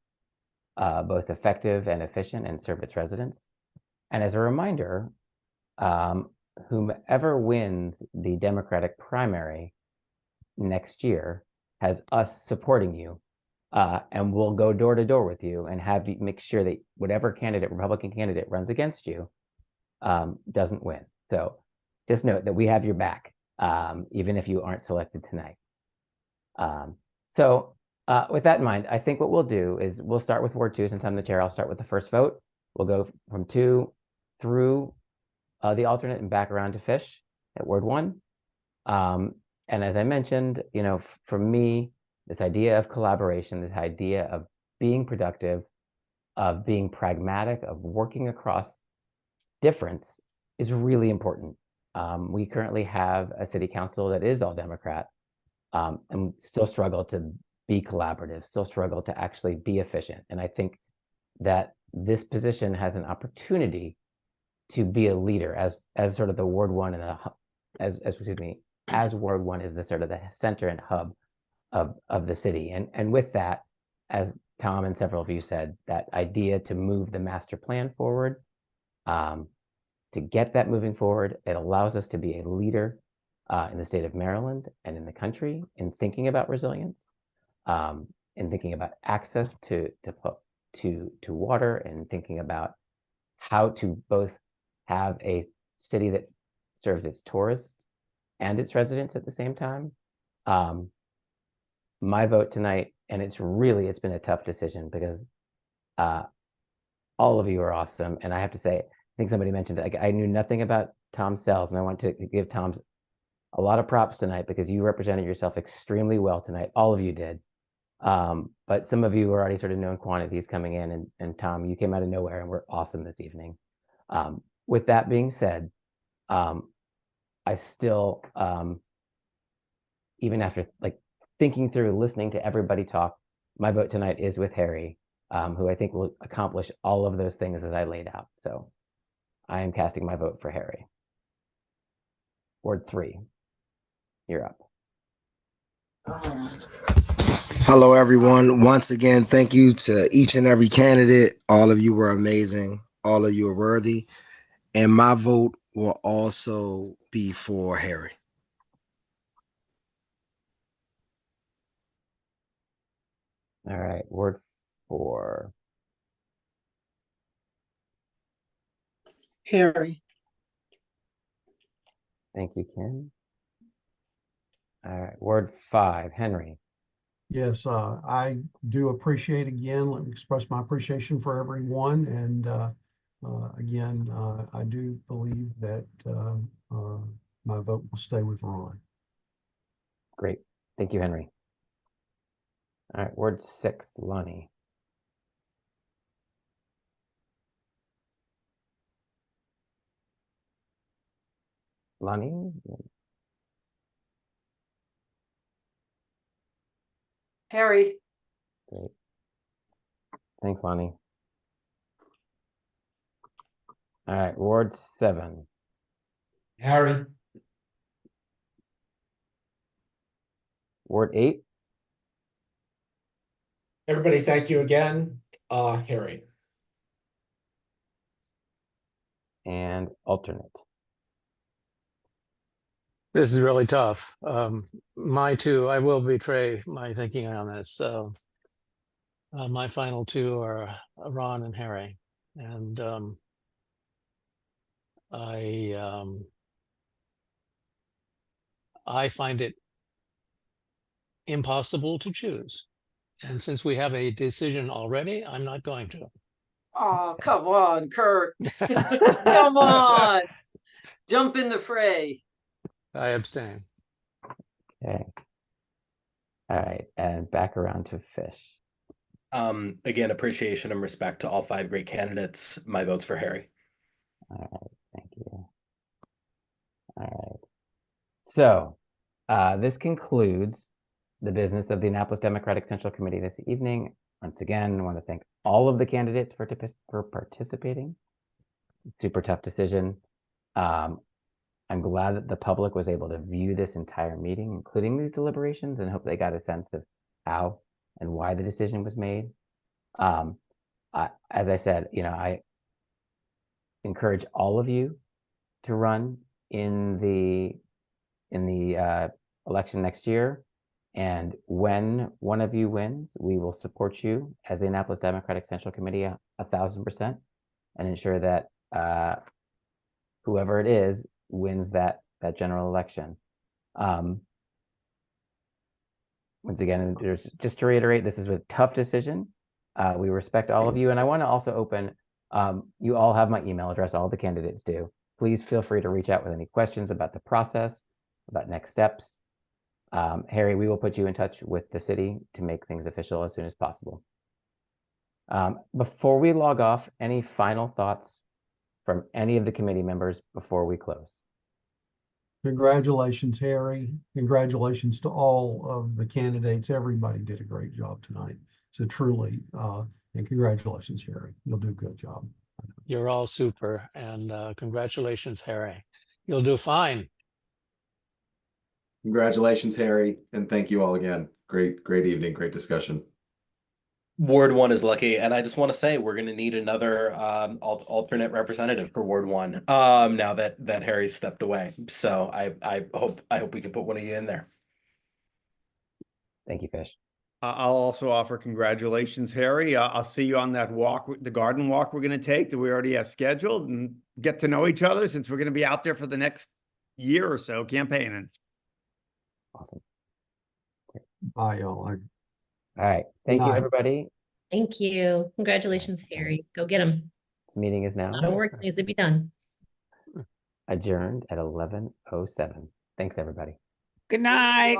S20: both effective and efficient, and serve its residents. And as a reminder, whomever wins the Democratic primary next year has us supporting you, and we'll go door to door with you and have you make sure that whatever Republican candidate runs against you doesn't win. So just note that we have your back, even if you aren't selected tonight. With that in mind, I think what we'll do is we'll start with Ward 2. Since I'm the chair, I'll start with the first vote. We'll go from 2 through the alternate and back around to Fish at Ward 1. And as I mentioned, for me, this idea of collaboration, this idea of being productive, of being pragmatic, of working across difference is really important. We currently have a city council that is all Democrat, and still struggle to be collaborative, still struggle to actually be efficient. And I think that this position has an opportunity to be a leader as sort of the Ward 1 and as Ward 1 is the sort of the center and hub of the city. And with that, as Tom and several of you said, that idea to move the master plan forward, to get that moving forward, it allows us to be a leader in the state of Maryland and in the country in thinking about resilience, in thinking about access to water, and thinking about how to both have a city that serves its tourists and its residents at the same time. My vote tonight, and it's been a tough decision because all of you are awesome. And I have to say, I think somebody mentioned it, I knew nothing about Tom Sells, and I want to give Tom a lot of props tonight because you represented yourself extremely well tonight. All of you did. But some of you were already sort of known quantities coming in, and Tom, you came out of nowhere and were awesome this evening. With that being said, I still, even after thinking through, listening to everybody talk, my vote tonight is with Harry, who I think will accomplish all of those things that I laid out. So I am casting my vote for Harry. Ward 3, you're up.
S8: Hello, everyone. Once again, thank you to each and every candidate. All of you were amazing. All of you are worthy. And my vote will also be for Harry.
S20: All right, Ward 4.
S2: Harry.
S20: Thank you, Ken. All right, Ward 5, Henry.
S14: Yes, I do appreciate, again, let me express my appreciation for everyone. And again, I do believe that my vote will stay with Ron.
S20: Great. Thank you, Henry. All right, Ward 6, Lonnie. Lonnie?
S9: Harry.
S20: Great. Thanks, Lonnie. All right, Ward 7.
S4: Harry.
S20: Ward 8.
S10: Everybody, thank you again. Harry.
S20: And alternate.
S7: This is really tough. My two, I will betray my thinking on this. My final two are Ron and Harry. And I find it impossible to choose. And since we have a decision already, I'm not going to.
S9: Oh, come on, Kurt. Come on. Jump in the fray.
S7: I abstain.
S20: Okay. All right, and back around to Fish.
S5: Again, appreciation and respect to all 5 great candidates. My vote's for Harry.
S20: All right, thank you. All right. So this concludes the business of the Annapolis Democratic Central Committee this evening. Once again, I want to thank all of the candidates for participating. Super tough decision. I'm glad that the public was able to view this entire meeting, including these deliberations, and hope they got a sense of how and why the decision was made. As I said, I encourage all of you to run in the election next year. And when one of you wins, we will support you as the Annapolis Democratic Central Committee 1,000% and ensure that whoever it is wins that general election. Once again, just to reiterate, this is a tough decision. We respect all of you. And I want to also open, you all have my email address, all the candidates do. Please feel free to reach out with any questions about the process, about next steps. Harry, we will put you in touch with the city to make things official as soon as possible. Before we log off, any final thoughts from any of the committee members before we close?
S14: Congratulations, Harry. Congratulations to all of the candidates. Everybody did a great job tonight. So truly, and congratulations, Harry. You'll do a good job.
S7: You're all super, and congratulations, Harry. You'll do fine.
S15: Congratulations, Harry, and thank you all again. Great evening, great discussion.
S5: Ward 1 is lucky, and I just want to say we're going to need another alternate representative for Ward 1 now that Harry's stepped away. So I hope we can put one of you in there.
S20: Thank you, Fish.
S13: I'll also offer congratulations, Harry. I'll see you on that walk, the garden walk we're going to take that we already have scheduled, and get to know each other since we're going to be out there for the next year or so campaigning.
S20: Awesome.
S14: Bye, y'all.
S20: All right. Thank you, everybody.
S12: Thank you. Congratulations, Harry. Go get him.
S20: This meeting is now
S12: A lot of work needs to be done.
S20: adjourned at 11:07. Thanks, everybody.
S11: Good night.